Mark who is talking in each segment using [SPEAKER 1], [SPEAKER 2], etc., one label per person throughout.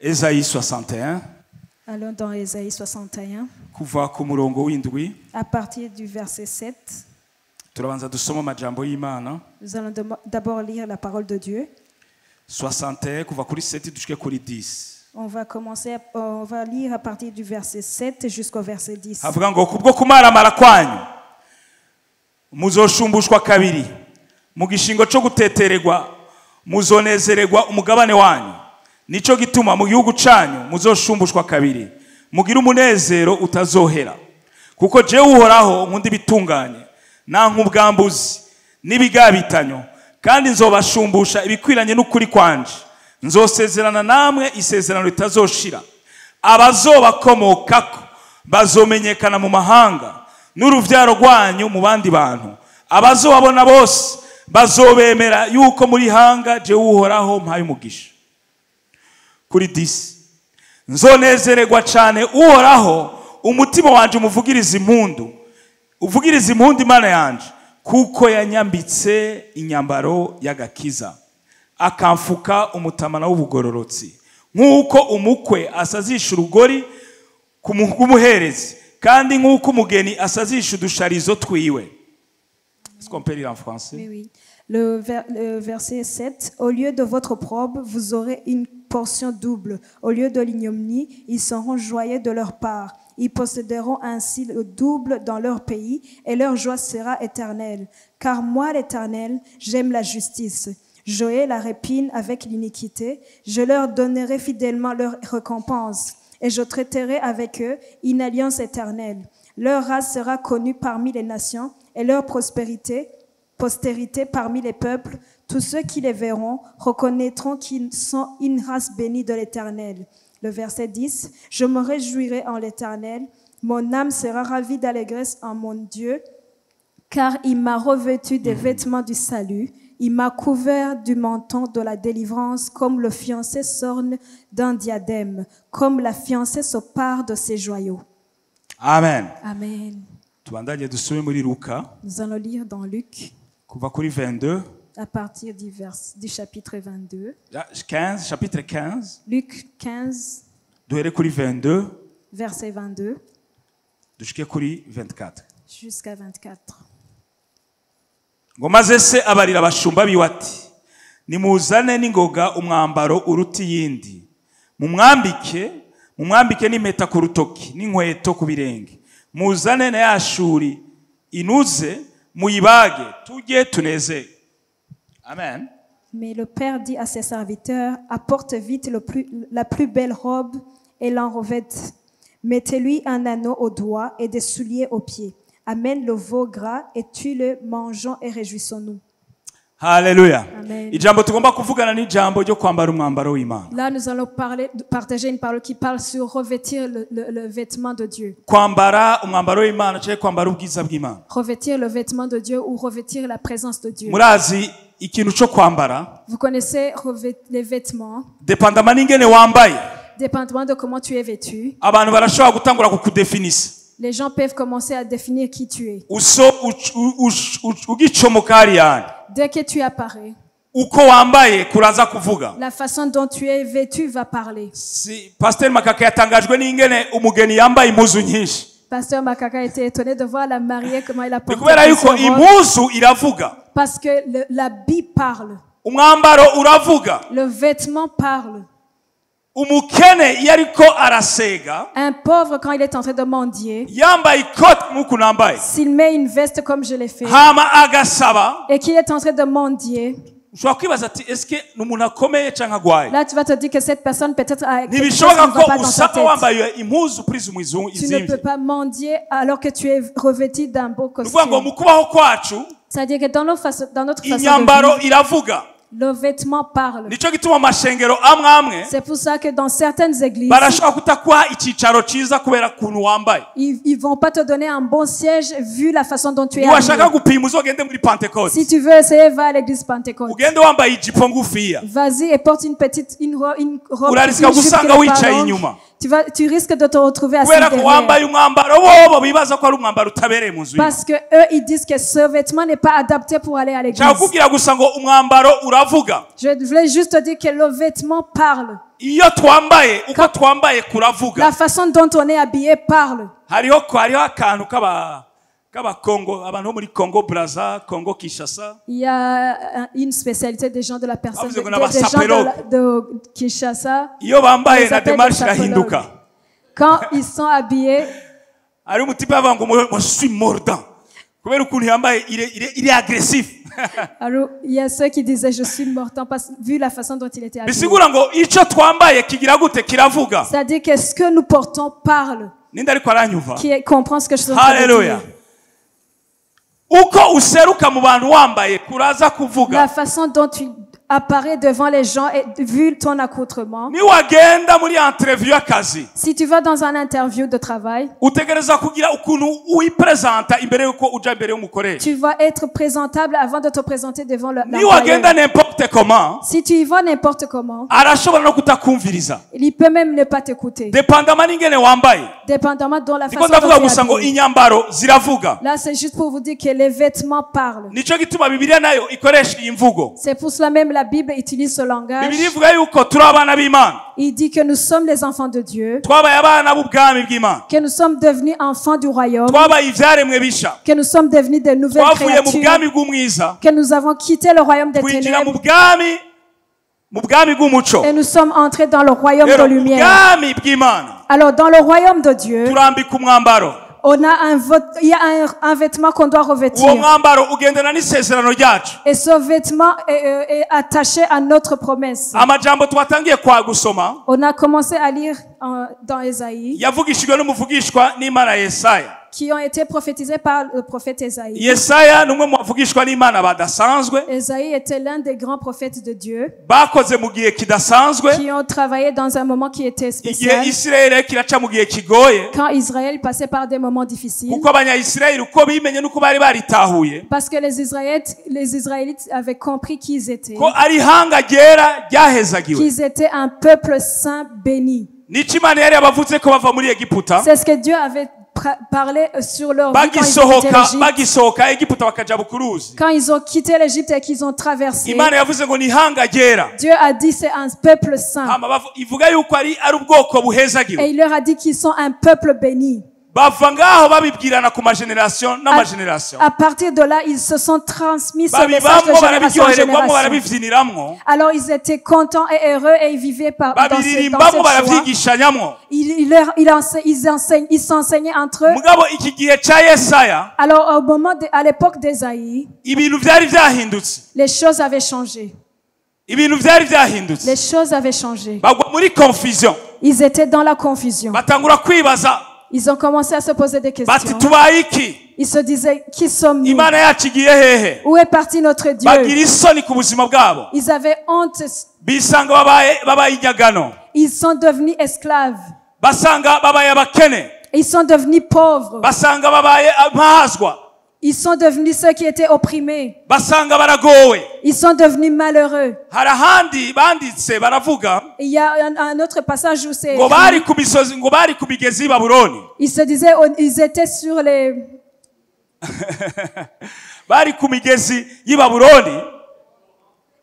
[SPEAKER 1] Esaïe 61.
[SPEAKER 2] Allons dans Ésaïe 61,
[SPEAKER 1] Kuva ku murongo w'indwi.
[SPEAKER 2] à partir du verset 7.
[SPEAKER 1] Turabanza dusoma amajambo y'Imana.
[SPEAKER 2] Nous allons d'abord lire la parole de Dieu.
[SPEAKER 1] 61 kuva kuri 7 dushike kuri 10.
[SPEAKER 2] On va lire à partir du verset 7 jusqu'au verset 10.
[SPEAKER 1] Havuga ngo kubwo kumaramara kwanyu muzoshumbushwa kabiri mu gishingo cyo gutetererwa muzonezererwa umugabane wanyu nico gituma mu gihugu canyu muzoshumbushwa kabiri mugira umunezero utazohera kuko je uhoraho nkundi bitunganye nanka ubwambuzi n'ibigabitanyo kandi nzobashumbusha ibikwiranye n'ukuri kwanje nzosezerana namwe isezerano ritazoshira abazobakomokako bazomenyekana mu mahanga n'uruvyaro rwanyu mu bandi bantu abazobabona bose bazobemera yuko muri hanga je uhoraho mpaye umugisha kuri 10 nzonezererwa cyane uhoraho umutima wanje umuvugiriza impundu uvugiriza impundu Imana yanje kuko yanyambitse inyambaro y'agakiza akamfuka umutamana w'ubugororotsi nk'uko umukwe asazisha urugori ku muherezi kandi nk'uko umugeni asazisha udusharizo twiwe. Est-ce qu'on peut lire en français?
[SPEAKER 2] Oui, oui. Le verset 7, au lieu de votre opprobre, vous aurez une portion double. Au lieu de l'ignominie, ils seront joyeux de leur part. Ils posséderont ainsi le double dans leur pays et leur joie sera éternelle. Car moi, l'Éternel, j'aime la justice. J'aurai la répine avec l'iniquité. Je leur donnerai fidèlement leur récompense et je traiterai avec eux une alliance éternelle. Leur race sera connue parmi les nations et leur postérité parmi les peuples. Tous ceux qui les verront reconnaîtront qu'ils sont une race bénie de l'Éternel. Le verset 10, je me réjouirai en l'Éternel, mon âme sera ravie d'allégresse en mon Dieu, car il m'a revêtu des vêtements du salut, il m'a couvert du manteau de la délivrance, comme le fiancé s'orne d'un diadème, comme la fiancée se pare de ses joyaux.
[SPEAKER 1] Amen.
[SPEAKER 2] Amen.
[SPEAKER 1] Tubandanye dusome muri Luka.
[SPEAKER 2] Nous allons lire dans Luc,
[SPEAKER 1] Kuva kuri 22.
[SPEAKER 2] à partir du chapitre 22.
[SPEAKER 1] 15, chapitre 15.
[SPEAKER 2] Luc 15,
[SPEAKER 1] Duhere kuri 22.
[SPEAKER 2] verset 22
[SPEAKER 1] Dushike kuri 24.
[SPEAKER 2] jusqu'à 24.
[SPEAKER 1] Ngo maze se abarira abashumba biwe ati nimuzane n'ingoga umwambaro uruti yindi mumwambike n'impeta ku rutoki n'inkweto ku birenge muzane na yashuri inuze muyibage tujye tuneze. Amen.
[SPEAKER 2] Mais le Père dit à ses serviteurs, apporte vite la plus belle robe et l'en revête. Mettez-lui un anneau au doigt et des souliers aux pieds. Amène le veau gras et tue-le, mangeons et réjouissons-nous.
[SPEAKER 1] Hallelujah.
[SPEAKER 2] Amen.
[SPEAKER 1] Ijambo tugomba kuvugana ni jambo ryo kwambara umwambaro w'Imana.
[SPEAKER 2] Là, nous allons partager une parole qui parle sur revêtir le vêtement de Dieu.
[SPEAKER 1] Kwambara umwambaro w'Imana cyo kwambara ubwiza bw'Imana.
[SPEAKER 2] Revêtir le vêtement de Dieu ou revêtir la présence de Dieu.
[SPEAKER 1] Murazi ikintu cyo kwambara.
[SPEAKER 2] Vous connaissez les vêtements.
[SPEAKER 1] Dependamment n'ingene wambaye.
[SPEAKER 2] Dépendamment de comment tu es vêtu.
[SPEAKER 1] Abantu barashobora gutangura kukudefinisa.
[SPEAKER 2] Les gens peuvent commencer à définir qui tu es. Dès que tu apparais, la façon dont tu es vêtu va parler.
[SPEAKER 1] Pasteur Makaka yatangajwe n'ingene umugeni yambaye impuzu nyinshi.
[SPEAKER 2] Pasteur Makaka était étonné de voir la mariée comment elle a porté
[SPEAKER 1] son robe.
[SPEAKER 2] Parce que l'habit parle.
[SPEAKER 1] Le
[SPEAKER 2] vêtement parle.
[SPEAKER 1] Umukene yariko arasega.
[SPEAKER 2] Un pauvre quand il est en train de mendier.
[SPEAKER 1] Yambaye ikoti nk'uko nambaye.
[SPEAKER 2] S'il met une veste comme je l'ai fait.
[SPEAKER 1] Hama agasaba.
[SPEAKER 2] Et qu'il est en train de mendier.
[SPEAKER 1] Là
[SPEAKER 2] tu vas te dire que cette personne peut-être a quelque chose
[SPEAKER 1] qui
[SPEAKER 2] ne va pas dans sa tête. Tu ne peux pas mendier alors que tu es revêtu d'un beau costume. C'est-à-dire que dans notre façon de vivre, le vêtement parle. C'est pour ça que dans certaines églises, ils vont pas te donner un bon siège vu la façon dont tu es habillé. Si tu veux essayer, va à l'église Pentecôte. Vas-y et porte une robe tu risques de te retrouver assis derrière. Parce que eux, ils disent que ce vêtement n'est pas adapté pour aller à l'église.
[SPEAKER 1] kuravuga.
[SPEAKER 2] Je voulais juste te dire que le vêtement parle.
[SPEAKER 1] Iyo twambaye uko twambaye kuravuga.
[SPEAKER 2] La façon dont on est habillé parle.
[SPEAKER 1] Hariho akantu kaba Congo, abantu bo muri Congo Brazza, Congo Kinshasa.
[SPEAKER 2] Il y a une spécialité des gens de la personne,
[SPEAKER 1] Vous
[SPEAKER 2] des
[SPEAKER 1] avez
[SPEAKER 2] gens de Kinshasa.
[SPEAKER 1] Iyo bambaye
[SPEAKER 2] Les
[SPEAKER 1] na
[SPEAKER 2] appellent
[SPEAKER 1] démarche
[SPEAKER 2] des
[SPEAKER 1] irahinduka.
[SPEAKER 2] Quand ils sont habillés,
[SPEAKER 1] Ari umutipe avuga ngo je suis mordant. Kubera ukuntu yambaye il est agressif.
[SPEAKER 2] alors il y a ceux qui disaient je suis mortant vu la façon dont il était habillé.
[SPEAKER 1] Bisigura ngo ico twambaye kigira gute kiravuga.
[SPEAKER 2] C'est-à-dire que ce que nous portons parle.
[SPEAKER 1] Ninde ariko aranyumva?
[SPEAKER 2] Qui comprend ce que je suis en train de
[SPEAKER 1] Hallelujah.
[SPEAKER 2] dire.
[SPEAKER 1] Uko useruka mu bantu wambaye kuraza kuvuga.
[SPEAKER 2] La façon dont tu apparais devant les gens et vu ton accoutrement.
[SPEAKER 1] Ni wagenda muri interview y'akazi.
[SPEAKER 2] Si tu vas dans un interview de travail,
[SPEAKER 1] utegereza kugira ukuntu uyipresenta imbere yuko uja imbere y'umukoresha.
[SPEAKER 2] tu vas être présentable avant de te présenter devant
[SPEAKER 1] Ni wagenda n'importe comment.
[SPEAKER 2] Si tu y vas n'importe comment,
[SPEAKER 1] arashobora no kutakumviriza.
[SPEAKER 2] Il peut même ne pas t'écouter.
[SPEAKER 1] Dependamment n'ingene wambaye.
[SPEAKER 2] Dépendamment de la façon
[SPEAKER 1] Niko ndavuga
[SPEAKER 2] dont
[SPEAKER 1] gusa ngo
[SPEAKER 2] tu es.
[SPEAKER 1] inyambaro ziravuga.
[SPEAKER 2] Là, c'est juste pour vous dire que les vêtements parlent.
[SPEAKER 1] Nico gituma Bibiliya nayo ikoresha iyi mvugo.
[SPEAKER 2] C'est pour cela même la Bible utilise ce langage.
[SPEAKER 1] Bibiliya ivuga yuko turi abana b'Imana.
[SPEAKER 2] Il dit que nous sommes les enfants de Dieu,
[SPEAKER 1] Twabaye abana b'ubwami bw'Imana.
[SPEAKER 2] que nous sommes devenus enfants du royaume,
[SPEAKER 1] Twabaye ivyaremwe bisha.
[SPEAKER 2] que nous sommes devenus de nouvelles
[SPEAKER 1] Twavuye mu
[SPEAKER 2] créatures,
[SPEAKER 1] bwami bw'umwiza.
[SPEAKER 2] que nous avons quitté le royaume des
[SPEAKER 1] Twinjira mu
[SPEAKER 2] ténèbres
[SPEAKER 1] bwami bw'umuco.
[SPEAKER 2] et nous sommes entrés dans le royaume de
[SPEAKER 1] Rero
[SPEAKER 2] lumière.
[SPEAKER 1] ubwami bw'Imana
[SPEAKER 2] Alors, dans le royaume de Dieu,
[SPEAKER 1] turambika umwambaro.
[SPEAKER 2] il y a un vêtement qu'on doit
[SPEAKER 1] Uwo
[SPEAKER 2] revêtir.
[SPEAKER 1] mwambaro ugendana n'isezerano ryacu.
[SPEAKER 2] Et ce vêtement est attaché à notre promesse.
[SPEAKER 1] Amajambo twatangiye kwa gusoma
[SPEAKER 2] On a commencé à lire dans Ésaïe,
[SPEAKER 1] yavugishijwe n'umuvugishwa n'Imana Yesaya.
[SPEAKER 2] qui ont été prophétisés par le prophète Ésaïe.
[SPEAKER 1] Yesaya numwe mu bavugishwa n'Imana badasanzwe.
[SPEAKER 2] Ésaïe était l'un des grands prophètes de Dieu
[SPEAKER 1] Bakoze mu gihe kidasanzwe.
[SPEAKER 2] qui ont travaillé dans un moment qui était
[SPEAKER 1] Igihe
[SPEAKER 2] spécial.
[SPEAKER 1] Isirayeli kiraca mu gihe kigoye.
[SPEAKER 2] Quand Israël passait par des moments difficiles.
[SPEAKER 1] Kuko abanya-Isirayeli uko bimenye nuko bari baritahuye.
[SPEAKER 2] Parce que les Israélites avaient compris qui ils étaient.
[SPEAKER 1] Ko ari hanga ryera ryahezagiwe.
[SPEAKER 2] Qu'ils étaient un peuple saint béni.
[SPEAKER 1] Nico Imana yari yabavuze ko bava muri Egiputa.
[SPEAKER 2] C'est ce que Dieu avait parlé sur leur vie quand ils ont quitté l'Égypte.
[SPEAKER 1] Bagisohoka Egiputa bakaja bukuruzi.
[SPEAKER 2] Quand ils ont quitté l'Égypte et qu'ils ont traversé,
[SPEAKER 1] Imana yavuze ngo ni hanga ryera.
[SPEAKER 2] Dieu a dit c'est un peuple saint.
[SPEAKER 1] Ivuga yuko ari ubwoko buhezagiwe.
[SPEAKER 2] Et il leur a dit qu'ils sont un peuple béni.
[SPEAKER 1] Bava ngaho babibwirana ku mageneration n'amageneration.
[SPEAKER 2] À partir de là, ils se sont transmis ce message de
[SPEAKER 1] babibamwo
[SPEAKER 2] génération en
[SPEAKER 1] barabiryohererwamo
[SPEAKER 2] génération.
[SPEAKER 1] barabivyiniramwo.
[SPEAKER 2] Alors ils étaient contents et heureux et ils vivaient dans
[SPEAKER 1] Babiririmbamwo
[SPEAKER 2] cette joie.
[SPEAKER 1] baravyigishanyamwo.
[SPEAKER 2] Ils s'enseignaient entre eux.
[SPEAKER 1] Mugabo iki gihe ca Yesaya
[SPEAKER 2] Alors à l'époque d'Ésaïe,
[SPEAKER 1] ibintu vyari vyahindutse.
[SPEAKER 2] les choses avaient changé.
[SPEAKER 1] Ibintu vyari vyahindutse.
[SPEAKER 2] Les choses avaient changé.
[SPEAKER 1] Bagwa muri confusion.
[SPEAKER 2] Ils étaient dans la confusion.
[SPEAKER 1] Batangura kwibaza.
[SPEAKER 2] Ils ont commencé à se poser des
[SPEAKER 1] Bati
[SPEAKER 2] questions.
[SPEAKER 1] tubaye iki?
[SPEAKER 2] Ils se disaient, qui sommes-nous?
[SPEAKER 1] Imana yacu igiye hehe?
[SPEAKER 2] Où est parti notre Dieu?
[SPEAKER 1] Bagira isoni ku buzima bwabo.
[SPEAKER 2] Ils avaient honte.
[SPEAKER 1] Bisanga babaye inyagano.
[SPEAKER 2] Ils sont devenus esclaves.
[SPEAKER 1] Basanga babaye abakene.
[SPEAKER 2] Ils sont devenus pauvres.
[SPEAKER 1] Basanga babaye amahazwa.
[SPEAKER 2] Ils sont devenus ceux qui étaient opprimés.
[SPEAKER 1] Basanga baragowe.
[SPEAKER 2] Ils sont devenus malheureux.
[SPEAKER 1] Harahandi banditse baravuga
[SPEAKER 2] Et il y a un autre passage où c'est
[SPEAKER 1] ngo bari ku misozi ngo bari ku migezi y'i Babuloni.
[SPEAKER 2] ils se disaient, ils étaient sur les
[SPEAKER 1] bari ku migezi y'i Babuloni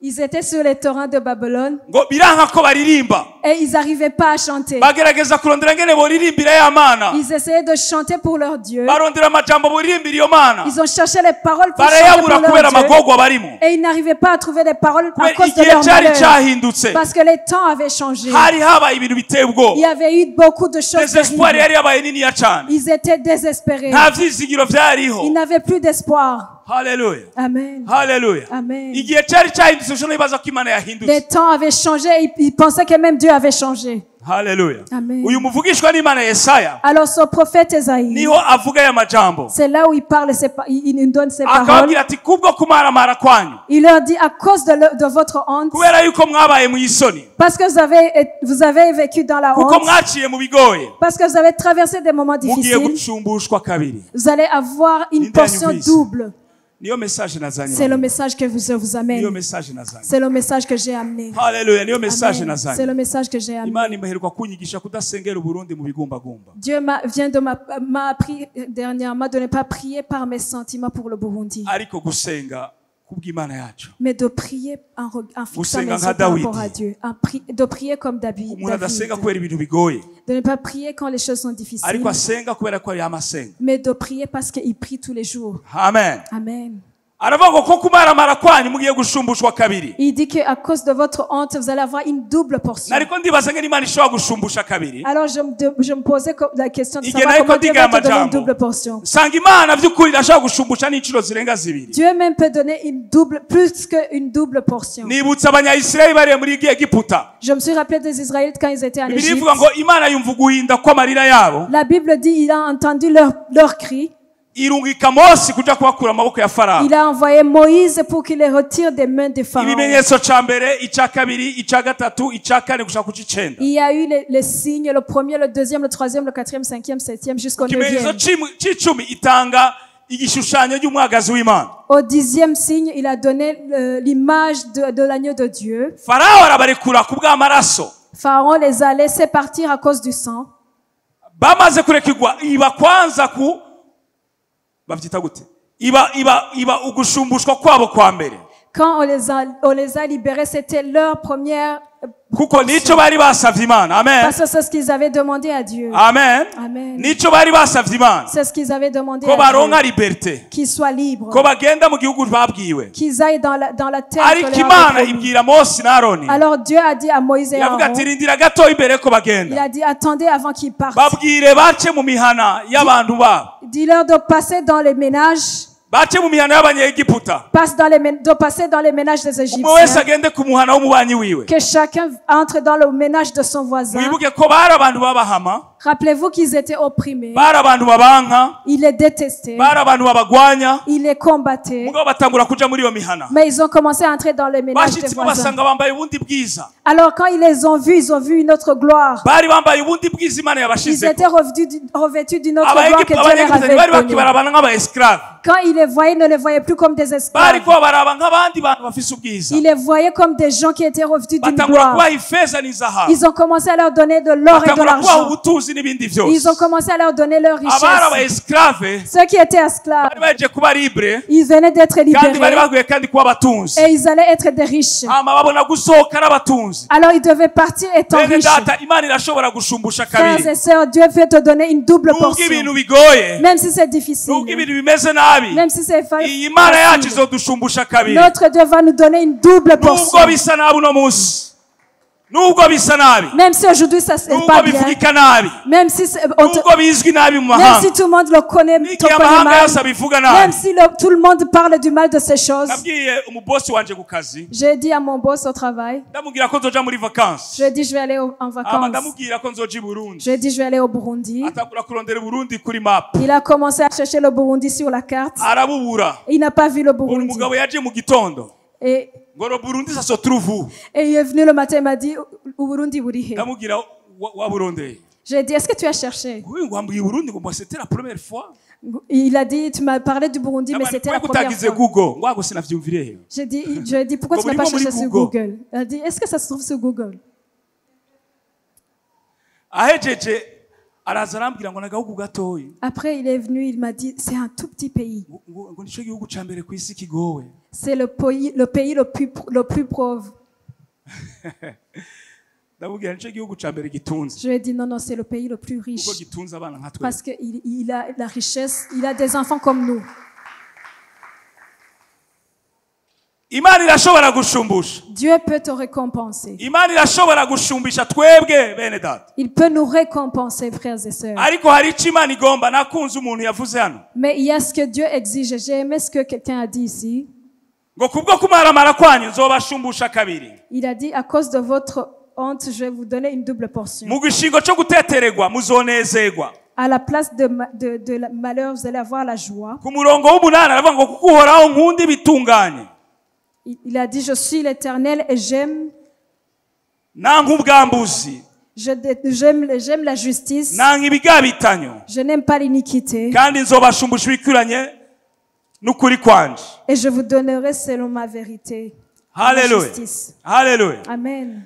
[SPEAKER 2] Ils étaient sur les torrents de Babylone
[SPEAKER 1] ngo biranka ko baririmba.
[SPEAKER 2] et ils n'arrivaient pas à chanter.
[SPEAKER 1] Bagerageza kurondera ngene boririmbira ya Mana.
[SPEAKER 2] Ils essayaient de chanter pour leur Dieu.
[SPEAKER 1] Barondera amajambo boririmbira iyo Mana.
[SPEAKER 2] Ils ont cherché les paroles pour chanter
[SPEAKER 1] Barayabura
[SPEAKER 2] pour
[SPEAKER 1] kubera
[SPEAKER 2] leur Dieu.
[SPEAKER 1] amagorwa barimo.
[SPEAKER 2] Et ils n'arrivaient pas à trouver les paroles à cause de
[SPEAKER 1] Igihe
[SPEAKER 2] leur
[SPEAKER 1] cari
[SPEAKER 2] malheur.
[SPEAKER 1] cahindutse.
[SPEAKER 2] Parce que les temps avaient changé.
[SPEAKER 1] Hari habaye ibintu biteye
[SPEAKER 2] Il
[SPEAKER 1] ubwoba.
[SPEAKER 2] y avait eu beaucoup de choses
[SPEAKER 1] Desespoir
[SPEAKER 2] terribles.
[SPEAKER 1] yari yabaye niniya cane.
[SPEAKER 2] Ils étaient désespérés.
[SPEAKER 1] Nta vyizigiro
[SPEAKER 2] Ils
[SPEAKER 1] vyariho.
[SPEAKER 2] n'avaient plus d'espoir.
[SPEAKER 1] Haleluya.
[SPEAKER 2] Amen.
[SPEAKER 1] Haleluya.
[SPEAKER 2] Amen.
[SPEAKER 1] Igihe cari cahindutse ushobora kwibaza ko Imana yahindutse.
[SPEAKER 2] Les temps avaient changé et ils pensaient que même Dieu avait changé.
[SPEAKER 1] Haleluya.
[SPEAKER 2] Amen.
[SPEAKER 1] Uyu muvugishwa n'Imana Yesaya
[SPEAKER 2] Alors ce prophète Ésaïe,
[SPEAKER 1] niho avuga aya majambo.
[SPEAKER 2] c'est là où il parle, il nous donne ses paroles.
[SPEAKER 1] Akababwira ati kubwo kumaramara kwanyu.
[SPEAKER 2] Il leur dit à cause de votre honte,
[SPEAKER 1] Kubera yuko mwabaye mu isoni.
[SPEAKER 2] parce que vous avez vécu dans la
[SPEAKER 1] Kuko
[SPEAKER 2] honte,
[SPEAKER 1] mwaciye mu bigoye.
[SPEAKER 2] parce que vous avez traversé des moments
[SPEAKER 1] Mugiye
[SPEAKER 2] difficiles,
[SPEAKER 1] gucumbushwa kabiri.
[SPEAKER 2] vous allez avoir une
[SPEAKER 1] Ninde
[SPEAKER 2] portion
[SPEAKER 1] yanyumvise?
[SPEAKER 2] double.
[SPEAKER 1] Niyo message nazanye.
[SPEAKER 2] C'est le message que je vous
[SPEAKER 1] Niyo
[SPEAKER 2] amène.
[SPEAKER 1] message nazanye.
[SPEAKER 2] C'est le message que j'ai amené.
[SPEAKER 1] Haleluya, niyo message
[SPEAKER 2] Amen.
[SPEAKER 1] nazanye.
[SPEAKER 2] C'est le message que j'ai amené.
[SPEAKER 1] Imana imuheruka kunyigisha kudasengera Uburundi mu bigumbagumba.
[SPEAKER 2] Dieu m'a appris dernièrement de ne pas prier par mes sentiments pour le Burundi.
[SPEAKER 1] Ariko gusenga kubw'Imana yacu.
[SPEAKER 2] mais de prier en fixant les
[SPEAKER 1] Gusenga nka
[SPEAKER 2] yeux par rapport
[SPEAKER 1] Dawidi.
[SPEAKER 2] à Dieu. De prier comme David.
[SPEAKER 1] Umuntu adasenga kubera ibintu bigoye,
[SPEAKER 2] De ne pas prier quand les choses sont difficiles,
[SPEAKER 1] ariko asenga kubera ko yama asenga.
[SPEAKER 2] mais de prier parce qu'il prie tous les jours.
[SPEAKER 1] Amen.
[SPEAKER 2] Amen.
[SPEAKER 1] Aravuga ngo ko kumaramara kwanyu mugiye gushumbushwa kabiri.
[SPEAKER 2] Il dit qu'à cause de votre honte, vous allez avoir une double portion.
[SPEAKER 1] Nariko ndibaza ngene Imana ishobora gushumbusha kabiri.
[SPEAKER 2] Alors je me posais la question de
[SPEAKER 1] Il
[SPEAKER 2] savoir
[SPEAKER 1] y en a
[SPEAKER 2] comment
[SPEAKER 1] qui
[SPEAKER 2] Dieu va te
[SPEAKER 1] disent
[SPEAKER 2] donner une
[SPEAKER 1] amajambo.
[SPEAKER 2] double portion.
[SPEAKER 1] Sanga Imana vy'ukuri irashobora gushumbusha n'inshuro zirenga zibiri.
[SPEAKER 2] Dieu même peut donner plus qu'une double portion.
[SPEAKER 1] Nibutsa abanyayisirayeli bari muri Egiputa.
[SPEAKER 2] Je me suis rappelé des Israélites quand ils étaient en
[SPEAKER 1] Bibiliya
[SPEAKER 2] Égypte.
[SPEAKER 1] ivuga ngo Imana yumva guhinda kw'amarira yabo.
[SPEAKER 2] La Bible dit il a entendu leur cri.
[SPEAKER 1] Irungika Mose kuja kubakura amaboko ya Farawo.
[SPEAKER 2] Il a envoyé Moïse pour qu'il les retire des mains des pharaons.
[SPEAKER 1] Ibimenyetso ca mbere, ica kabiri, ica gatatu, ica kane gushaka ku c'icenda.
[SPEAKER 2] Il y a eu les signes, le premier, le deuxième, le troisième, le quatrième, cinquième, septième, jusqu'au
[SPEAKER 1] Ikimenyetso
[SPEAKER 2] neuvième.
[SPEAKER 1] c'icumi itanga igishushanyo ry'umwagazi w'Imana.
[SPEAKER 2] Au 10e signe, il a donné l'image de l'agneau de Dieu.
[SPEAKER 1] Farawo arabarekura ku bw'amaraso.
[SPEAKER 2] Pharaon les a laissés partir à cause du sang.
[SPEAKER 1] Bamaze kurekirwa iba kwanza ku bavyita gute? Iba ugushumbushwa kwabo kwa mbere.
[SPEAKER 2] Quand on les a libérés, c'était leur première
[SPEAKER 1] Kuko nico bari basavye Imana. Amen.
[SPEAKER 2] parce que c'est ce qu'ils avaient demandé à Dieu.
[SPEAKER 1] Amen.
[SPEAKER 2] Amen.
[SPEAKER 1] Nico bari basavye Imana.
[SPEAKER 2] C'est ce qu'ils avaient demandé
[SPEAKER 1] Ko
[SPEAKER 2] à
[SPEAKER 1] baronka
[SPEAKER 2] Dieu.
[SPEAKER 1] liberté.
[SPEAKER 2] Qu'ils soient libres.
[SPEAKER 1] Ko bagenda mu gihugu babwiwe.
[SPEAKER 2] Qu'ils aillent dans la terre
[SPEAKER 1] Ariko
[SPEAKER 2] que leur
[SPEAKER 1] Imana
[SPEAKER 2] avait promis.
[SPEAKER 1] ibwira Mose na Aroni.
[SPEAKER 2] Alors Dieu a dit à Moïse et
[SPEAKER 1] Yavuga
[SPEAKER 2] Aaron,
[SPEAKER 1] ati rindira gato imbere ko
[SPEAKER 2] il
[SPEAKER 1] bagenda.
[SPEAKER 2] a dit attendez avant qu'ils partent.
[SPEAKER 1] Babwire bace mu mihana y'abantu babo.
[SPEAKER 2] Dis-leur de passer dans les ménages,
[SPEAKER 1] Bace mu mihana y'abanyegiputa.
[SPEAKER 2] de passer dans les ménages des
[SPEAKER 1] Umwe wese
[SPEAKER 2] Égyptiens.
[SPEAKER 1] agende ku muhana w'umubanyi wiwe.
[SPEAKER 2] Que chacun entre dans le ménage de son voisin.
[SPEAKER 1] Mwibuke ko bari abantu babahama,
[SPEAKER 2] Rappelez-vous qu'ils étaient opprimés.
[SPEAKER 1] bari abantu babanka,
[SPEAKER 2] Ils les détestaient.
[SPEAKER 1] bari abantu babagwanya,
[SPEAKER 2] Ils les combattaient.
[SPEAKER 1] mugabo batangura kuja muri iyo mihana.
[SPEAKER 2] Mais ils ont commencé à entrer dans les ménages des
[SPEAKER 1] Bashitsi
[SPEAKER 2] voisins.
[SPEAKER 1] basanga bambaye ubundi bwiza.
[SPEAKER 2] Alors quand ils les ont vus, ils ont vu une autre gloire.
[SPEAKER 1] Bari bambaye ubundi bwiza Imana
[SPEAKER 2] Ils
[SPEAKER 1] yabashizeko.
[SPEAKER 2] étaient revêtus d'une autre gloire que Dieu leur
[SPEAKER 1] Abanyegiputa bari
[SPEAKER 2] avait donnée.
[SPEAKER 1] bakibarabana nk'aba-esclave.
[SPEAKER 2] Quand ils les voyaient, ils ne les voyaient plus comme des
[SPEAKER 1] Bari
[SPEAKER 2] esclaves.
[SPEAKER 1] ko baraba nk'abandi bantu bafise ubwiza.
[SPEAKER 2] Ils les voyaient comme des gens qui étaient revêtus d'une
[SPEAKER 1] Batangura
[SPEAKER 2] gloire.
[SPEAKER 1] kubaha ifeza n'izahabu.
[SPEAKER 2] Ils ont commencé à leur donner de l'or et de
[SPEAKER 1] Batangura kubaha
[SPEAKER 2] l'argent.
[SPEAKER 1] ubutunzi n'ibindi vyose.
[SPEAKER 2] Ils ont commencé à leur donner leur
[SPEAKER 1] Abari
[SPEAKER 2] richesse.
[SPEAKER 1] aba-esclave
[SPEAKER 2] Ceux qui étaient esclaves,
[SPEAKER 1] bari baje kuba libre,
[SPEAKER 2] ils venaient d'être
[SPEAKER 1] kandi bari
[SPEAKER 2] libérés
[SPEAKER 1] baguye kandi kuba abatunzi.
[SPEAKER 2] et ils allaient être des riches.
[SPEAKER 1] Hama babona gusohoka ari abatunzi.
[SPEAKER 2] Alors ils devaient partir étant
[SPEAKER 1] Bene
[SPEAKER 2] riches.
[SPEAKER 1] data, Imana irashobora gushumbusha
[SPEAKER 2] Frères
[SPEAKER 1] kabiri.
[SPEAKER 2] et sœurs, Dieu veut te donner une double
[SPEAKER 1] Nubwo
[SPEAKER 2] portion.
[SPEAKER 1] ibintu bigoye,
[SPEAKER 2] Même si c'est
[SPEAKER 1] nubwo
[SPEAKER 2] difficile,
[SPEAKER 1] ibintu bimeze nabi,
[SPEAKER 2] même si c'est
[SPEAKER 1] iyi Mana yacu
[SPEAKER 2] facile,
[SPEAKER 1] izodushumbusha kabiri.
[SPEAKER 2] notre Dieu va nous donner une double portion.
[SPEAKER 1] Nubwo bisa nabi uno munsi, nubwo bisa nabi,
[SPEAKER 2] Même si aujourd'hui ça se
[SPEAKER 1] nubwo
[SPEAKER 2] pas bien,
[SPEAKER 1] bivugika nabi,
[SPEAKER 2] même si
[SPEAKER 1] nubwo bizwi nabi mu
[SPEAKER 2] même
[SPEAKER 1] mahanga,
[SPEAKER 2] si tout le monde le connaît, te
[SPEAKER 1] n'igihe
[SPEAKER 2] connaît
[SPEAKER 1] amahanga
[SPEAKER 2] mal,
[SPEAKER 1] yose abivuga
[SPEAKER 2] même
[SPEAKER 1] nabi.
[SPEAKER 2] si tout le monde parle du mal de ces choses.
[SPEAKER 1] Nabwiye umubosi wanje ku kazi,
[SPEAKER 2] J'ai dit à mon boss au travail,
[SPEAKER 1] ndamubwira ko nzoja muri vacances.
[SPEAKER 2] je lui ai dit je vais aller en
[SPEAKER 1] Hama
[SPEAKER 2] vacances.
[SPEAKER 1] ndamubwira ko nzoja i Burundi.
[SPEAKER 2] Je lui ai dit je vais aller au Burundi.
[SPEAKER 1] Atangura kurondera Burundi kuri map.
[SPEAKER 2] Il a commencé à chercher le Burundi sur la carte.
[SPEAKER 1] Arabubura.
[SPEAKER 2] Il n'a pas vu le
[SPEAKER 1] Uyu
[SPEAKER 2] Burundi.
[SPEAKER 1] mugabo yaje mu gitondo.
[SPEAKER 2] Et
[SPEAKER 1] Ngo le Burundi ça se trouve où?
[SPEAKER 2] il est venu le matin, il m'a dit, au Burundi, Burihe.
[SPEAKER 1] Ndamubwira wa Burundi.
[SPEAKER 2] J'ai dit, est-ce que tu as cherché?
[SPEAKER 1] Oui, ngo ambwiye Burundi ngo moi c'était la première fois.
[SPEAKER 2] Il a dit, tu m'as parlé du Burundi, mais c'était la première
[SPEAKER 1] Kutagize
[SPEAKER 2] fois.
[SPEAKER 1] Google. Ngo sinavyumvire.
[SPEAKER 2] Je lui ai dit, pourquoi tu n'as pas
[SPEAKER 1] Bon,
[SPEAKER 2] cherché
[SPEAKER 1] bon,
[SPEAKER 2] sur
[SPEAKER 1] Google.
[SPEAKER 2] Google? Il a dit, est-ce que ça se trouve sur Google?
[SPEAKER 1] Ahejeje araza arambwira ngo nagahugu gatoyi.
[SPEAKER 2] Après, il est venu, il m'a dit, c'est un tout petit pays.
[SPEAKER 1] Ngo nico gihugu ca mbere kw'isi kigowe.
[SPEAKER 2] C'est le pays le plus pauvre.
[SPEAKER 1] Ndamubwira nico gihugu ca mbere gitunze.
[SPEAKER 2] Je lui ai dit, non, non, c'est le pays le plus
[SPEAKER 1] Kuko
[SPEAKER 2] riche.
[SPEAKER 1] gitunze abana nka twe.
[SPEAKER 2] Parce qu'il a la richesse, il a des enfants comme nous.
[SPEAKER 1] Imana irashobora gushumbusha.
[SPEAKER 2] Dieu peut te récompenser.
[SPEAKER 1] Imana irashobora gushumbisha twebwe bene data.
[SPEAKER 2] Il peut nous récompenser, frères et sœurs.
[SPEAKER 1] Ariko hari ico Imana igomba nakunze umuntu yavuze hano.
[SPEAKER 2] Mais il y a ce que Dieu exige. J'ai aimé ce que quelqu'un a dit ici.
[SPEAKER 1] Ngo kubwo kumaramara kwanyu nzobashumbusha kabiri.
[SPEAKER 2] Il a dit, à cause de votre honte, je vais vous donner une double portion.
[SPEAKER 1] Mu gishingo cyo guteteregwa muzonezerwa.
[SPEAKER 2] À la place de la malheur, vous allez avoir la joie.
[SPEAKER 1] Ku murongo w'umunani aravuga ngo kuko uhoraho nkunda ibitunganye.
[SPEAKER 2] Il a dit, je suis l'Éternel et j'aime
[SPEAKER 1] Nanga ubwambuzi.
[SPEAKER 2] j'aime la justice.
[SPEAKER 1] Nanga ibigabitanyo.
[SPEAKER 2] Je n'aime pas l'iniquité.
[SPEAKER 1] Kandi nzobashumbusha ibikwiranye n'ukuri kwanje.
[SPEAKER 2] Et je vous donnerai selon ma vérité. Ma
[SPEAKER 1] Hallelujah.
[SPEAKER 2] justice.
[SPEAKER 1] Hallelujah.
[SPEAKER 2] Amen.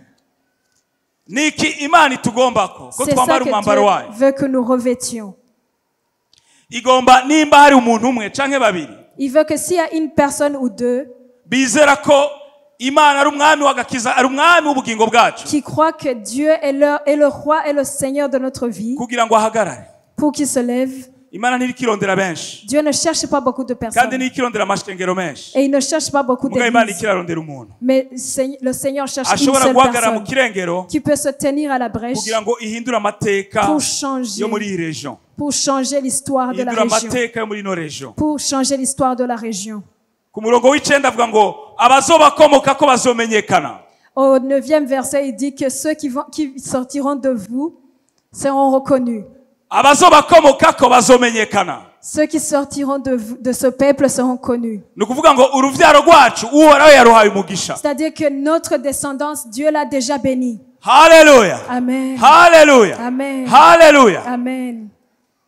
[SPEAKER 1] Niki Imana itugombako ko
[SPEAKER 2] C'est ça
[SPEAKER 1] twambara
[SPEAKER 2] que
[SPEAKER 1] umwambaro wayo.
[SPEAKER 2] Dieu veut que nous revêtions.
[SPEAKER 1] Igomba nimba hari umuntu umwe canke babiri
[SPEAKER 2] Il veut que s'il y a une personne ou deux,
[SPEAKER 1] bizera ko Imana ari umwami w'agakiza, ari umwami w'ubugingo bwacu,
[SPEAKER 2] qui croient que Dieu est le roi et le Seigneur de notre vie,
[SPEAKER 1] kugira ngo ahagarare.
[SPEAKER 2] pour qu'il se lève.
[SPEAKER 1] Imana ntirikirondera benshi
[SPEAKER 2] Dieu ne cherche pas beaucoup de
[SPEAKER 1] kandi
[SPEAKER 2] personnes.
[SPEAKER 1] ntirikirondera amashengero menshi,
[SPEAKER 2] Et il ne cherche pas beaucoup
[SPEAKER 1] mugabo Imana
[SPEAKER 2] d'églises.
[SPEAKER 1] ikirarondera umuntu
[SPEAKER 2] Mais le Seigneur cherche une
[SPEAKER 1] ashobora
[SPEAKER 2] seule
[SPEAKER 1] guhagarara mu
[SPEAKER 2] personne
[SPEAKER 1] kirengero
[SPEAKER 2] qui peut se tenir à la brèche
[SPEAKER 1] kugira ngo ihindure amateka
[SPEAKER 2] pour
[SPEAKER 1] yo
[SPEAKER 2] changer,
[SPEAKER 1] muri iyi region,
[SPEAKER 2] pour changer l'histoire de la
[SPEAKER 1] ihindure
[SPEAKER 2] région.
[SPEAKER 1] amateka yo muri ino region.
[SPEAKER 2] Pour changer l'histoire de la région.
[SPEAKER 1] Ku murongo w'icenda avuga ngo abazobakomoka ko bazomenyekana.
[SPEAKER 2] Au 9e verset, il dit que ceux qui sortiront de vous seront reconnus.
[SPEAKER 1] Abazobakomoka ko bazomenyekana.
[SPEAKER 2] Ceux qui sortiront de ce peuple seront connus.
[SPEAKER 1] Ni ukuvuga ngo uruvyaro rwacu uhoraho yaruhaye umugisha.
[SPEAKER 2] C'est-à-dire que notre descendance, Dieu l'a déjà bénie.
[SPEAKER 1] Haleluya,
[SPEAKER 2] Amen.
[SPEAKER 1] haleluya,
[SPEAKER 2] Amen.
[SPEAKER 1] haleluya.
[SPEAKER 2] Amen.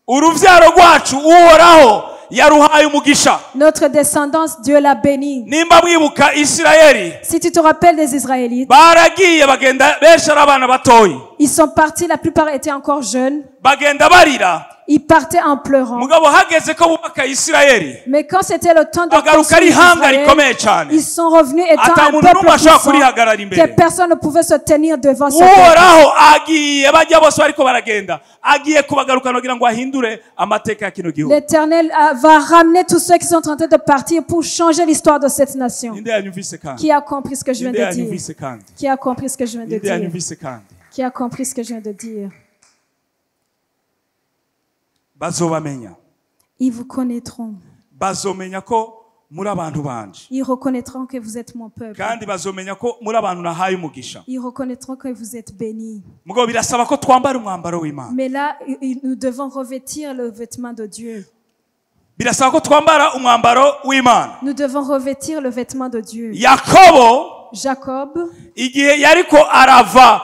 [SPEAKER 1] Uruvyaro rwacu uhoraho yaruhaye umugisha.
[SPEAKER 2] Notre descendance, Dieu l'a bénie.
[SPEAKER 1] Nimba mwibuka Isirayeli,
[SPEAKER 2] Si tu te rappelles des Israélites,
[SPEAKER 1] baragiye bagenda benshi ari abana batoyi,
[SPEAKER 2] ils sont partis, la plupart étaient encore jeunes.
[SPEAKER 1] bagenda barira,
[SPEAKER 2] Ils partaient en pleurant.
[SPEAKER 1] mugabo hageze ko bubaka Isirayeli
[SPEAKER 2] Mais quand c'était le temps de
[SPEAKER 1] bagaruka ari
[SPEAKER 2] construire
[SPEAKER 1] ihanga
[SPEAKER 2] Israël,
[SPEAKER 1] rikomeye cyane,
[SPEAKER 2] ils sont revenus étant
[SPEAKER 1] ata
[SPEAKER 2] un
[SPEAKER 1] muntu
[SPEAKER 2] peuple
[SPEAKER 1] n'umwe ashobora
[SPEAKER 2] puissant,
[SPEAKER 1] kurihagarara imbere.
[SPEAKER 2] que personne ne pouvait se tenir devant ce peuple.
[SPEAKER 1] uhoraho agiye bajya bose bariko baragenda, agiye kubagarukana kugira ngo ahindure amateka ya kino gihugu.
[SPEAKER 2] L'Éternel va ramener tous ceux qui sont en train de partir pour changer l'histoire de cette nation.
[SPEAKER 1] Ninde yanyumvise kandi?
[SPEAKER 2] Qui a compris ce que je viens
[SPEAKER 1] Ninde
[SPEAKER 2] de dire?
[SPEAKER 1] yanyumvise kandi?
[SPEAKER 2] Qui a compris ce que je viens de
[SPEAKER 1] Ninde
[SPEAKER 2] dire?
[SPEAKER 1] yanyumvise kandi?
[SPEAKER 2] Qui a compris ce que je viens de dire?
[SPEAKER 1] Bazobamenya.
[SPEAKER 2] Ils vous connaîtront.
[SPEAKER 1] Bazomenya ko muri abantu banje,
[SPEAKER 2] Ils reconnaîtront que vous êtes mon peuple.
[SPEAKER 1] kandi bazomenya ko muri abantu nahaye umugisha.
[SPEAKER 2] Ils reconnaîtront que vous êtes bénis.
[SPEAKER 1] Mugabo birasaba ko twambara umwambaro w'Imana.
[SPEAKER 2] Mais là, nous devons revêtir le vêtement de Dieu.
[SPEAKER 1] Birasaba ko twambara umwambaro w'Imana.
[SPEAKER 2] Nous devons revêtir le vêtement de Dieu.
[SPEAKER 1] Yakobo
[SPEAKER 2] Jacob,
[SPEAKER 1] igihe yariko arava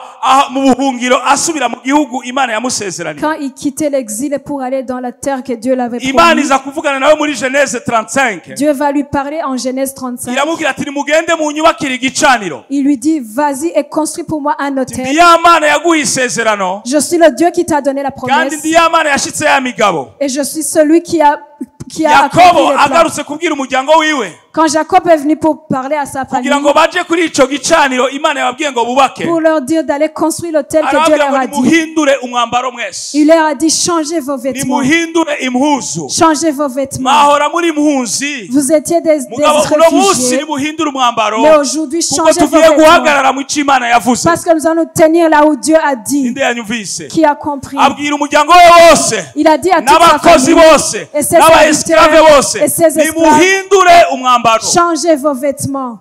[SPEAKER 1] mu buhungiro asubira mu gihugu Imana yamusezeraniye,
[SPEAKER 2] quand il quittait l'exil pour aller dans la terre que Dieu l'avait
[SPEAKER 1] Imana
[SPEAKER 2] promis,
[SPEAKER 1] iza kuvugana nawe muri Genèse 35,
[SPEAKER 2] Dieu va lui parler en Genèse 35.
[SPEAKER 1] iramubwira ati nimugende mu nyubakire igicaniro.
[SPEAKER 2] Il lui dit, vas-y et construis pour moi un
[SPEAKER 1] Ndi
[SPEAKER 2] autel.
[SPEAKER 1] ya Mana yaguha isezerano,
[SPEAKER 2] Je suis le Dieu qui t'a donné la
[SPEAKER 1] kandi
[SPEAKER 2] promesse.
[SPEAKER 1] ndi ya Mana yashitse ya migabo.
[SPEAKER 2] Et je suis celui qui a accompli
[SPEAKER 1] Yakobo
[SPEAKER 2] les plans.
[SPEAKER 1] agarutse kubwira umuryango wiwe
[SPEAKER 2] Quand Jacob est venu pour parler à sa famille,
[SPEAKER 1] kugira ngo baje kuri ico gicaniro Imana yababwiye ngo bubake,
[SPEAKER 2] pour leur dire d'aller construire l'autel que Dieu
[SPEAKER 1] arababwira
[SPEAKER 2] leur
[SPEAKER 1] ngo
[SPEAKER 2] a dit,
[SPEAKER 1] nimuhindure umwambaro mwese,
[SPEAKER 2] il leur a dit, changez vos vêtements.
[SPEAKER 1] nimuhindure impuzu.
[SPEAKER 2] Changez vos vêtements.
[SPEAKER 1] Mwahora muri impunzi,
[SPEAKER 2] Vous étiez des
[SPEAKER 1] mugabo uno munsi
[SPEAKER 2] réfugiés,
[SPEAKER 1] nimuhindure umwambaro,
[SPEAKER 2] mais aujourd'hui,
[SPEAKER 1] kuko
[SPEAKER 2] changez vos
[SPEAKER 1] tugiye
[SPEAKER 2] vêtements.
[SPEAKER 1] guhagarara mu cyo Imana yavuze.
[SPEAKER 2] Parce que nous allons nous tenir là où Dieu a dit.
[SPEAKER 1] Ninde yanyumvise?
[SPEAKER 2] Qui a compris?
[SPEAKER 1] Abwira umuryango we wose,
[SPEAKER 2] Il a dit à toute sa
[SPEAKER 1] n'abakozi
[SPEAKER 2] famille
[SPEAKER 1] bose,
[SPEAKER 2] et ses
[SPEAKER 1] n'abaesclave
[SPEAKER 2] serviteurs
[SPEAKER 1] bose,
[SPEAKER 2] et ses esclaves,
[SPEAKER 1] nimuhindure umwambaro.
[SPEAKER 2] changez vos vêtements.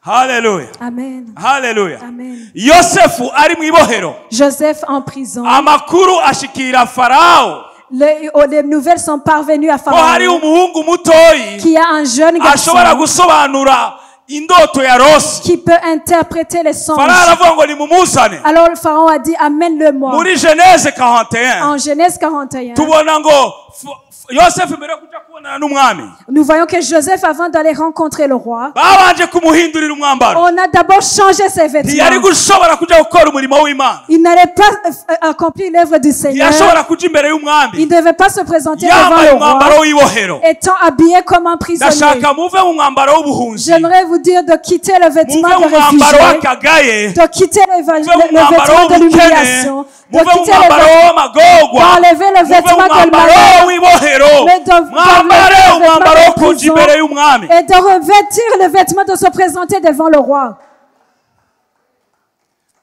[SPEAKER 1] Haleluya,
[SPEAKER 2] Amen.
[SPEAKER 1] haleluya.
[SPEAKER 2] Amen.
[SPEAKER 1] Yosefu ari mu ibohero,
[SPEAKER 2] Joseph en prison.
[SPEAKER 1] amakuru ashikira Farao
[SPEAKER 2] Les nouvelles sont parvenues à
[SPEAKER 1] ko hari
[SPEAKER 2] Pharaon
[SPEAKER 1] umuhungu mutoyi
[SPEAKER 2] qui a un jeune
[SPEAKER 1] ashobora
[SPEAKER 2] garçon
[SPEAKER 1] gusobanura indoto ya Rose.
[SPEAKER 2] qui peut interpréter les songes.
[SPEAKER 1] Farao aravuga ngo nimumuzane.
[SPEAKER 2] Alors le Pharaon a dit, amène-le-moi.
[SPEAKER 1] Muri Genèse 41
[SPEAKER 2] En Genèse 41,
[SPEAKER 1] tubona ngo Yosefu mbere yo kuja kubonana n'umwami
[SPEAKER 2] nous voyons que Joseph, avant d'aller rencontrer le roi,
[SPEAKER 1] babanje kumuhindurira umwambaro.
[SPEAKER 2] on a d'abord changé ses
[SPEAKER 1] Ntiyari
[SPEAKER 2] vêtements.
[SPEAKER 1] gushobora kuja gukora umurimo w'Imana,
[SPEAKER 2] Il n'allait pas accomplir l'œuvre du Seigneur.
[SPEAKER 1] ntiyashobora kuja imbere y'umwami
[SPEAKER 2] Il ne devait pas se présenter devant
[SPEAKER 1] yambaye
[SPEAKER 2] le
[SPEAKER 1] umwambaro
[SPEAKER 2] roi,
[SPEAKER 1] w'ibohero.
[SPEAKER 2] étant habillé comme un prisonnier.
[SPEAKER 1] Ndashaka muve mu mwambaro w'ubuhunzi,
[SPEAKER 2] J'aimerais vous dire de quitter le vêtement
[SPEAKER 1] muve
[SPEAKER 2] de
[SPEAKER 1] mu mwambaro
[SPEAKER 2] réfugié,
[SPEAKER 1] w'akagaye,
[SPEAKER 2] de quitter le
[SPEAKER 1] muve mu
[SPEAKER 2] vêtement
[SPEAKER 1] mwambaro
[SPEAKER 2] de
[SPEAKER 1] w'ubukene,
[SPEAKER 2] l'humiliation, de
[SPEAKER 1] muve mu
[SPEAKER 2] quitter le
[SPEAKER 1] mwambaro
[SPEAKER 2] vêtement,
[SPEAKER 1] w'amagorwa,
[SPEAKER 2] d'enlever le
[SPEAKER 1] muve mu
[SPEAKER 2] vêtement de
[SPEAKER 1] mwambaro
[SPEAKER 2] malheur,
[SPEAKER 1] w'ibohero,
[SPEAKER 2] mais de
[SPEAKER 1] mwambare
[SPEAKER 2] d'enlever le
[SPEAKER 1] umwambaro wo
[SPEAKER 2] vêtement de
[SPEAKER 1] kuja
[SPEAKER 2] prison
[SPEAKER 1] imbere y'umwami.
[SPEAKER 2] et de revêtir le vêtement de se présenter devant le roi.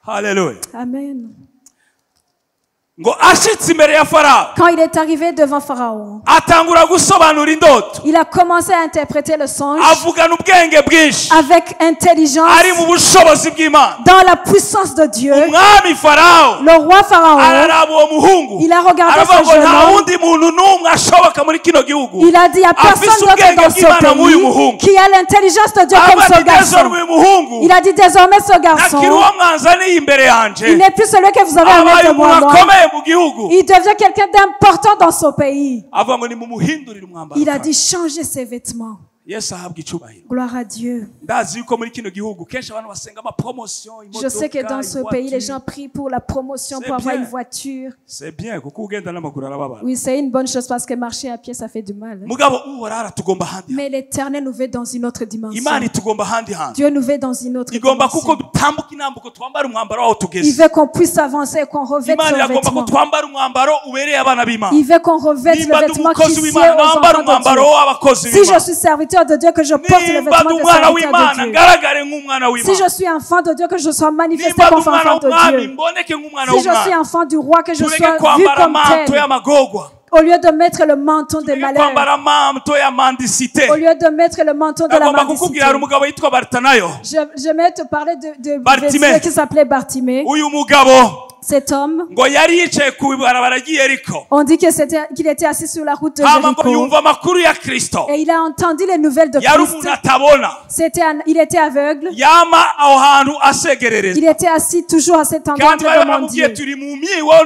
[SPEAKER 1] Haleluya.
[SPEAKER 2] Amen.
[SPEAKER 1] Ngo ashitse imbere ya Farao
[SPEAKER 2] Quand il est arrivé devant Pharaon,
[SPEAKER 1] atangura gusobanura indoto,
[SPEAKER 2] il a commencé à interpréter le songe
[SPEAKER 1] avugana ubwenge bwinshi
[SPEAKER 2] avec intelligence
[SPEAKER 1] ari mu bushobozi bw'Imana.
[SPEAKER 2] dans la puissance de Dieu.
[SPEAKER 1] Umwami Farao
[SPEAKER 2] Le roi Pharaon,
[SPEAKER 1] araraba uwo muhungu,
[SPEAKER 2] il a regardé
[SPEAKER 1] aravuga
[SPEAKER 2] ce
[SPEAKER 1] ngo
[SPEAKER 2] jeune
[SPEAKER 1] nta
[SPEAKER 2] homme.
[SPEAKER 1] wundi muntu n'umwe ashoboka muri kino gihugu
[SPEAKER 2] Il a dit, il n'y a personne
[SPEAKER 1] afise
[SPEAKER 2] d'autre
[SPEAKER 1] ubwenge
[SPEAKER 2] dans ce
[SPEAKER 1] bw'Imana nk'uyu
[SPEAKER 2] pays
[SPEAKER 1] muhungu.
[SPEAKER 2] qui a l'intelligence de Dieu comme
[SPEAKER 1] Aravuga
[SPEAKER 2] ce
[SPEAKER 1] ati
[SPEAKER 2] garçon.
[SPEAKER 1] désormais uyu muhungu
[SPEAKER 2] Il a dit, désormais ce garçon,
[SPEAKER 1] ntakiri uwo mwanzaniye imbere
[SPEAKER 2] il
[SPEAKER 1] yanje,
[SPEAKER 2] n'est plus celui que vous avez amené
[SPEAKER 1] abaye
[SPEAKER 2] devant
[SPEAKER 1] umuntu
[SPEAKER 2] moi.
[SPEAKER 1] akomeye mu gihugu.
[SPEAKER 2] Il devient quelqu'un d'important dans ce pays.
[SPEAKER 1] Avuga ngo nimumuhindurire umwambaro
[SPEAKER 2] Il a
[SPEAKER 1] kandi.
[SPEAKER 2] dit, changez ses vêtements.
[SPEAKER 1] Yesu ahabwa icyubahiro.
[SPEAKER 2] Gloire à Dieu.
[SPEAKER 1] Ndazi yuko muri kino gihugu kenshi abantu basenga ama promotion,
[SPEAKER 2] Je sais que dans ce pays, les gens prient pour la promotion, pour avoir une voiture.
[SPEAKER 1] C'est bien kuko ugenda n'amaguru arababara.
[SPEAKER 2] Oui, c'est une bonne chose parce que marcher à pied, ça fait du mal.
[SPEAKER 1] Mugabo uhora tugomba handi.
[SPEAKER 2] Mais l'Éternel nous veut dans une autre dimension.
[SPEAKER 1] Imana tugomba handi handi.
[SPEAKER 2] Dieu nous veut dans une autre
[SPEAKER 1] Igomba kuko
[SPEAKER 2] dimension.
[SPEAKER 1] dutambuka inambuko twambara umwambaro waho tugeze.
[SPEAKER 2] Il veut qu'on puisse avancer et qu'on revête
[SPEAKER 1] Imana
[SPEAKER 2] son
[SPEAKER 1] yagomba ko
[SPEAKER 2] vêtement.
[SPEAKER 1] twambara umwambaro ubereye abana b'Imana.
[SPEAKER 2] Il veut qu'on revête le
[SPEAKER 1] Nimba
[SPEAKER 2] vêtement qui
[SPEAKER 1] umukozi
[SPEAKER 2] sied
[SPEAKER 1] w'Imana
[SPEAKER 2] aux
[SPEAKER 1] nambara
[SPEAKER 2] enfants
[SPEAKER 1] umwambaro
[SPEAKER 2] de Dieu.
[SPEAKER 1] w'abakozi
[SPEAKER 2] Si je
[SPEAKER 1] b'Imana.
[SPEAKER 2] suis serviteur de Dieu, que je porte le
[SPEAKER 1] Nimba
[SPEAKER 2] vêtement de
[SPEAKER 1] umwana
[SPEAKER 2] serviteur
[SPEAKER 1] w'Imana
[SPEAKER 2] de Dieu.
[SPEAKER 1] ngaragare nk'umwana
[SPEAKER 2] Si
[SPEAKER 1] w'Imana.
[SPEAKER 2] je suis enfant de Dieu, que je sois manifesté
[SPEAKER 1] Nimba
[SPEAKER 2] comme
[SPEAKER 1] umwana
[SPEAKER 2] enfant de
[SPEAKER 1] w'umwami
[SPEAKER 2] Dieu.
[SPEAKER 1] mboneke nk'umwana
[SPEAKER 2] Si je suis
[SPEAKER 1] w'umwami.
[SPEAKER 2] enfant du roi, que je
[SPEAKER 1] Tureke
[SPEAKER 2] sois vu
[SPEAKER 1] kwambara
[SPEAKER 2] comme
[SPEAKER 1] manto
[SPEAKER 2] tel.
[SPEAKER 1] y'amagorwa.
[SPEAKER 2] Au lieu de mettre le menton des
[SPEAKER 1] Tureke
[SPEAKER 2] malheurs,
[SPEAKER 1] kwambara manto ya mandisite.
[SPEAKER 2] au lieu de mettre le menton de la
[SPEAKER 1] Agomba
[SPEAKER 2] mendicité.
[SPEAKER 1] kukubwira hari umugabo yitwa Bartanayo.
[SPEAKER 2] Je vais te parler de
[SPEAKER 1] Bartimée.
[SPEAKER 2] Bartimée qui s'appelait Bartimée.
[SPEAKER 1] Uyu mugabo
[SPEAKER 2] Cet homme,
[SPEAKER 1] ngo yari yicaye ku ibarabara ry'Yeriko.
[SPEAKER 2] on dit qu'il était assis sur la route de
[SPEAKER 1] Hama ngo
[SPEAKER 2] Jéricho.
[SPEAKER 1] yumva amakuru ya Kristo.
[SPEAKER 2] Et il a entendu les nouvelles de
[SPEAKER 1] Yari
[SPEAKER 2] Christ.
[SPEAKER 1] umuntu atabona.
[SPEAKER 2] Il était aveugle.
[SPEAKER 1] Yama aho hantu asegerereza.
[SPEAKER 2] Il était assis toujours à cet endroit
[SPEAKER 1] Kandi bari
[SPEAKER 2] de mon
[SPEAKER 1] baramubwiye
[SPEAKER 2] Dieu.
[SPEAKER 1] turi mu myi wowe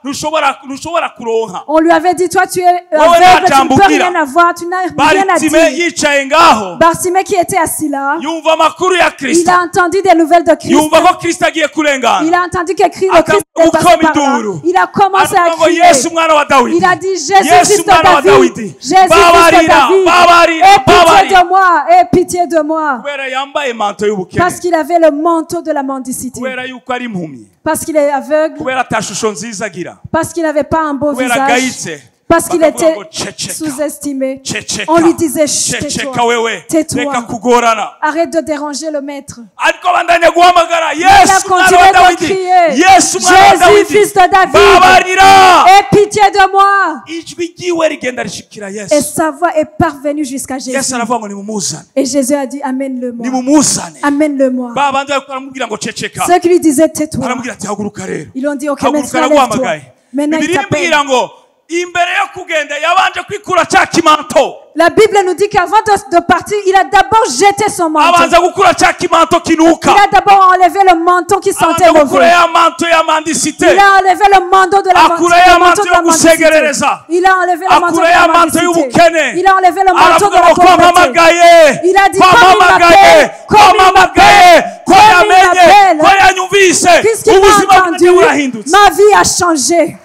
[SPEAKER 1] ntushobora kuronka.
[SPEAKER 2] On lui avait dit, toi tu es
[SPEAKER 1] Wowe
[SPEAKER 2] aveugle, tu ne peux
[SPEAKER 1] ntacambukira.
[SPEAKER 2] rien avoir, tu n'as rien à
[SPEAKER 1] Bartime
[SPEAKER 2] dire.
[SPEAKER 1] yicaye ngaho.
[SPEAKER 2] Bartimée qui était assis là,
[SPEAKER 1] Yumva amakuru ya
[SPEAKER 2] il
[SPEAKER 1] Kristo.
[SPEAKER 2] a entendu des nouvelles de Christ.
[SPEAKER 1] Yumva ko Kristo agiye kurengana.
[SPEAKER 2] Il a entendu que le Christ est passé par là. Il a commencé à
[SPEAKER 1] Aravuga ngo
[SPEAKER 2] crier.
[SPEAKER 1] Yesu mwana wa Dawidi.
[SPEAKER 2] Il a dit, Jésus,
[SPEAKER 1] Yesu
[SPEAKER 2] fils de
[SPEAKER 1] mwana wa
[SPEAKER 2] David,
[SPEAKER 1] Dawidi.
[SPEAKER 2] Jésus, fils de
[SPEAKER 1] Babarira,
[SPEAKER 2] David,
[SPEAKER 1] babarira,
[SPEAKER 2] aie pitié
[SPEAKER 1] babarira.
[SPEAKER 2] de moi, aie pitié de moi.
[SPEAKER 1] Kubera yambaye manto y'ubukene.
[SPEAKER 2] Parce qu'il avait le manteau de la mendicité.
[SPEAKER 1] Kubera yuko ari impumyi.
[SPEAKER 2] Parce qu'il est aveugle.
[SPEAKER 1] Kubera atashusho nziza agira.
[SPEAKER 2] Parce qu'il n'avait pas un beau
[SPEAKER 1] Kubera
[SPEAKER 2] visage.
[SPEAKER 1] agayitse.
[SPEAKER 2] Parce qu'il
[SPEAKER 1] Bakavuga
[SPEAKER 2] était
[SPEAKER 1] ngo ceceka.
[SPEAKER 2] sous-estimé.
[SPEAKER 1] Ceceka.
[SPEAKER 2] On lui disait, chut,
[SPEAKER 1] Ceceka
[SPEAKER 2] tais-toi.
[SPEAKER 1] wewe. Reka
[SPEAKER 2] Tais-toi.
[SPEAKER 1] kugorana.
[SPEAKER 2] Arrête de déranger le maître.
[SPEAKER 1] Ariko bandanya guhamagara
[SPEAKER 2] Il a
[SPEAKER 1] Yesu mwana
[SPEAKER 2] continué
[SPEAKER 1] wa
[SPEAKER 2] de
[SPEAKER 1] Dawidi.
[SPEAKER 2] crier,
[SPEAKER 1] Yesu mwana wa
[SPEAKER 2] Jésus,
[SPEAKER 1] Dawidi.
[SPEAKER 2] fils de David,
[SPEAKER 1] Babarira.
[SPEAKER 2] aie pitié de moi.
[SPEAKER 1] Ijwi ryiwe rigenda rishikira
[SPEAKER 2] Et
[SPEAKER 1] Yesu.
[SPEAKER 2] sa voix est parvenue jusqu'à
[SPEAKER 1] Yesu
[SPEAKER 2] Jésus.
[SPEAKER 1] aravuga ngo nimumuzane.
[SPEAKER 2] Et Jésus a dit, amène-le-moi.
[SPEAKER 1] Nimumuzane.
[SPEAKER 2] Amène-le-moi.
[SPEAKER 1] Ba bandi bariko baramubwira ngo ceceka.
[SPEAKER 2] Ceux qui lui disaient, tais-toi.
[SPEAKER 1] Aramubwira ati haguruka rero.
[SPEAKER 2] Ils ont dit, ok,
[SPEAKER 1] Haguruka
[SPEAKER 2] maintenant lève-toi.
[SPEAKER 1] araguhamagaye.
[SPEAKER 2] Maintenant il
[SPEAKER 1] Bibiliya
[SPEAKER 2] t'appelle.
[SPEAKER 1] imbwira ngo imbere yo kugenda yabanje kwikura cya kimanto.
[SPEAKER 2] La Bible nous dit qu'avant de partir, il a d'abord jeté son manteau.
[SPEAKER 1] Abanza gukura cya kimanto kinuka.
[SPEAKER 2] Il a d'abord enlevé le manteau qui sentait
[SPEAKER 1] Abanza gukura
[SPEAKER 2] mauvais.
[SPEAKER 1] ya manto ya mandisite.
[SPEAKER 2] Il a enlevé le manteau de la
[SPEAKER 1] Akura ya manto yo
[SPEAKER 2] mendicité.
[SPEAKER 1] gusegerereza.
[SPEAKER 2] Il a enlevé le manteau de
[SPEAKER 1] Akura ya
[SPEAKER 2] la
[SPEAKER 1] manto
[SPEAKER 2] mendicité.
[SPEAKER 1] y'ubukene.
[SPEAKER 2] Il a enlevé le manteau de
[SPEAKER 1] Aravuga
[SPEAKER 2] la
[SPEAKER 1] ngo
[SPEAKER 2] pauvreté.
[SPEAKER 1] kwamamagaye.
[SPEAKER 2] Il a dit, comme il m'appelle,
[SPEAKER 1] Kwamamagaye. Ko
[SPEAKER 2] comme il
[SPEAKER 1] yamenye.
[SPEAKER 2] m'appelle,
[SPEAKER 1] Ko yanyumvise.
[SPEAKER 2] puisqu'il
[SPEAKER 1] Ubuzima
[SPEAKER 2] m'a
[SPEAKER 1] bwanjye
[SPEAKER 2] entendu,
[SPEAKER 1] burahindutse.
[SPEAKER 2] ma vie a changé.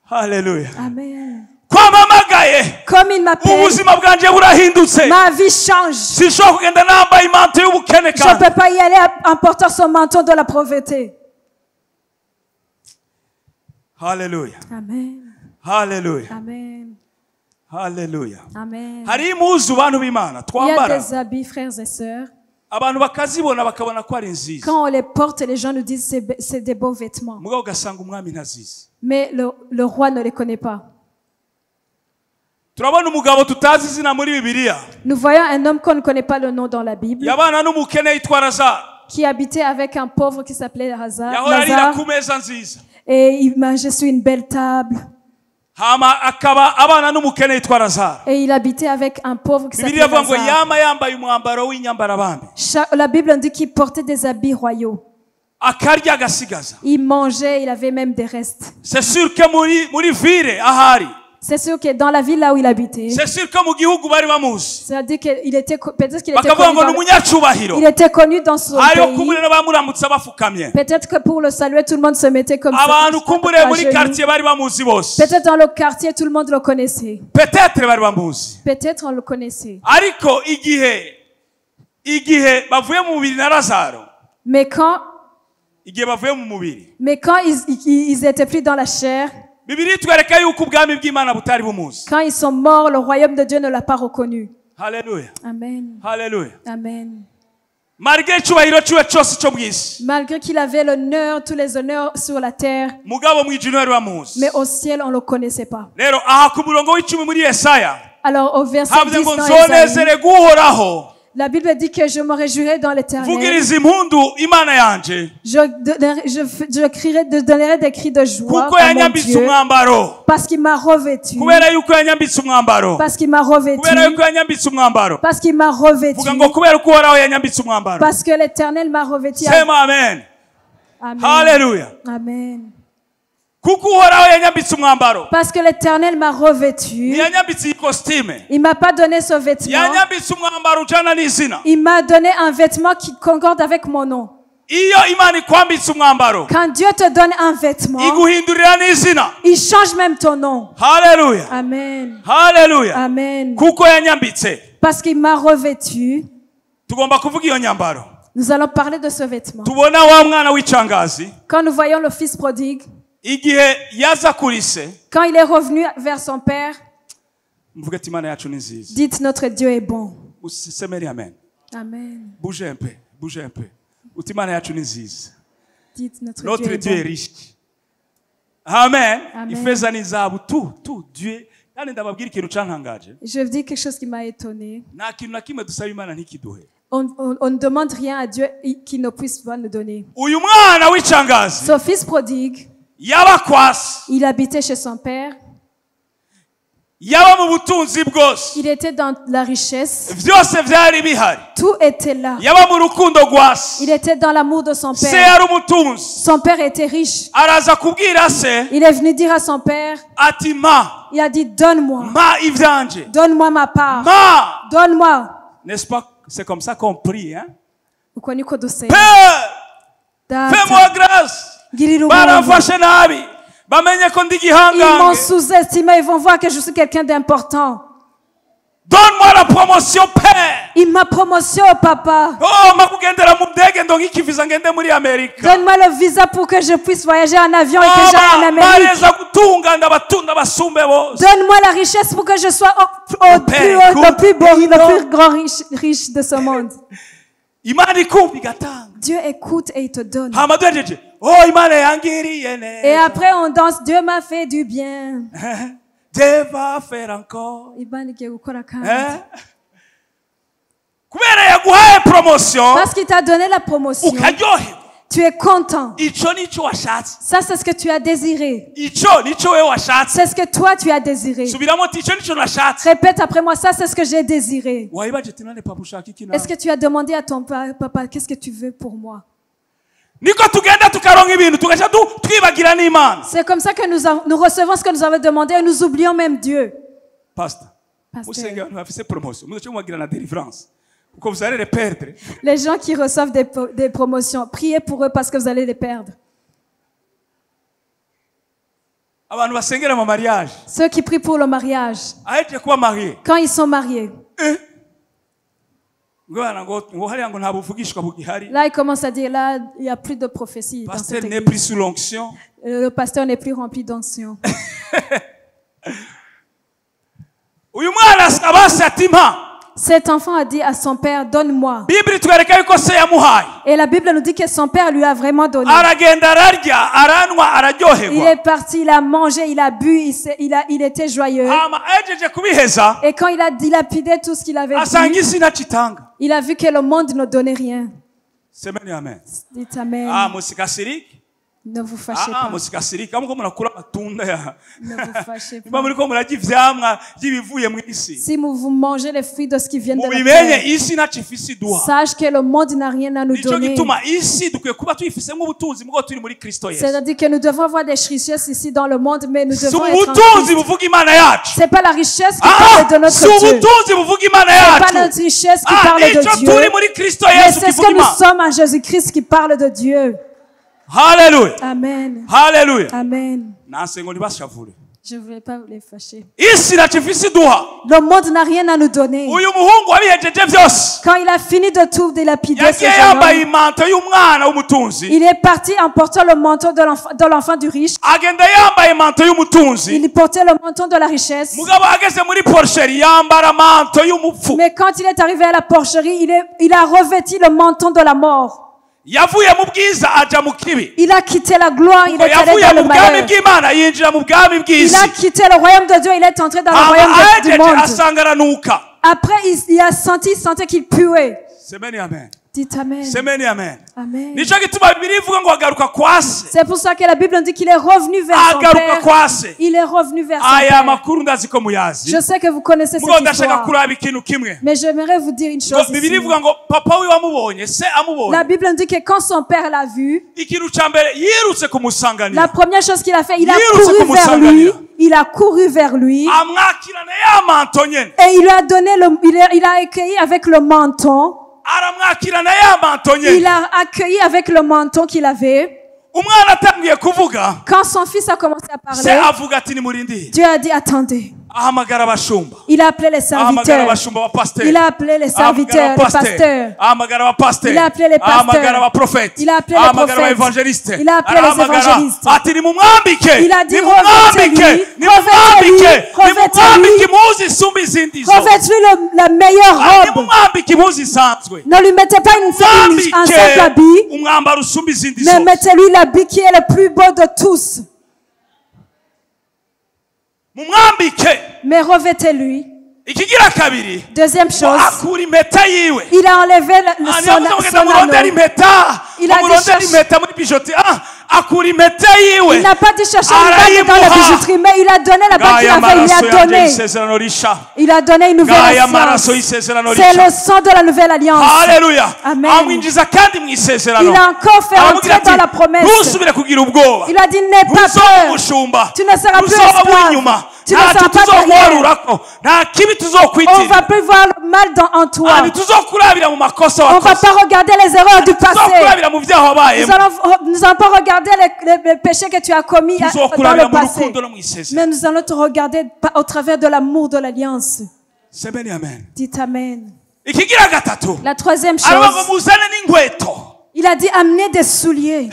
[SPEAKER 1] Haleluya.
[SPEAKER 2] Amen.
[SPEAKER 1] Kwamamagaye.
[SPEAKER 2] Comme il m'appelle,
[SPEAKER 1] Ubuzima bwanjye burahindutse.
[SPEAKER 2] ma vie change.
[SPEAKER 1] Sinshobora kugenda nambaye imanto y'ubukene
[SPEAKER 2] Je ne
[SPEAKER 1] kandi.
[SPEAKER 2] peux pas y aller en portant son manteau de la pauvreté.
[SPEAKER 1] Haleluya.
[SPEAKER 2] Amen.
[SPEAKER 1] Haleluya.
[SPEAKER 2] Amen.
[SPEAKER 1] Haleluya.
[SPEAKER 2] Amen.
[SPEAKER 1] Hari impuzu bantu b'Imana
[SPEAKER 2] Il y a
[SPEAKER 1] twambara
[SPEAKER 2] des habits, frères et sœurs.
[SPEAKER 1] abantu bakazibona bakabona ko ari nziza.
[SPEAKER 2] Quand on les porte, les gens nous disent c'est des beaux vêtements.
[SPEAKER 1] Mugabo ugasanga umwami ntazizi.
[SPEAKER 2] Mais le roi ne les connaît pas.
[SPEAKER 1] Turabona umugabo tutazi izina muri Bibiliya.
[SPEAKER 2] Nous voyons un homme qu'on ne connaît pas le nom dans la Bible,
[SPEAKER 1] Yabana n'umukene yitwa Lazaro.
[SPEAKER 2] qui habitait avec un pauvre qui s'appelait
[SPEAKER 1] Yahora arira
[SPEAKER 2] Lazare.
[SPEAKER 1] ku meza nziza.
[SPEAKER 2] Et il mangeait sur une belle table.
[SPEAKER 1] Hama akaba abana n'umukene yitwa Lazaro.
[SPEAKER 2] Et il habitait avec un pauvre qui
[SPEAKER 1] Bibiliya
[SPEAKER 2] s'appelait
[SPEAKER 1] avuga ngo
[SPEAKER 2] Lazare.
[SPEAKER 1] yama yambaye umwambaro w'inyambarabambe.
[SPEAKER 2] La Bible dit qu'il portait des habits royaux.
[SPEAKER 1] Akarya agasigaza.
[SPEAKER 2] Il mangeait, il avait même des restes.
[SPEAKER 1] C'est sûr que muri ville ahari.
[SPEAKER 2] C'est sûr que dans la ville là où il habitait,
[SPEAKER 1] C'est sûr que mu gihugu bari bamuzi.
[SPEAKER 2] c'est-à-dire qu'il était, peut-être qu'il était
[SPEAKER 1] Bakavuga
[SPEAKER 2] connu
[SPEAKER 1] ngo
[SPEAKER 2] dans,
[SPEAKER 1] n'umunyacubahiro.
[SPEAKER 2] il était connu dans son
[SPEAKER 1] Ayo
[SPEAKER 2] pays.
[SPEAKER 1] kumurera bamuramutsa bafukamye.
[SPEAKER 2] Peut-être que pour le saluer, tout le monde se mettait comme ça.
[SPEAKER 1] Abantu kumbure
[SPEAKER 2] à
[SPEAKER 1] muri
[SPEAKER 2] genoux.
[SPEAKER 1] quartier bari bamuzi bose.
[SPEAKER 2] Peut-être dans le quartier, tout le monde le connaissait.
[SPEAKER 1] Peut-être bari bamuzi.
[SPEAKER 2] Peut-être on le connaissait.
[SPEAKER 1] Ariko igihe bavuye mu mubiri na Lazaro.
[SPEAKER 2] Mais quand ils étaient plus dans la chair,
[SPEAKER 1] Bibiliya itwereka yuko ubwami bw'Imana butari bumuzi.
[SPEAKER 2] quand ils sont morts, le royaume de Dieu ne l'a pas reconnu.
[SPEAKER 1] Haleluya.
[SPEAKER 2] Amen.
[SPEAKER 1] Haleluya.
[SPEAKER 2] Amen.
[SPEAKER 1] Malgré icyubahiro ciwe cyose cyo mw'isi.
[SPEAKER 2] Malgré qu'il avait l'honneur, tous les honneurs sur la terre,
[SPEAKER 1] Mugabo mw'ijuru yari bamuzi.
[SPEAKER 2] mais au ciel, on ne le connaissait pas.
[SPEAKER 1] Rero aha ku murongo w'icumi muri Yesaya.
[SPEAKER 2] Alors au verset
[SPEAKER 1] Havuze
[SPEAKER 2] 10
[SPEAKER 1] ngo
[SPEAKER 2] dans Isaïe,
[SPEAKER 1] nzonezererwa Uhoraho.
[SPEAKER 2] la Bible dit que je me réjouirai dans l'Éternel.
[SPEAKER 1] Vugiriza impundu Imana yanje.
[SPEAKER 2] Je donnerai des cris de joie
[SPEAKER 1] Kuko
[SPEAKER 2] à mon
[SPEAKER 1] yanyambitse
[SPEAKER 2] Dieu
[SPEAKER 1] umwambaro.
[SPEAKER 2] parce qu'il m'a revêtu.
[SPEAKER 1] Kubera yuko yanyambitse umwambaro.
[SPEAKER 2] Parce qu'il m'a revêtu.
[SPEAKER 1] Kubera yuko yanyambitse umwambaro.
[SPEAKER 2] Parce qu'il m'a revêtu.
[SPEAKER 1] Vuga ngo kubera uko Uhoraho yanyambitse umwambaro.
[SPEAKER 2] Parce que l'Éternel m'a revêtu.
[SPEAKER 1] Sema amen.
[SPEAKER 2] Amen.
[SPEAKER 1] Haleluya.
[SPEAKER 2] Amen.
[SPEAKER 1] kuko uhoraho yanyambitse umwambaro
[SPEAKER 2] Parce que l'Éternel m'a revêtu.
[SPEAKER 1] ntiyanyambitse iyi kositime
[SPEAKER 2] Il m'a pas donné ce vêtement.
[SPEAKER 1] yanyambitse umwambaro ujana n'izina
[SPEAKER 2] Il m'a donné un vêtement qui concorde avec mon nom.
[SPEAKER 1] iyo imana ikwambitse umwambaro
[SPEAKER 2] Quand Dieu te donne un vêtement,
[SPEAKER 1] iguhindurira n'izina
[SPEAKER 2] il change même ton nom.
[SPEAKER 1] haleluya
[SPEAKER 2] Amen.
[SPEAKER 1] haleluya
[SPEAKER 2] Amen.
[SPEAKER 1] kuko yanyambitse
[SPEAKER 2] Parce qu'il m'a revêtu.
[SPEAKER 1] tugomba kuvuga iyo nyambaro
[SPEAKER 2] Nous allons parler de ce vêtement.
[SPEAKER 1] tubona wa mwana w'icangazi
[SPEAKER 2] Quand nous voyons le fils prodigue,
[SPEAKER 1] igihe yaza kuri se
[SPEAKER 2] quand il est revenu vers son père,
[SPEAKER 1] mvuge ati imana yacu ni nziza
[SPEAKER 2] dites notre Dieu est bon.
[SPEAKER 1] usemeri amen
[SPEAKER 2] Amen.
[SPEAKER 1] bouge un peu uti imana yacu ni nziza
[SPEAKER 2] Dites notre
[SPEAKER 1] notre
[SPEAKER 2] Dieu
[SPEAKER 1] Dieu
[SPEAKER 2] est
[SPEAKER 1] est
[SPEAKER 2] bon.
[SPEAKER 1] riche amen
[SPEAKER 2] Amen.
[SPEAKER 1] ifeza n'izahabu tout Dieu kandi ndababwira ikintu cantangaje
[SPEAKER 2] Je vous dis quelque chose qui m'a étonné.
[SPEAKER 1] nta kintu na kimwe dusaba imana ntikiduhe
[SPEAKER 2] On ne demande rien à Dieu qui ne puisse pas nous donner.
[SPEAKER 1] uyu mwana w'icangazi
[SPEAKER 2] Son fils prodigue,
[SPEAKER 1] yaba kwasi
[SPEAKER 2] il habitait chez son père.
[SPEAKER 1] yaba mu butunzi bwose
[SPEAKER 2] Il était dans la richesse.
[SPEAKER 1] byose byari bihari
[SPEAKER 2] Tout était là.
[SPEAKER 1] yaba mu rukundo rwa se
[SPEAKER 2] Il était dans l'amour de son
[SPEAKER 1] se
[SPEAKER 2] père.
[SPEAKER 1] yari umutunzi
[SPEAKER 2] Son père était riche.
[SPEAKER 1] araza kubwira se
[SPEAKER 2] Il est venu dire à son père,
[SPEAKER 1] ati ma
[SPEAKER 2] il a dit, donne-moi.
[SPEAKER 1] ivyanje
[SPEAKER 2] Donne-moi ma part.
[SPEAKER 1] ma
[SPEAKER 2] Donne-moi.
[SPEAKER 1] n'est-ce pas c'est comme ça qu'on prie hein
[SPEAKER 2] Uko niko dusenga.
[SPEAKER 1] Père fais-moi
[SPEAKER 2] Data,
[SPEAKER 1] grâce
[SPEAKER 2] girira ubuntu.
[SPEAKER 1] baramfashe nabi bamenye ko ndi
[SPEAKER 2] Ils m'ont
[SPEAKER 1] gihangange
[SPEAKER 2] sous-estimé, ils vont voir que je suis quelqu'un d'important.
[SPEAKER 1] donne-moi la promotion père
[SPEAKER 2] Il m'a promotion, papa.
[SPEAKER 1] oh makugendera mu ndege ndo nkikiviza ngende muri Amerika
[SPEAKER 2] Donne-moi le visa pour que je puisse voyager en avion et que j'aille en Amérique.
[SPEAKER 1] bareza gutunga ndabatunda basumbe bose
[SPEAKER 2] Donne-moi la richesse pour que je sois au plus
[SPEAKER 1] Père,
[SPEAKER 2] haut,
[SPEAKER 1] écoute,
[SPEAKER 2] le plus beau,
[SPEAKER 1] il
[SPEAKER 2] le
[SPEAKER 1] donne.
[SPEAKER 2] plus grand riche de ce monde.
[SPEAKER 1] imana ikumva igatanga
[SPEAKER 2] Dieu écoute et il te donne.
[SPEAKER 1] hama duhejeje oh imana yangiriye
[SPEAKER 2] Et
[SPEAKER 1] neza
[SPEAKER 2] après on danse, Dieu m'a fait du bien.
[SPEAKER 1] Dieu va faire encore
[SPEAKER 2] Imana igiye gukora kandi.
[SPEAKER 1] kubera yaguhaye promotion
[SPEAKER 2] Parce qu'il t'a donné la promotion,
[SPEAKER 1] ukaryoherwa
[SPEAKER 2] tu es content.
[SPEAKER 1] ico nico washatse
[SPEAKER 2] Ça, c'est ce que tu as désiré.
[SPEAKER 1] ico nico wewe washatse
[SPEAKER 2] C'est ce que toi, tu as désiré.
[SPEAKER 1] subiramo ati ico nico nashatse
[SPEAKER 2] Répète après moi, ça, c'est ce que j'ai désiré.
[SPEAKER 1] wayibaje ati none papa ushaka iki nawe
[SPEAKER 2] Est-ce que tu as demandé à ton papa, qu'est-ce que tu veux pour moi?
[SPEAKER 1] niko tugenda tukaronka ibintu tugaca twibagira n'imana
[SPEAKER 2] C'est comme ça que nous recevons ce que nous avons demandé et nous oublions même Dieu.
[SPEAKER 1] pastor
[SPEAKER 2] Pasteur.
[SPEAKER 1] musenge abantu bafise promotion muzoce mubagira na deliverance kuko vous allez les perdre
[SPEAKER 2] Les gens qui reçoivent des promotions, priez pour eux parce que vous allez les perdre.
[SPEAKER 1] abantu basengera mu mariage
[SPEAKER 2] Ceux qui prient pour le mariage,
[SPEAKER 1] aheje kuba marié
[SPEAKER 2] quand ils sont mariés,
[SPEAKER 1] ngo hariya ngo nta buvugishwa bugihari
[SPEAKER 2] là, ils commencent à dire, là, il n'y a plus de prophétie dans
[SPEAKER 1] pasteur
[SPEAKER 2] cette
[SPEAKER 1] n'est
[SPEAKER 2] église.
[SPEAKER 1] plus sous l'onction
[SPEAKER 2] Le pasteur n'est plus rempli d'onction.
[SPEAKER 1] uyu mwana asaba se ati mpa
[SPEAKER 2] Cet enfant a dit à son père, donne-moi.
[SPEAKER 1] bibiri twereka yuko se yamuhaye
[SPEAKER 2] Et la Bible nous dit que son père lui a vraiment donné.
[SPEAKER 1] aragenda ararya aranwa
[SPEAKER 2] Il
[SPEAKER 1] araryoherwa
[SPEAKER 2] est parti, il a mangé, il a bu, il était joyeux.
[SPEAKER 1] hama ahejeje kubiheza
[SPEAKER 2] Et quand il a dilapidé tout ce qu'il avait
[SPEAKER 1] asanga
[SPEAKER 2] vu,
[SPEAKER 1] isi nacitanga
[SPEAKER 2] il a vu que le monde ne donnait rien.
[SPEAKER 1] semeni amen
[SPEAKER 2] Dites Amen.
[SPEAKER 1] musikasiriki
[SPEAKER 2] Ne vous fâchez pas.
[SPEAKER 1] musikasiriki amuko murakura amatunda ya
[SPEAKER 2] Ne vous fâchez
[SPEAKER 1] niba
[SPEAKER 2] pas.
[SPEAKER 1] muriko murarya ivyamwa by'ibivuye mu isi
[SPEAKER 2] Si vous mangez les fruits de ce qui vient de la
[SPEAKER 1] mubimenye
[SPEAKER 2] terre,
[SPEAKER 1] isi naco ifise iduha
[SPEAKER 2] sache que le monde n'a rien à nous
[SPEAKER 1] nico
[SPEAKER 2] donner.
[SPEAKER 1] gituma isi dukwiye kuba tuyifisemo ubutunzi mubwo turi muri kristo yesu
[SPEAKER 2] C'est-à-dire que nous devons avoir des richesses ici dans le monde, mais nous
[SPEAKER 1] si
[SPEAKER 2] devons être en
[SPEAKER 1] ubutunzi
[SPEAKER 2] Christ.
[SPEAKER 1] buvuga imana yacu
[SPEAKER 2] C'est pas la richesse qui parle de
[SPEAKER 1] si
[SPEAKER 2] notre Dieu.
[SPEAKER 1] ubutunzi buvuga imana
[SPEAKER 2] C'est pas
[SPEAKER 1] yacu
[SPEAKER 2] notre richesse qui parle
[SPEAKER 1] nico
[SPEAKER 2] de Dieu.
[SPEAKER 1] turi muri kristo
[SPEAKER 2] Mais
[SPEAKER 1] yesu
[SPEAKER 2] c'est ce
[SPEAKER 1] kivuga
[SPEAKER 2] que nous
[SPEAKER 1] imana
[SPEAKER 2] sommes en Jésus-Christ qui parle de Dieu.
[SPEAKER 1] haleluya
[SPEAKER 2] Amen.
[SPEAKER 1] haleluya
[SPEAKER 2] Amen.
[SPEAKER 1] nanse ngo ntibashavure
[SPEAKER 2] Je ne voulais pas les fâcher.
[SPEAKER 1] isi naco ifise iduha
[SPEAKER 2] Le monde n'a rien à nous donner.
[SPEAKER 1] uyu muhungu wabihejeje byose
[SPEAKER 2] Quand il a fini de tout dilapider, ce
[SPEAKER 1] yagiye
[SPEAKER 2] jeune
[SPEAKER 1] yambaye
[SPEAKER 2] homme,
[SPEAKER 1] imanto y'umwana w'umutunzi
[SPEAKER 2] il est parti en portant le manteau de l'enfant du riche.
[SPEAKER 1] agenda yambaye imanto y'umutunzi
[SPEAKER 2] Il portait le manteau de la richesse.
[SPEAKER 1] mugabo ageze muri porcheri yambara manto y'umupfu
[SPEAKER 2] Mais quand il est arrivé à la porcherie, il a revêtu le menton de la mort.
[SPEAKER 1] yavuye mu bwiza aja mu kibi
[SPEAKER 2] Il a quitté la gloire, il est allé
[SPEAKER 1] yavuye
[SPEAKER 2] dans
[SPEAKER 1] mu
[SPEAKER 2] le
[SPEAKER 1] bwami
[SPEAKER 2] malheur.
[SPEAKER 1] bw'imana yinjira mu bwami
[SPEAKER 2] Il
[SPEAKER 1] bw'isi
[SPEAKER 2] a quitté le royaume de Dieu, il est entré dans le royaume du
[SPEAKER 1] ahejeje
[SPEAKER 2] monde.
[SPEAKER 1] asanga aranuka
[SPEAKER 2] Après, il sentait qu'il puait.
[SPEAKER 1] semeni amen
[SPEAKER 2] Dites Amen.
[SPEAKER 1] semeni amen.
[SPEAKER 2] Amen.
[SPEAKER 1] Nico gituma Bibiliya ivuga ngo agaruka kwa se.
[SPEAKER 2] C'est pour ça que la Bible dit qu'il est revenu vers son
[SPEAKER 1] Agaruka
[SPEAKER 2] père.
[SPEAKER 1] kwa se.
[SPEAKER 2] Il est revenu vers son
[SPEAKER 1] Aya
[SPEAKER 2] père.
[SPEAKER 1] makuru ndazi ko muyazi.
[SPEAKER 2] Je sais que vous connaissez
[SPEAKER 1] Mugo
[SPEAKER 2] cette
[SPEAKER 1] ndashaka
[SPEAKER 2] histoire.
[SPEAKER 1] kuraba ikintu kimwe.
[SPEAKER 2] Mais j'aimerais vous dire une chose
[SPEAKER 1] Bibiliya
[SPEAKER 2] ici.
[SPEAKER 1] ivuga ngo papa wiwe amubonye, se amubonye.
[SPEAKER 2] La Bible dit que quand son père l'a vu,
[SPEAKER 1] Ikintu ca mbere yirutse
[SPEAKER 2] la
[SPEAKER 1] kumusanganira.
[SPEAKER 2] première chose qu'il a fait, il a
[SPEAKER 1] Yirutse
[SPEAKER 2] couru vers
[SPEAKER 1] kumusanganira.
[SPEAKER 2] lui. Il a couru vers lui.
[SPEAKER 1] Amwakirana ya manto nyene.
[SPEAKER 2] Et il lui a donné il a accueilli avec le menton.
[SPEAKER 1] Aramwakirana ya manto
[SPEAKER 2] Il
[SPEAKER 1] nyene.
[SPEAKER 2] a accueilli avec le menton qu'il avait.
[SPEAKER 1] Umwana atangiye kuvuga,
[SPEAKER 2] Quand son fils a commencé à
[SPEAKER 1] se
[SPEAKER 2] parler,
[SPEAKER 1] avuga ati nimurindire.
[SPEAKER 2] Dieu a dit attendez.
[SPEAKER 1] Ahamagara abashumba.
[SPEAKER 2] Il a appelé les
[SPEAKER 1] Ahamagara
[SPEAKER 2] serviteurs.
[SPEAKER 1] abashumba ba pasteur.
[SPEAKER 2] Il a appelé les serviteurs, les pasteurs.
[SPEAKER 1] Ahamagara aba pasteur.
[SPEAKER 2] Il a appelé les pasteurs.
[SPEAKER 1] Ahamagara aba prophètes.
[SPEAKER 2] Il a appelé les
[SPEAKER 1] Ahamagara aba
[SPEAKER 2] prophètes.
[SPEAKER 1] évangélistes.
[SPEAKER 2] Il a appelé les
[SPEAKER 1] Arahamagara,
[SPEAKER 2] évangélistes.
[SPEAKER 1] ati nimumwambike.
[SPEAKER 2] Il a dit,
[SPEAKER 1] Nimumwambike.
[SPEAKER 2] revêtez-lui,
[SPEAKER 1] Nimumwambike.
[SPEAKER 2] revêtez-lui,
[SPEAKER 1] Nimumwambike impuzu isumba izindi zose.
[SPEAKER 2] Revêtez-lui la meilleure robe.
[SPEAKER 1] Nimumwambike impuzu isanzwe.
[SPEAKER 2] Ne lui mettez pas un simple habit,
[SPEAKER 1] Mwambike umwambaro usumba izindi
[SPEAKER 2] mais
[SPEAKER 1] zose.
[SPEAKER 2] mettez-lui l'habit qui est le plus beau de tous.
[SPEAKER 1] Mumwambike.
[SPEAKER 2] Mais revêtez-lui.
[SPEAKER 1] Ikigira kabiri.
[SPEAKER 2] Deuxième chose,
[SPEAKER 1] Akura impeta yiwe.
[SPEAKER 2] il a enlevé son
[SPEAKER 1] murondera
[SPEAKER 2] anneau.
[SPEAKER 1] impeta.
[SPEAKER 2] Il a dit
[SPEAKER 1] Murondera
[SPEAKER 2] cherche-
[SPEAKER 1] impeta muri bijoti. Akura impeta yiwe.
[SPEAKER 2] Il n'a pas dit chercher une bague dans la
[SPEAKER 1] Arayimuha.
[SPEAKER 2] bijouterie, mais il a donné la bague qu'il
[SPEAKER 1] Ngaya
[SPEAKER 2] avait,
[SPEAKER 1] amaraso
[SPEAKER 2] il a
[SPEAKER 1] yanje
[SPEAKER 2] donné.
[SPEAKER 1] y'isezerano risha.
[SPEAKER 2] Il a donné une nouvelle
[SPEAKER 1] Ngaya amaraso
[SPEAKER 2] alliance.
[SPEAKER 1] y'isezerano
[SPEAKER 2] C'est
[SPEAKER 1] risha.
[SPEAKER 2] le sang de la nouvelle alliance.
[SPEAKER 1] Haleluya.
[SPEAKER 2] Amen.
[SPEAKER 1] Amwinjiza kandi mu isezerano.
[SPEAKER 2] Il a encore fait
[SPEAKER 1] Aramubwira
[SPEAKER 2] entrer dans la promesse.
[SPEAKER 1] ntusubire kugira ubwoba.
[SPEAKER 2] Il a dit n'aie pas
[SPEAKER 1] Ntuzoba
[SPEAKER 2] peur.
[SPEAKER 1] umushumba.
[SPEAKER 2] Tu ne seras plus
[SPEAKER 1] Ntuzoba
[SPEAKER 2] esclave.
[SPEAKER 1] w'inyuma.
[SPEAKER 2] Tu ne
[SPEAKER 1] Ntacyo
[SPEAKER 2] seras pas
[SPEAKER 1] tuzoguharurako. Nta kibi
[SPEAKER 2] On
[SPEAKER 1] tuzokwitira.
[SPEAKER 2] va plus voir le mal en toi.
[SPEAKER 1] Ntituzokurabira mu makosa
[SPEAKER 2] On ne va
[SPEAKER 1] wakoze.
[SPEAKER 2] pas regarder les erreurs du passé.
[SPEAKER 1] Tuzokurabira mu byaha wabayemo.
[SPEAKER 2] Nous n'allons pas regarder les péchés que tu as commis dans
[SPEAKER 1] Tuzokurabira
[SPEAKER 2] le
[SPEAKER 1] mu
[SPEAKER 2] passé.
[SPEAKER 1] rukundo no mu isezerano.
[SPEAKER 2] Mais nous allons te regarder au travers de l'amour de l'alliance.
[SPEAKER 1] Semeni amen.
[SPEAKER 2] Dites Amen.
[SPEAKER 1] Ikigira gatatu.
[SPEAKER 2] La troisième
[SPEAKER 1] Aravuga ngo
[SPEAKER 2] chose,
[SPEAKER 1] muzane n'ingweto.
[SPEAKER 2] il a dit amenez des souliers.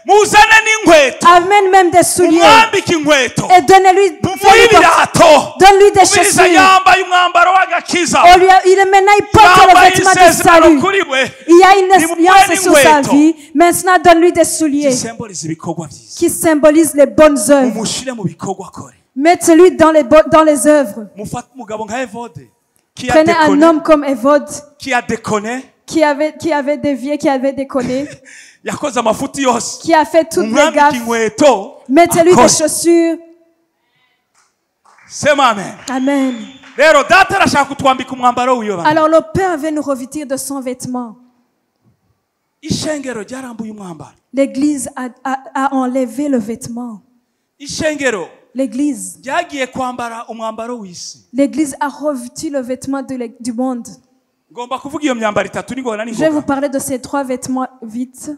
[SPEAKER 1] Muzane n'ingweto.
[SPEAKER 2] Amène même des souliers.
[SPEAKER 1] Umwambike inkweto.
[SPEAKER 2] Et donnez-lui
[SPEAKER 1] Mumuhe ibirato.
[SPEAKER 2] donne-lui des
[SPEAKER 1] Umubiriza
[SPEAKER 2] chaussures.
[SPEAKER 1] yambaye umwambaro w'agakiza.
[SPEAKER 2] Maintenant il porte le
[SPEAKER 1] Yambaye
[SPEAKER 2] vêtement du
[SPEAKER 1] isezerano
[SPEAKER 2] salut.
[SPEAKER 1] kuri we.
[SPEAKER 2] Il y a une
[SPEAKER 1] Nimumuhe
[SPEAKER 2] alliance sur sa
[SPEAKER 1] n'inkweto.
[SPEAKER 2] vie. Maintenant donne-lui des souliers
[SPEAKER 1] Zisymboliza ibikorwa byiza.
[SPEAKER 2] qui symbolisent les bonnes œuvres.
[SPEAKER 1] Mumushire mu bikorwa akore.
[SPEAKER 2] Mettez-lui dans les œuvres.
[SPEAKER 1] Mufate umugabo nka Evode. Qui a
[SPEAKER 2] Prenez un
[SPEAKER 1] déconné.
[SPEAKER 2] homme comme Évode
[SPEAKER 1] Qui a déconné.
[SPEAKER 2] qui avait dévié, qui avait déconné,
[SPEAKER 1] Yakoze amafuti yose.
[SPEAKER 2] qui a fait toutes les
[SPEAKER 1] Umwambike
[SPEAKER 2] gaffes.
[SPEAKER 1] inkweto.
[SPEAKER 2] Mettez-lui des
[SPEAKER 1] akore.
[SPEAKER 2] chaussures.
[SPEAKER 1] Sema amen.
[SPEAKER 2] Amen.
[SPEAKER 1] Rero data arashaka kutwambika umwambaro wiwe.
[SPEAKER 2] Alors le Père veut nous revêtir de son vêtement.
[SPEAKER 1] Ishengero ryarambuye umwambaro.
[SPEAKER 2] L'Église a enlevé le vêtement.
[SPEAKER 1] Ishengero
[SPEAKER 2] L'Église.
[SPEAKER 1] ryagiye kwambara umwambaro w'isi.
[SPEAKER 2] L'Église a revêtu le vêtement du monde.
[SPEAKER 1] Ngomba kuvuga iyo myambaro itatu n'ingona
[SPEAKER 2] Je vais vous
[SPEAKER 1] n'ingoga.
[SPEAKER 2] parler de ces trois vêtements vite.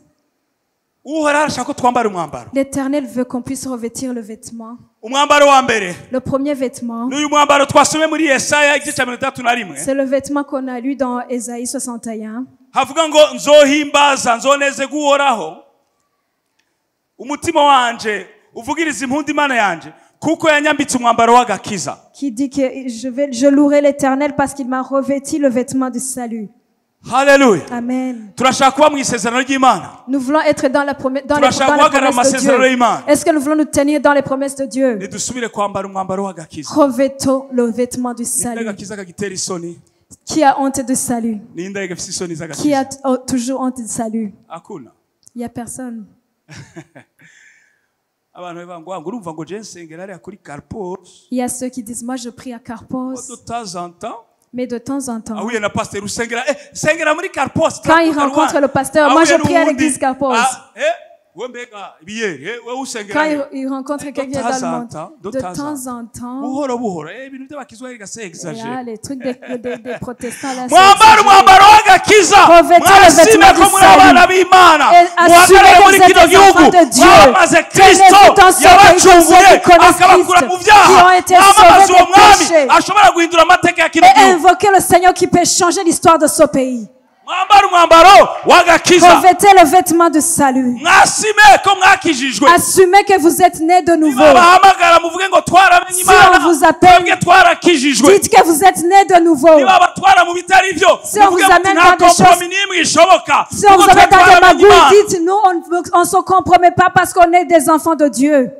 [SPEAKER 1] Uhoraho arashaka ko twambara umwambaro.
[SPEAKER 2] L'Éternel veut qu'on puisse revêtir le vêtement.
[SPEAKER 1] Umwambaro wa mbere
[SPEAKER 2] Le premier vêtement,
[SPEAKER 1] n'uyu mwambaro twasomye muri Yesaya igice cya 31.
[SPEAKER 2] c'est le vêtement qu'on a lu dans Ésaïe 61.
[SPEAKER 1] Havuga ngo nzohimbaza nzoneze guhoraho umutima wanje uvugiriza impundu Imana yanje kuko yanyambitse umwambaro w'agakiza.
[SPEAKER 2] Qui dit que je louerai l'Éternel parce qu'il m'a revêti le vêtement du salut.
[SPEAKER 1] Haleluya.
[SPEAKER 2] Amen.
[SPEAKER 1] Turashaka kuba mu isezerano ry'Imana.
[SPEAKER 2] Nous voulons être dans la promesse de
[SPEAKER 1] Dieu.
[SPEAKER 2] Dieu. Est-ce que nous voulons nous tenir dans les promesses de Dieu?
[SPEAKER 1] Nidusubire kwambara umwambaro w'agakiza.
[SPEAKER 2] Revêtons le vêtement du
[SPEAKER 1] Ninde
[SPEAKER 2] salut.
[SPEAKER 1] agakiza kagitera isoni?
[SPEAKER 2] Qui a honte du salut?
[SPEAKER 1] Ninde agafite isoni
[SPEAKER 2] Qui a
[SPEAKER 1] z'agakiza?
[SPEAKER 2] toujours honte du salut?
[SPEAKER 1] Akuna.
[SPEAKER 2] Il n'y a personne.
[SPEAKER 1] Abantu bavuga ngo urumva ngo je nsengera ari kuri Carpos.
[SPEAKER 2] Il y a ceux qui disent, moi je prie à Carpos,
[SPEAKER 1] De temps en temps.
[SPEAKER 2] mais de temps en temps,
[SPEAKER 1] Ahuye na pasteur usengera sengera muri Carpos.
[SPEAKER 2] quand il rencontre le pasteur, moi je prie à l'église Carpos.
[SPEAKER 1] We mbega biyeri we usengera.
[SPEAKER 2] Quand il rencontre quelqu'un dans le monde, de temps en temps,
[SPEAKER 1] Buhoro buhoro ibintu by'abakizwa gase
[SPEAKER 2] là,
[SPEAKER 1] exagere.
[SPEAKER 2] les trucs des protestants là, c'est
[SPEAKER 1] Mwambaro
[SPEAKER 2] exagéré.
[SPEAKER 1] mwambaro w'agakiza.
[SPEAKER 2] Revêtez le vêtement du
[SPEAKER 1] ko muri abana b'Imana.
[SPEAKER 2] Et assurez que
[SPEAKER 1] muri
[SPEAKER 2] vous êtes
[SPEAKER 1] kino
[SPEAKER 2] des enfants
[SPEAKER 1] gihugu.
[SPEAKER 2] de Dieu.
[SPEAKER 1] Mwamaze Kristo
[SPEAKER 2] Tenez-vous dans ce pays comme ceux
[SPEAKER 1] yabacunguye
[SPEAKER 2] qui connaissent
[SPEAKER 1] akabakura
[SPEAKER 2] Christ,
[SPEAKER 1] mu byaha.
[SPEAKER 2] qui ont été
[SPEAKER 1] Mwamaze
[SPEAKER 2] sauvés
[SPEAKER 1] uwo
[SPEAKER 2] des
[SPEAKER 1] mwami
[SPEAKER 2] péchés.
[SPEAKER 1] ashobora guhindura amateka ya kino
[SPEAKER 2] Et
[SPEAKER 1] gihugu.
[SPEAKER 2] invoquer le Seigneur qui peut changer l'histoire de ce pays.
[SPEAKER 1] Mwambaro mwambaro w'agakiza.
[SPEAKER 2] Revêtez le vêtement de salut.
[SPEAKER 1] Mwasime ko mwakijijwe.
[SPEAKER 2] Assumez que vous êtes nés de nouveau.
[SPEAKER 1] Bahamagara muvuge ngo twaramenye Imana.
[SPEAKER 2] Si on vous appelle,
[SPEAKER 1] twebwe twarakijijwe.
[SPEAKER 2] Dites que vous êtes nés de nouveau.
[SPEAKER 1] Niba batwara mu bitari byo.
[SPEAKER 2] Si on vous amène dans des choses, si on vous amène dans des magouilles, dites nous on ne se compromet pas parce qu'on est des enfants de Dieu.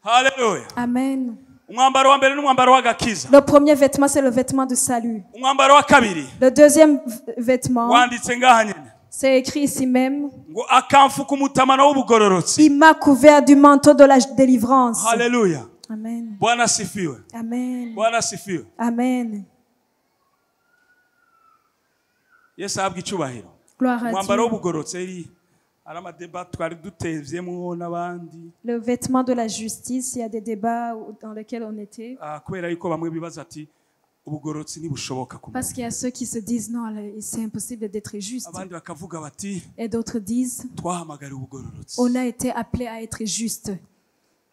[SPEAKER 1] Hallelujah.
[SPEAKER 2] Amen.
[SPEAKER 1] umwambaro wa mbere n'umwambaro w'agakiza.
[SPEAKER 2] Le premier vêtement, c'est le vêtement de salut.
[SPEAKER 1] Umwambaro wa kabiri
[SPEAKER 2] Le deuxième vêtement,
[SPEAKER 1] wanditse ngaha nyene
[SPEAKER 2] c'est écrit ici même.
[SPEAKER 1] ngo akamfuka umutamana w'ubugororotsi.
[SPEAKER 2] Il m'a couvert du manteau de la délivrance.
[SPEAKER 1] Haleluya.
[SPEAKER 2] Amen.
[SPEAKER 1] Bwana asifiwe.
[SPEAKER 2] Amen.
[SPEAKER 1] Bwana asifiwe.
[SPEAKER 2] Amen.
[SPEAKER 1] Yesu ahabwa icyubahiro.
[SPEAKER 2] Gloire à
[SPEAKER 1] Umwambaro
[SPEAKER 2] Dieu.
[SPEAKER 1] w'ubugororotsi ari amadeba twari dutevyemwo n'abandi.
[SPEAKER 2] Le vêtement de la justice, il y a des débats dans lesquels on était.
[SPEAKER 1] Kubera yuko bamwe bibaza ati ubugororotsi ntibushoboka ku
[SPEAKER 2] Parce qu'il y a ceux qui se disent non, c'est impossible d'être juste.
[SPEAKER 1] abandi bakavuga bati
[SPEAKER 2] Et d'autres disent,
[SPEAKER 1] twahamagara ubugororotsi.
[SPEAKER 2] on a été appelé à être juste.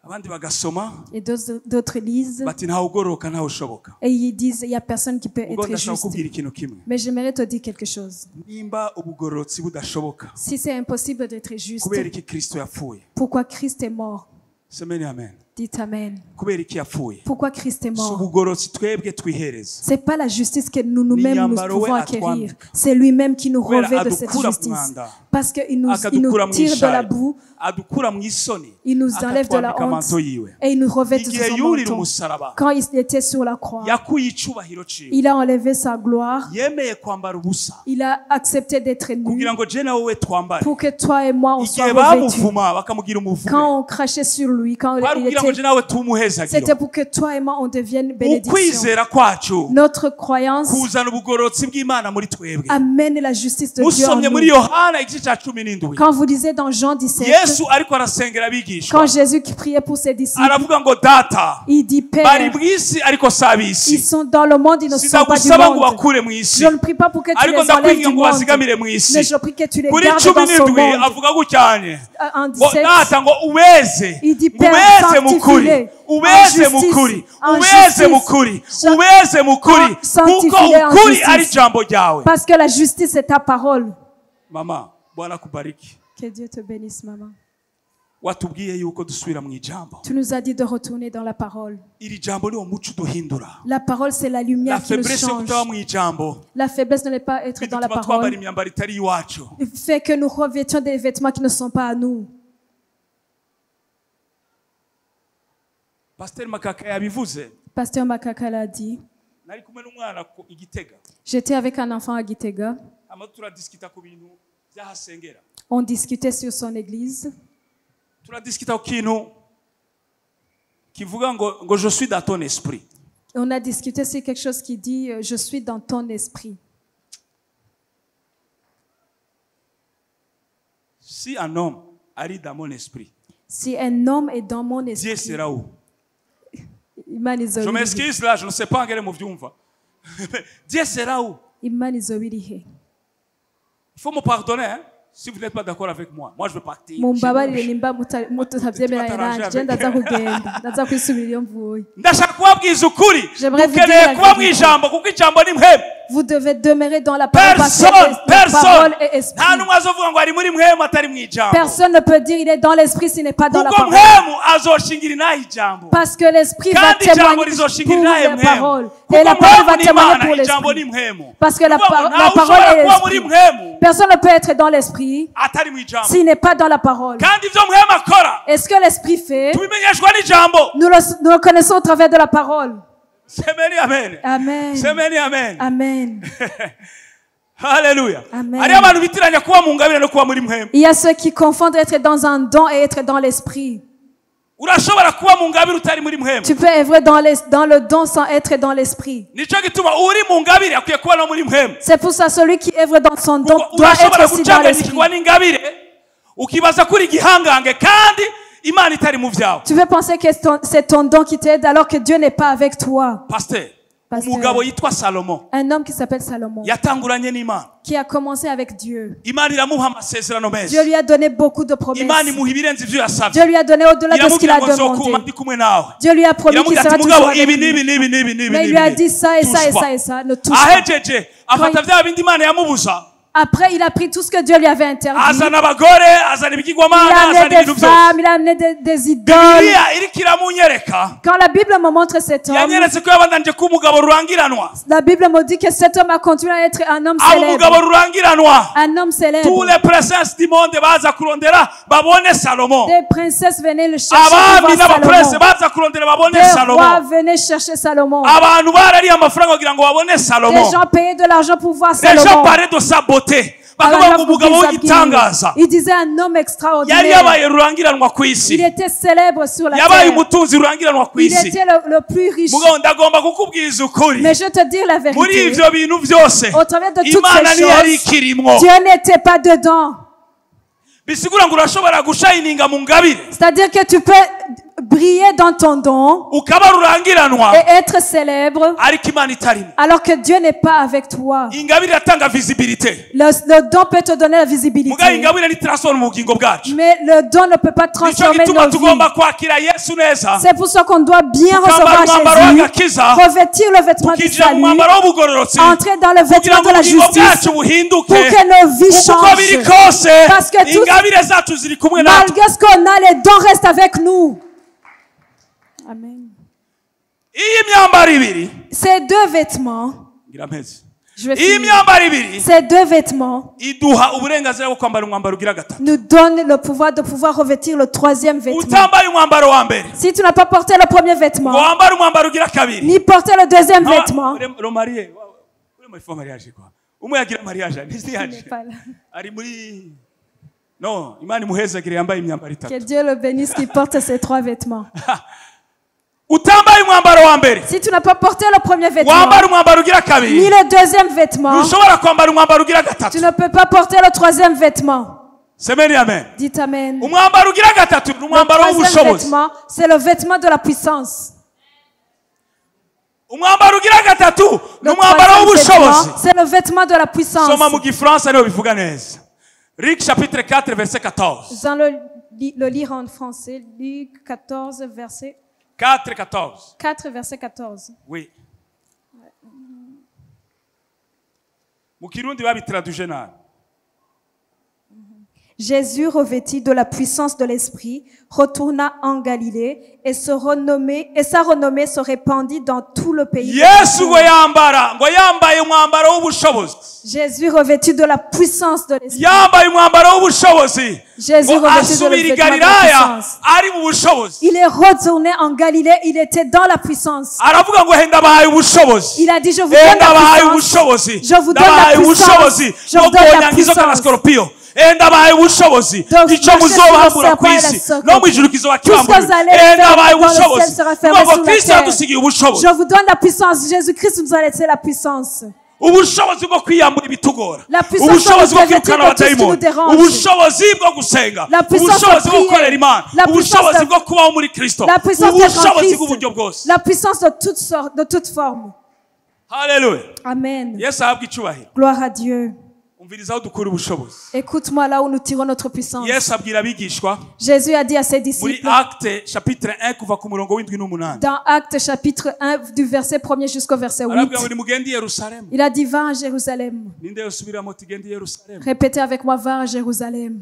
[SPEAKER 1] Abandi bagasoma
[SPEAKER 2] Et d'autres lisent
[SPEAKER 1] bati ntawe ugororoka ntawe ushoboka.
[SPEAKER 2] et ils disent, il n'y a personne qui peut
[SPEAKER 1] Ubwo
[SPEAKER 2] être
[SPEAKER 1] ndashaka
[SPEAKER 2] juste.
[SPEAKER 1] kubwira ikintu kimwe.
[SPEAKER 2] Mais j'aimerais te dire quelque chose.
[SPEAKER 1] Nimba ubugororotsi budashoboka
[SPEAKER 2] Si c'est impossible d'être juste,
[SPEAKER 1] kubera iki Kristo yapfuye?
[SPEAKER 2] pourquoi Christ est mort?
[SPEAKER 1] Semeni amen.
[SPEAKER 2] Dites Amen.
[SPEAKER 1] Kubera iki yapfuye?
[SPEAKER 2] Pourquoi Christ est
[SPEAKER 1] Si
[SPEAKER 2] mort?
[SPEAKER 1] ubugororotsi twebwe twihereza.
[SPEAKER 2] C'est pas la justice que nous-mêmes nous
[SPEAKER 1] Niyambaro we
[SPEAKER 2] pouvons acquérir.
[SPEAKER 1] atwambika.
[SPEAKER 2] C'est lui-même qui nous
[SPEAKER 1] Kubera
[SPEAKER 2] revêt de cette
[SPEAKER 1] adukura
[SPEAKER 2] justice.
[SPEAKER 1] mwanda.
[SPEAKER 2] Parce qu'il nous
[SPEAKER 1] Akadukura mu
[SPEAKER 2] tire de la
[SPEAKER 1] ishayi.
[SPEAKER 2] boue,
[SPEAKER 1] Adukura mu isoni.
[SPEAKER 2] il nous enlève de la
[SPEAKER 1] Akatwambika
[SPEAKER 2] honte
[SPEAKER 1] amanto yiwe.
[SPEAKER 2] et il nous revêt de
[SPEAKER 1] Igihe
[SPEAKER 2] son
[SPEAKER 1] yurira
[SPEAKER 2] manteau.
[SPEAKER 1] umusaraba
[SPEAKER 2] Quand il était sur la croix,
[SPEAKER 1] yakuye icubahiro ciwe.
[SPEAKER 2] il a enlevé sa gloire.
[SPEAKER 1] Yemeye kwambara ubusa
[SPEAKER 2] Il a accepté d'être nu
[SPEAKER 1] kugira ngo je nawe twambare.
[SPEAKER 2] pour que toi et moi on soit
[SPEAKER 1] Igihe
[SPEAKER 2] revêtus.
[SPEAKER 1] bamuvuma bakamugira umuvume.
[SPEAKER 2] Quand on crachait sur lui, quand
[SPEAKER 1] Kwari
[SPEAKER 2] il
[SPEAKER 1] kugira ngo je
[SPEAKER 2] était,
[SPEAKER 1] nawe tumuhezagire.
[SPEAKER 2] c'était pour que toi et moi on devienne bénédiction.
[SPEAKER 1] Ukwizera kwacu
[SPEAKER 2] Notre croyance
[SPEAKER 1] kuzana ubugororotsi bw'Imana muri twebwe.
[SPEAKER 2] amène la justice de Dieu en
[SPEAKER 1] Musomye muri
[SPEAKER 2] nous.
[SPEAKER 1] Yohana igice ca 17.
[SPEAKER 2] Quand vous lisez dans Jean 17,
[SPEAKER 1] Yesu ariko arasengera abigishwa.
[SPEAKER 2] quand Jésus qui priait pour ses disciples,
[SPEAKER 1] Aravuga ngo data
[SPEAKER 2] il dit
[SPEAKER 1] bari
[SPEAKER 2] Père,
[SPEAKER 1] mw'isi ariko si
[SPEAKER 2] ils
[SPEAKER 1] ab'isi.
[SPEAKER 2] sont dans le monde, ils ne sont pas du
[SPEAKER 1] Sindagusaba ngo
[SPEAKER 2] monde.
[SPEAKER 1] bakure mw'isi.
[SPEAKER 2] Je ne prie pas pour que tu
[SPEAKER 1] Ariko
[SPEAKER 2] les enlèves
[SPEAKER 1] ndakwinginga
[SPEAKER 2] du
[SPEAKER 1] ngo
[SPEAKER 2] monde,
[SPEAKER 1] bazigamire mw'isi.
[SPEAKER 2] mais je prie que tu les
[SPEAKER 1] Kuri
[SPEAKER 2] gardes dans ce
[SPEAKER 1] 17
[SPEAKER 2] monde.
[SPEAKER 1] avuga gucyanye.
[SPEAKER 2] En
[SPEAKER 1] ngo
[SPEAKER 2] 17,
[SPEAKER 1] data ngo ubeze
[SPEAKER 2] il dit
[SPEAKER 1] ngo
[SPEAKER 2] Père,
[SPEAKER 1] ubeze mu kuri
[SPEAKER 2] sanctifie-les
[SPEAKER 1] ubeze
[SPEAKER 2] en
[SPEAKER 1] mu
[SPEAKER 2] justice,
[SPEAKER 1] kuri
[SPEAKER 2] en
[SPEAKER 1] ubeze mu
[SPEAKER 2] justice.
[SPEAKER 1] kuri
[SPEAKER 2] Sa-
[SPEAKER 1] ubeze mu kuri kuko
[SPEAKER 2] sanctifie-les en
[SPEAKER 1] ukuri
[SPEAKER 2] justice.
[SPEAKER 1] ari ijambo ryawe.
[SPEAKER 2] parce que la justice est ta parole.
[SPEAKER 1] Mama Bwana kubariki.
[SPEAKER 2] Que Dieu te bénisse, maman.
[SPEAKER 1] Watubwiye yuko dusubira mu ijambo.
[SPEAKER 2] Tu nous as dit de retourner dans la parole.
[SPEAKER 1] Iri jambo niwo muco duhindura.
[SPEAKER 2] La parole, c'est la
[SPEAKER 1] La
[SPEAKER 2] lumière qui nous
[SPEAKER 1] faiblesse yo
[SPEAKER 2] change.
[SPEAKER 1] kutaba mu ijambo
[SPEAKER 2] La faiblesse ne n'est pas être dans la
[SPEAKER 1] bituma twambara
[SPEAKER 2] parole.
[SPEAKER 1] imyambaro itari iwacu.
[SPEAKER 2] Il fait que nous revêtions des vêtements qui ne sont pas à nous.
[SPEAKER 1] Pasteur Makaka yabivuze.
[SPEAKER 2] Pasteur Makaka l'a dit.
[SPEAKER 1] Nari kumwe n'umwana ku Igitega.
[SPEAKER 2] J'étais avec un enfant à Gitega.
[SPEAKER 1] Ama turadiskita ku bintu byahasengera.
[SPEAKER 2] On discutait sur son église.
[SPEAKER 1] Turadiskita ku kintu kivuga ngo je suis dans ton esprit.
[SPEAKER 2] On a discuté sur quelque chose qui dit je suis dans ton esprit.
[SPEAKER 1] Si un homme arrive dans mon esprit,
[SPEAKER 2] Si un homme est dans mon
[SPEAKER 1] Dieu
[SPEAKER 2] esprit,
[SPEAKER 1] sera où?
[SPEAKER 2] Imana
[SPEAKER 1] Je
[SPEAKER 2] izobirihe.
[SPEAKER 1] m'excuse là, je ne sais pas en quel mot vyumva. Dieu sera où?
[SPEAKER 2] Imana izobirihe.
[SPEAKER 1] Il faut me pardonner hein? Si vous n'êtes pas d'accord avec moi. Moi je veux partir.
[SPEAKER 2] Mumbabarire nimba mutabyemeranya nanjye ndaza kugenda ndaza kwisubira iyo mvuye.
[SPEAKER 1] Ndashaka kubabwiza ukuri.
[SPEAKER 2] J'aimerais vous dire
[SPEAKER 1] Ukeneye
[SPEAKER 2] la
[SPEAKER 1] kuba mu
[SPEAKER 2] vérité.
[SPEAKER 1] ijambo kuko ijambo ni mpemu.
[SPEAKER 2] Vous devez demeurer dans la parole parce que la
[SPEAKER 1] Personne.
[SPEAKER 2] parole est esprit.
[SPEAKER 1] Nta n'umwe azovuga ngo ari muri mpemu atari mu ijambo.
[SPEAKER 2] Personne ne peut dire il est dans l'esprit s'il n'est pas dans la
[SPEAKER 1] Kuko
[SPEAKER 2] parole.
[SPEAKER 1] mpemu azoshingira inaha ijambo.
[SPEAKER 2] Parce que l'esprit va
[SPEAKER 1] Kandi ijambo
[SPEAKER 2] témoigner
[SPEAKER 1] rizoshingira
[SPEAKER 2] pour
[SPEAKER 1] inaha
[SPEAKER 2] la
[SPEAKER 1] mpemu.
[SPEAKER 2] parole. Et la
[SPEAKER 1] Kuko
[SPEAKER 2] parole va
[SPEAKER 1] mpemu ni
[SPEAKER 2] témoigner
[SPEAKER 1] Imana,
[SPEAKER 2] pour
[SPEAKER 1] ijambo ni
[SPEAKER 2] l'esprit.
[SPEAKER 1] mpemu.
[SPEAKER 2] Parce que la parole
[SPEAKER 1] Ntawe
[SPEAKER 2] est
[SPEAKER 1] ushobora kuba muri
[SPEAKER 2] l'esprit.
[SPEAKER 1] mpemu
[SPEAKER 2] Personne ne peut être dans l'esprit
[SPEAKER 1] atari mu ijambo.
[SPEAKER 2] s'il n'est pas dans la parole.
[SPEAKER 1] Kandi ivyo mpemu akora
[SPEAKER 2] Et ce que l'esprit fait,
[SPEAKER 1] tubimenyeshwa n'ijambo.
[SPEAKER 2] nous le connaissons au travers de la parole.
[SPEAKER 1] Semeni amen.
[SPEAKER 2] Amen.
[SPEAKER 1] Semeni amen.
[SPEAKER 2] Amen.
[SPEAKER 1] Haleluya.
[SPEAKER 2] Amen.
[SPEAKER 1] Hariyo abantu bitiranya kuba mu ngabire no kuba muri mpemu.
[SPEAKER 2] Il y a ceux qui confondent être dans un don et être dans l'esprit.
[SPEAKER 1] Urashobora kuba mu ngabire utari muri mpemu.
[SPEAKER 2] Tu peux œuvrer dans le don sans être dans l'esprit.
[SPEAKER 1] Nico gituma uri mu ngabire akwiye kuba no muri mpemu.
[SPEAKER 2] C'est pour ça celui qui œuvre dans son don
[SPEAKER 1] Kuko
[SPEAKER 2] doit être
[SPEAKER 1] urashobora
[SPEAKER 2] aussi dans l'esprit.
[SPEAKER 1] gucanganyikirwa n'ingabire ukibaza kuri igihangange kandi Imana itari mu vyawe.
[SPEAKER 2] Tu veux penser que c'est ton don qui t'aide alors que Dieu n'est pas avec toi.
[SPEAKER 1] Pasteur,
[SPEAKER 2] Pasteur.
[SPEAKER 1] umugabo yitwa Salomo
[SPEAKER 2] Un homme qui s'appelle Salomon,
[SPEAKER 1] yatanguranye n'Imana.
[SPEAKER 2] qui a commencé avec Dieu.
[SPEAKER 1] Imana iramuha amasezerano meza.
[SPEAKER 2] Dieu lui a donné beaucoup de promesses.
[SPEAKER 1] Imana imuha ibirenze ivyo yasavye.
[SPEAKER 2] Dieu lui a donné au-delà de ce qu'il
[SPEAKER 1] Iramubwira
[SPEAKER 2] a
[SPEAKER 1] ngo nzokuma
[SPEAKER 2] demandé.
[SPEAKER 1] ndi kumwe nawe.
[SPEAKER 2] Dieu lui a promis qu'il
[SPEAKER 1] Iramubwira
[SPEAKER 2] sera
[SPEAKER 1] ati
[SPEAKER 2] toujours
[SPEAKER 1] mugabo
[SPEAKER 2] avec
[SPEAKER 1] ibi
[SPEAKER 2] lui.
[SPEAKER 1] nibi
[SPEAKER 2] Mais il lui a dit ça et ça et ça et ça. Ne touche pas.
[SPEAKER 1] ahejeje afata vya bindi Imana yamubuza
[SPEAKER 2] Après, il a pris tout ce que Dieu lui avait interdit.
[SPEAKER 1] azana abagore azana
[SPEAKER 2] Il
[SPEAKER 1] ibigirwamana
[SPEAKER 2] a amené
[SPEAKER 1] azana
[SPEAKER 2] des
[SPEAKER 1] ibintu byose.
[SPEAKER 2] femmes, il a amené des idoles.
[SPEAKER 1] Bibiliya iriko iramunyereka
[SPEAKER 2] Quand la Bible me montre cet homme,
[SPEAKER 1] yanyeretse ko yabandanije kuba umugabo rurangiranwa.
[SPEAKER 2] la Bible me dit que cet homme a continué à être un homme
[SPEAKER 1] abo umugabo
[SPEAKER 2] célèbre.
[SPEAKER 1] rurangiranwa.
[SPEAKER 2] Un homme
[SPEAKER 1] Tous
[SPEAKER 2] célèbre.
[SPEAKER 1] les princesses du monde baza kurondera babone Salomo.
[SPEAKER 2] Des princesses venaient le chercher pour
[SPEAKER 1] abami
[SPEAKER 2] voir
[SPEAKER 1] n'abapresse
[SPEAKER 2] Salomon.
[SPEAKER 1] baza kurondera babone
[SPEAKER 2] Des rois
[SPEAKER 1] Salomo.
[SPEAKER 2] venaient chercher Salomon.
[SPEAKER 1] abantu barariye amafaranga kugira ngo babone
[SPEAKER 2] Les
[SPEAKER 1] Salomo.
[SPEAKER 2] gens payaient de l'argent pour voir
[SPEAKER 1] Les gens
[SPEAKER 2] Salomon.
[SPEAKER 1] parlaient de sa beauté.
[SPEAKER 2] Alors,
[SPEAKER 1] bakavuga ngo
[SPEAKER 2] il
[SPEAKER 1] umugabo
[SPEAKER 2] a
[SPEAKER 1] w'igitangaza.
[SPEAKER 2] il disait un homme
[SPEAKER 1] yari
[SPEAKER 2] extraordinaire.
[SPEAKER 1] yabaye rurangiranwa ku
[SPEAKER 2] Il
[SPEAKER 1] isi.
[SPEAKER 2] était célèbre sur la
[SPEAKER 1] yabaye
[SPEAKER 2] terre.
[SPEAKER 1] umutunzi rurangiranwa ku
[SPEAKER 2] Il
[SPEAKER 1] isi.
[SPEAKER 2] était le plus riche.
[SPEAKER 1] mugabo ndagomba kukubwiza ukuri.
[SPEAKER 2] Mais je te dis la
[SPEAKER 1] muri
[SPEAKER 2] vérité.
[SPEAKER 1] ivyo bintu byose
[SPEAKER 2] Au travers de toutes
[SPEAKER 1] imana
[SPEAKER 2] ces
[SPEAKER 1] ntiyari
[SPEAKER 2] choses,
[SPEAKER 1] ikirimwo.
[SPEAKER 2] Dieu n'était pas dedans.
[SPEAKER 1] bisigura ngo urashobora gushayininga mu ngabire
[SPEAKER 2] C'est-à-dire que tu peux briller dans ton don
[SPEAKER 1] ukaba rurangiranwa
[SPEAKER 2] et être célèbre
[SPEAKER 1] ariko imana itarimo.
[SPEAKER 2] alors que Dieu n'est pas avec toi.
[SPEAKER 1] ingabire iratanga visibilité.
[SPEAKER 2] Le don peut te donner la
[SPEAKER 1] mugabo
[SPEAKER 2] visibilité.
[SPEAKER 1] ingabire ntitransforma mu bugingo bwacu.
[SPEAKER 2] Mais le don ne peut pas
[SPEAKER 1] nico
[SPEAKER 2] transformer
[SPEAKER 1] gituma
[SPEAKER 2] nos vies.
[SPEAKER 1] tugomba kwakira yesu neza
[SPEAKER 2] C'est pour ça qu'on doit bien
[SPEAKER 1] tukambara
[SPEAKER 2] recevoir
[SPEAKER 1] umwambaro
[SPEAKER 2] Jésus,
[SPEAKER 1] w'agakiza
[SPEAKER 2] revêtir le vêtement du
[SPEAKER 1] tukinjira mu
[SPEAKER 2] salut,
[SPEAKER 1] mwambaro w'ubugororotsi
[SPEAKER 2] entrer dans le
[SPEAKER 1] kugira
[SPEAKER 2] vêtement
[SPEAKER 1] ngo
[SPEAKER 2] de la
[SPEAKER 1] ubugingo
[SPEAKER 2] justice
[SPEAKER 1] bwacu buhinduke.
[SPEAKER 2] pour que nos vies
[SPEAKER 1] uko biri
[SPEAKER 2] changent.
[SPEAKER 1] kose
[SPEAKER 2] Parce que tout-
[SPEAKER 1] ingabire zacu ziri kumwe natwe.
[SPEAKER 2] Malgré ce qu'on a, les dons restent avec nous. Amen.
[SPEAKER 1] iyi myambaro ibiri
[SPEAKER 2] Ces deux vêtements,
[SPEAKER 1] ngira mpeze
[SPEAKER 2] je vais
[SPEAKER 1] iyi
[SPEAKER 2] finir.
[SPEAKER 1] myambaro ibiri
[SPEAKER 2] Ces deux vêtements
[SPEAKER 1] iduha uburenganzira bwo kwambara umwambaro ugira gatatu.
[SPEAKER 2] nous donnent le pouvoir de pouvoir revêtir le troisième vêtement.
[SPEAKER 1] utambaye umwambaro wa mbere
[SPEAKER 2] Si tu n'as pas porté le premier
[SPEAKER 1] ngo
[SPEAKER 2] vêtement,
[SPEAKER 1] wambare umwambaro ugira kabiri.
[SPEAKER 2] ni porté le deuxième vêtement,
[SPEAKER 1] le marié uri muri fo mariage kwa umwe yagira mariage
[SPEAKER 2] il
[SPEAKER 1] ntiziyaje
[SPEAKER 2] n'est pas là.
[SPEAKER 1] ari muri no imana imuhezagire yambaye imyambaro
[SPEAKER 2] Que
[SPEAKER 1] itatu.
[SPEAKER 2] Dieu le bénisse qui porte ces trois vêtements.
[SPEAKER 1] utambaye umwambaro wa mbere
[SPEAKER 2] Si tu n'as pas porté le premier vêtement,
[SPEAKER 1] wambara umwambaro ugira
[SPEAKER 2] ni
[SPEAKER 1] kabiri
[SPEAKER 2] le deuxième vêtement,
[SPEAKER 1] ntushobora kwambara umwambaro ugira
[SPEAKER 2] tu
[SPEAKER 1] gatatu.
[SPEAKER 2] ne peux pas porter le troisième vêtement.
[SPEAKER 1] semeni amen.
[SPEAKER 2] Dites Amen.
[SPEAKER 1] umwambaro ugira gatatu ni
[SPEAKER 2] Le
[SPEAKER 1] umwambaro
[SPEAKER 2] troisième
[SPEAKER 1] w'ubushobozi.
[SPEAKER 2] vêtement, c'est le vêtement de la puissance.
[SPEAKER 1] umwambaro ugira gatatu ni
[SPEAKER 2] Le
[SPEAKER 1] umwambaro
[SPEAKER 2] troisième
[SPEAKER 1] w'ubushobozi.
[SPEAKER 2] vêtement, c'est le vêtement de la puissance.
[SPEAKER 1] soma mu gifaransa niho bivuga neza. Luc chapitre 4 verset 14.
[SPEAKER 2] Nous allons le lire en français. Luc 14, verset
[SPEAKER 1] 4:14.
[SPEAKER 2] 4, verset 14.
[SPEAKER 1] Oui. mu kirundi babitraduje nabi.
[SPEAKER 2] Jésus, revêtu de la puissance de l'Esprit, retourna en Galilée et sa renommée se répandit dans tout le pays.
[SPEAKER 1] yesu ngo yambaye umwambaro w'ubushobozi.
[SPEAKER 2] Jésus, revêtu de la puissance de l'Esprit.
[SPEAKER 1] yambaye umwambaro w'ubushobozi
[SPEAKER 2] Jésus,
[SPEAKER 1] ngo
[SPEAKER 2] revêtu de
[SPEAKER 1] asubira i
[SPEAKER 2] la
[SPEAKER 1] galilaya
[SPEAKER 2] puissance.
[SPEAKER 1] ari mu bushobozi.
[SPEAKER 2] Il est retourné en Galilée, il était dans la puissance.
[SPEAKER 1] aravuga ngo henda bahaye ubushobozi.
[SPEAKER 2] Il a dit, je vous donne
[SPEAKER 1] henda bahaye
[SPEAKER 2] la puissance.
[SPEAKER 1] ubushobozi.
[SPEAKER 2] Je vous donne la
[SPEAKER 1] ndabahaye
[SPEAKER 2] puissance.
[SPEAKER 1] ubushobozi
[SPEAKER 2] Je
[SPEAKER 1] bwo
[SPEAKER 2] vous donne la
[SPEAKER 1] guhonya inzoka na
[SPEAKER 2] puissance.
[SPEAKER 1] sikorupiyo. henda bahaye ubushobozi
[SPEAKER 2] Donc,
[SPEAKER 1] icyo
[SPEAKER 2] marchez sur
[SPEAKER 1] muzobahambura
[SPEAKER 2] le
[SPEAKER 1] ku
[SPEAKER 2] serpent et
[SPEAKER 1] isi
[SPEAKER 2] la serpente.
[SPEAKER 1] no mu ijuru kizoba
[SPEAKER 2] Tout ce que
[SPEAKER 1] kibambura.
[SPEAKER 2] vous allez
[SPEAKER 1] henda
[SPEAKER 2] faire
[SPEAKER 1] bahaye
[SPEAKER 2] dans le ciel
[SPEAKER 1] ubushobozi
[SPEAKER 2] sera fermé
[SPEAKER 1] ngo
[SPEAKER 2] sur la
[SPEAKER 1] kristo
[SPEAKER 2] terre.
[SPEAKER 1] yadusigiye ubushobozi.
[SPEAKER 2] Je vous donne la puissance. Jésus-Christ nous a laissé la puissance.
[SPEAKER 1] ubushobozi bwo kwiyambura ibitugora.
[SPEAKER 2] La puissance
[SPEAKER 1] ubushobozi bwo
[SPEAKER 2] de revêtir
[SPEAKER 1] kwirukana
[SPEAKER 2] de tout ce qui nous
[SPEAKER 1] abadayimoni.
[SPEAKER 2] dérange.
[SPEAKER 1] ubushobozi bwo gusenga.
[SPEAKER 2] La puissance
[SPEAKER 1] ubushobozi
[SPEAKER 2] de
[SPEAKER 1] bwo
[SPEAKER 2] prier.
[SPEAKER 1] gukorera imana.
[SPEAKER 2] La puissance
[SPEAKER 1] ubushobozi
[SPEAKER 2] de-
[SPEAKER 1] bwo kubaho muri kristo.
[SPEAKER 2] La puissance d'être en
[SPEAKER 1] ubushobozi
[SPEAKER 2] Christ.
[SPEAKER 1] bw'uburyo bwose.
[SPEAKER 2] La puissance de toutes sortes, de toute forme.
[SPEAKER 1] haleluya.
[SPEAKER 2] Amen.
[SPEAKER 1] yesu ahabwa icyubahiro.
[SPEAKER 2] Gloire à Dieu.
[SPEAKER 1] umviriza aho dukura ubushobozi.
[SPEAKER 2] Écoute-moi là où nous tirons notre puissance.
[SPEAKER 1] yesu abwira abigishwa
[SPEAKER 2] Jésus a dit à ses
[SPEAKER 1] muri
[SPEAKER 2] disciples,
[SPEAKER 1] acte chapitre 1 kuva ku murongo w'indwi n'umunani.
[SPEAKER 2] dans Actes chapitre 1, du verset 1er jusqu'au verset 8,
[SPEAKER 1] arabwira ngo nimugende i yerusalemu.
[SPEAKER 2] il a dit, va à Jérusalem.
[SPEAKER 1] ninde yosubiramo tugende i yerusalemu.
[SPEAKER 2] Répétez avec moi, va à Jérusalem.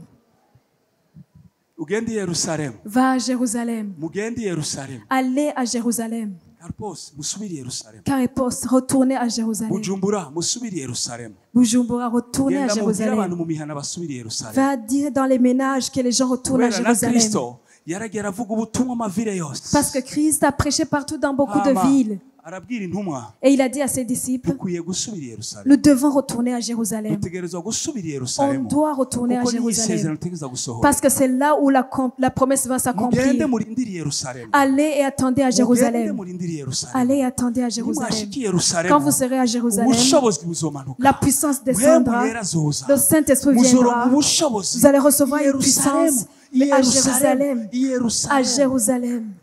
[SPEAKER 1] ugende i yerusalemu.
[SPEAKER 2] Va à Jérusalem.
[SPEAKER 1] mugende i yerusalemu.
[SPEAKER 2] Allez à Jérusalem.
[SPEAKER 1] karpos musubire i yerusalemu.
[SPEAKER 2] Caripos, retournez à Jérusalem.
[SPEAKER 1] bujumbura musubire i yerusalemu.
[SPEAKER 2] Bujumbura, retournez à
[SPEAKER 1] genda mubwire abantu
[SPEAKER 2] Jérusalem.
[SPEAKER 1] mu mihana basubire i yerusalemu.
[SPEAKER 2] Va dire dans les ménages que les gens retournent à
[SPEAKER 1] kubera na
[SPEAKER 2] Jérusalem.
[SPEAKER 1] kristo yaragiye aravuga ubutumwa amavire yose.
[SPEAKER 2] Parce que Christ a prêché partout dans beaucoup de
[SPEAKER 1] Hama,
[SPEAKER 2] villes.
[SPEAKER 1] arabwira intumwa
[SPEAKER 2] Et il a dit à ses disciples,
[SPEAKER 1] dukwiye gusubira i yerusalemu.
[SPEAKER 2] nous devons retourner à Jérusalem.
[SPEAKER 1] dutegerezwa gusubira i
[SPEAKER 2] On
[SPEAKER 1] yerusalemu.
[SPEAKER 2] doit retourner à
[SPEAKER 1] kuko niyo isezerano
[SPEAKER 2] Jérusalem.
[SPEAKER 1] ritegeza gusohora.
[SPEAKER 2] Parce que c'est là où la promesse va
[SPEAKER 1] mugende
[SPEAKER 2] s'accomplir.
[SPEAKER 1] murindire i yerusalemu.
[SPEAKER 2] Allez et attendez à
[SPEAKER 1] mugende
[SPEAKER 2] Jérusalem.
[SPEAKER 1] murindire i yerusalemu.
[SPEAKER 2] Allez et attendez à Jérusalem.
[SPEAKER 1] nimwashika i yerusalemu
[SPEAKER 2] Quand vous serez à Jérusalem,
[SPEAKER 1] ubushobozi buzomanuka.
[SPEAKER 2] la puissance
[SPEAKER 1] Mpwemu
[SPEAKER 2] descendra.
[SPEAKER 1] yera azoza.
[SPEAKER 2] Le Saint-Esprit
[SPEAKER 1] muzoronka
[SPEAKER 2] viendra.
[SPEAKER 1] ubushobozi.
[SPEAKER 2] Vous allez recevoir
[SPEAKER 1] I
[SPEAKER 2] une
[SPEAKER 1] Yerusalemu,
[SPEAKER 2] puissance
[SPEAKER 1] i
[SPEAKER 2] à
[SPEAKER 1] Yerusalemu,
[SPEAKER 2] Jérusalem.
[SPEAKER 1] i
[SPEAKER 2] À
[SPEAKER 1] Yerusalemu.
[SPEAKER 2] Jérusalem.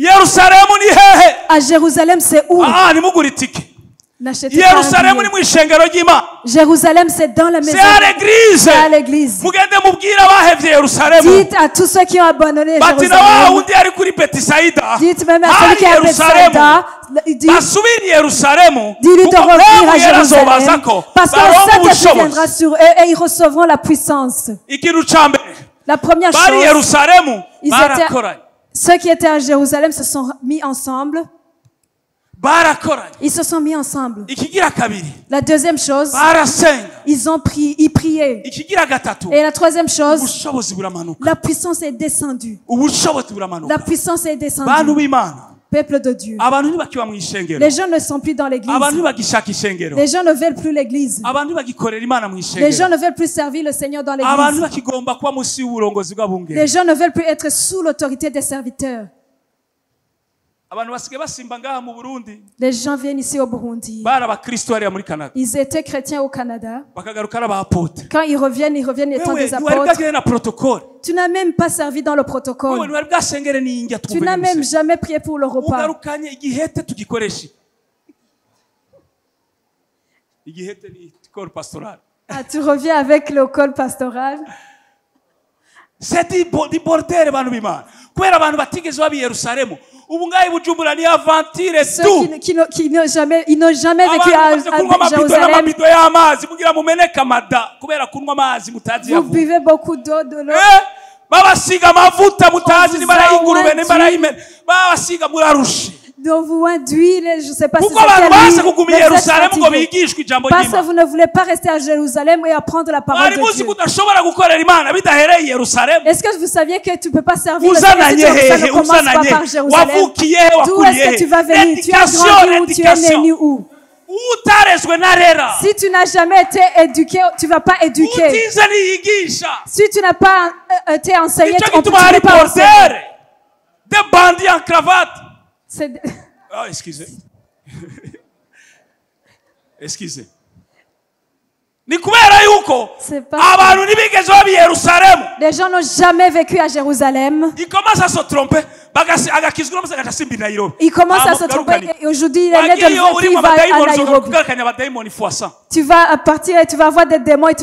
[SPEAKER 1] yerusalemu ni hehe?
[SPEAKER 2] À Jérusalem, c'est où?
[SPEAKER 1] nimugura itike.
[SPEAKER 2] N'achetez pas un
[SPEAKER 1] yerusalemu ni
[SPEAKER 2] billet.
[SPEAKER 1] mu ishengero ry'imana.
[SPEAKER 2] Jérusalem, c'est dans la maison.
[SPEAKER 1] c'est à l'église.
[SPEAKER 2] C'est à l'église.
[SPEAKER 1] mugende mubwire abahevye yerusalemu
[SPEAKER 2] Dites à tous ceux qui ont abandonné
[SPEAKER 1] bati na wa
[SPEAKER 2] Jérusalem.
[SPEAKER 1] wundi ari kuri betisayida
[SPEAKER 2] Dites même à celui qui est à
[SPEAKER 1] yerusalemu
[SPEAKER 2] Bethsaida, il dit,
[SPEAKER 1] basubire i Yerusalemu
[SPEAKER 2] dis-lui de
[SPEAKER 1] kuko
[SPEAKER 2] revenir
[SPEAKER 1] mpemu
[SPEAKER 2] à
[SPEAKER 1] yera
[SPEAKER 2] Jérusalem,
[SPEAKER 1] azobazako
[SPEAKER 2] parce que
[SPEAKER 1] baronke
[SPEAKER 2] Saint-Esprit viendra
[SPEAKER 1] ubushobozi.
[SPEAKER 2] sur eux et ils recevront la puissance.
[SPEAKER 1] Ikintu ca mbere
[SPEAKER 2] La première
[SPEAKER 1] bari i
[SPEAKER 2] chose,
[SPEAKER 1] Yerusalemu
[SPEAKER 2] ils
[SPEAKER 1] barakoranye
[SPEAKER 2] ceux qui étaient à Jérusalem se sont mis ensemble.
[SPEAKER 1] barakoranye.
[SPEAKER 2] Ils se sont mis ensemble.
[SPEAKER 1] Ikigira kabiri
[SPEAKER 2] La deuxième chose,
[SPEAKER 1] barasenga.
[SPEAKER 2] ils priaient.
[SPEAKER 1] Ikigira gatatu
[SPEAKER 2] Et la troisième chose,
[SPEAKER 1] ubushobozi buramanuka.
[SPEAKER 2] la puissance est descendue.
[SPEAKER 1] Ubushobozi
[SPEAKER 2] La
[SPEAKER 1] buramanuka.
[SPEAKER 2] puissance est
[SPEAKER 1] Bantu
[SPEAKER 2] descendue.
[SPEAKER 1] b'Imana,
[SPEAKER 2] Peuple de Dieu.
[SPEAKER 1] abantu ntibakiba mu ishengero,
[SPEAKER 2] Les gens ne sont plus dans l'église.
[SPEAKER 1] abantu ntibagishaka ishengero,
[SPEAKER 2] Les gens ne veulent plus l'église.
[SPEAKER 1] abantu ntibagikorera Imana mu
[SPEAKER 2] Les gens
[SPEAKER 1] ishengero,
[SPEAKER 2] ne veulent plus servir le Seigneur dans
[SPEAKER 1] abantu
[SPEAKER 2] l'église.
[SPEAKER 1] ntibakigomba kuba munsi y'uburongozi bw'abungeri.
[SPEAKER 2] Les gens ne veulent plus être sous l'autorité des serviteurs.
[SPEAKER 1] Abantu basigaye basimba ngaha mu Burundi,
[SPEAKER 2] Les gens viennent ici au Burundi.
[SPEAKER 1] bari abakristo hariya muri Canada,
[SPEAKER 2] Ils étaient chrétiens au Canada.
[SPEAKER 1] bakagaruka ari abapotre.
[SPEAKER 2] Quand ils reviennent étant
[SPEAKER 1] Wewe
[SPEAKER 2] des
[SPEAKER 1] ntiwari
[SPEAKER 2] apôtres.
[SPEAKER 1] bwagire na protocole,
[SPEAKER 2] Tu n'as même pas servi dans le
[SPEAKER 1] wewe
[SPEAKER 2] protocole.
[SPEAKER 1] ntiwari bwasengere n'injya
[SPEAKER 2] Tu n'as même jamais prié pour le repas.
[SPEAKER 1] ugarukanye igihete tugikoreshe. Igihete ni corps pastoral.
[SPEAKER 2] Ah, tu reviens avec le col pastoral.
[SPEAKER 1] C'est di bordere bantu b'Imana. Kubera abantu batigeze baba i Yerusalemu, ubu ngaho i Bujumbura ni aventure
[SPEAKER 2] Ceux
[SPEAKER 1] tout.
[SPEAKER 2] qui n'ont jamais vécu
[SPEAKER 1] Abantu kunywa
[SPEAKER 2] à
[SPEAKER 1] amabido
[SPEAKER 2] Jérusalem.
[SPEAKER 1] n'amabido y'amazi mugira mumeneka amada kubera kunywa amazi mutazi
[SPEAKER 2] Vous
[SPEAKER 1] yavuye.
[SPEAKER 2] buvez beaucoup d'eau, de l'eau.
[SPEAKER 1] Babasiga amavuta mutazi
[SPEAKER 2] On
[SPEAKER 1] nimbara
[SPEAKER 2] vous a
[SPEAKER 1] y'ingurube
[SPEAKER 2] oint
[SPEAKER 1] nimbara y'imene. Babasiga murarushe.
[SPEAKER 2] Donc vous d'huile, je ne sais pas si
[SPEAKER 1] Kuko abantu
[SPEAKER 2] c'est
[SPEAKER 1] base
[SPEAKER 2] quelle huile,
[SPEAKER 1] kuguma
[SPEAKER 2] mais
[SPEAKER 1] i
[SPEAKER 2] vous êtes
[SPEAKER 1] Yerusalemu ngo
[SPEAKER 2] fatigués.
[SPEAKER 1] bigishwe ijambo
[SPEAKER 2] Parce que
[SPEAKER 1] ry'Imana.
[SPEAKER 2] vous ne voulez pas rester à Jérusalem et apprendre la parole
[SPEAKER 1] Mwari
[SPEAKER 2] de
[SPEAKER 1] muzi
[SPEAKER 2] Dieu.
[SPEAKER 1] ko udashobora gukorera Imana bidahereye i Yerusalemu.
[SPEAKER 2] Est-ce que vous saviez que tu ne peux pas servir le
[SPEAKER 1] Uzananye
[SPEAKER 2] Seigneur si ça
[SPEAKER 1] hehe,
[SPEAKER 2] ne commence pas
[SPEAKER 1] uzananye.
[SPEAKER 2] par Jérusalem?
[SPEAKER 1] Wavukiye he,
[SPEAKER 2] D'où
[SPEAKER 1] wakuriye
[SPEAKER 2] est-ce que tu vas
[SPEAKER 1] he.
[SPEAKER 2] venir? Tu as
[SPEAKER 1] L'éducation,
[SPEAKER 2] grandi où? Tu es
[SPEAKER 1] l'éducation.
[SPEAKER 2] né où?
[SPEAKER 1] Utarezwe na rera.
[SPEAKER 2] Si tu n'as jamais été éduqué, tu ne vas pas éduquer.
[SPEAKER 1] Utize niyigisha.
[SPEAKER 2] Si tu n'as pas été enseigné,
[SPEAKER 1] Nicyo
[SPEAKER 2] on peut
[SPEAKER 1] gituma hari
[SPEAKER 2] pas enseigner.
[SPEAKER 1] portere. Des bandits en cravate.
[SPEAKER 2] C'est-
[SPEAKER 1] Ah, excusez. Excusez. Ni kubera yuko
[SPEAKER 2] C'est pas-
[SPEAKER 1] abantu ntibigeze baba i Yerusalemu.
[SPEAKER 2] Les gens n'ont jamais vécu à Jérusalem.
[SPEAKER 1] Il commence à se tromper. Agakizwa n'umusaga agasimba i Nairobi.
[SPEAKER 2] Il commence à se tromper. Et aujourd'hui, il est né de
[SPEAKER 1] Wagiye uri
[SPEAKER 2] qui
[SPEAKER 1] mu
[SPEAKER 2] va à
[SPEAKER 1] badayimoni ushobora
[SPEAKER 2] Nairobi.
[SPEAKER 1] kugarukanya abadayimoni fois 100.
[SPEAKER 2] Tu vas partir et tu vas avoir des démons et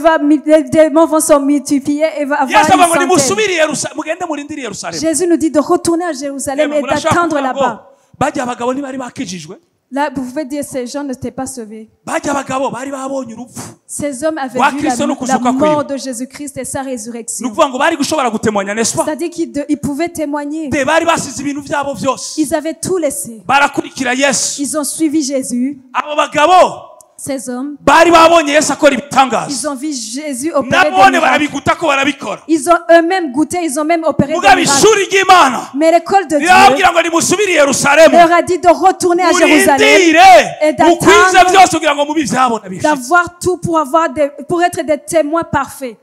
[SPEAKER 2] les démons vont se multiplier et va avoir
[SPEAKER 1] Yesu avuga ngo
[SPEAKER 2] une centaine.
[SPEAKER 1] nimusubire i Yerusalemu, mugende murindire i Yerusalemu.
[SPEAKER 2] Jésus nous dit de retourner à Jérusalem et d'attendre là-bas.
[SPEAKER 1] bajya abagabo ntibari bakijijwe.
[SPEAKER 2] Là, vous pouvez dire ces gens ne t'étaient pas sauvés.
[SPEAKER 1] Bajya abagabo bari babonye urupfu.
[SPEAKER 2] Ces hommes avaient
[SPEAKER 1] Wa
[SPEAKER 2] vu
[SPEAKER 1] Kristo no
[SPEAKER 2] la
[SPEAKER 1] kuzuka
[SPEAKER 2] mort
[SPEAKER 1] kwiwe.
[SPEAKER 2] de Jésus-Christ et sa
[SPEAKER 1] Ni
[SPEAKER 2] résurrection.
[SPEAKER 1] ukuvuga ngo bari gushobora gutemanya, n'est-ce pas?
[SPEAKER 2] C'est-à-dire qu'ils pouvaient témoigner.
[SPEAKER 1] Bari basize ibintu byabo byose,
[SPEAKER 2] Ils avaient tout laissé.
[SPEAKER 1] barakurikira Yesu.
[SPEAKER 2] Ils ont suivi Jésus.
[SPEAKER 1] Abo bagabo
[SPEAKER 2] Ces hommes,
[SPEAKER 1] bari babonye Yesu akora
[SPEAKER 2] ils
[SPEAKER 1] ibitangaza,
[SPEAKER 2] ont vu Jésus opérer des
[SPEAKER 1] nabone
[SPEAKER 2] miracles.
[SPEAKER 1] barabiguta ko barabikora.
[SPEAKER 2] Ils ont eux-mêmes goûté, ils ont même opéré des
[SPEAKER 1] Mugabo
[SPEAKER 2] miracles.
[SPEAKER 1] ishuri ry'Imana
[SPEAKER 2] Mais l'école de Dieu
[SPEAKER 1] rirababwira ngo nimusubire i Yerusalemu,
[SPEAKER 2] leur a dit de retourner à Jérusalem,
[SPEAKER 1] murindire
[SPEAKER 2] et d'attendre-
[SPEAKER 1] mukwize byose kugira ngo mubi ibyabona bifite.
[SPEAKER 2] d'avoir tout pour être des témoins parfaits.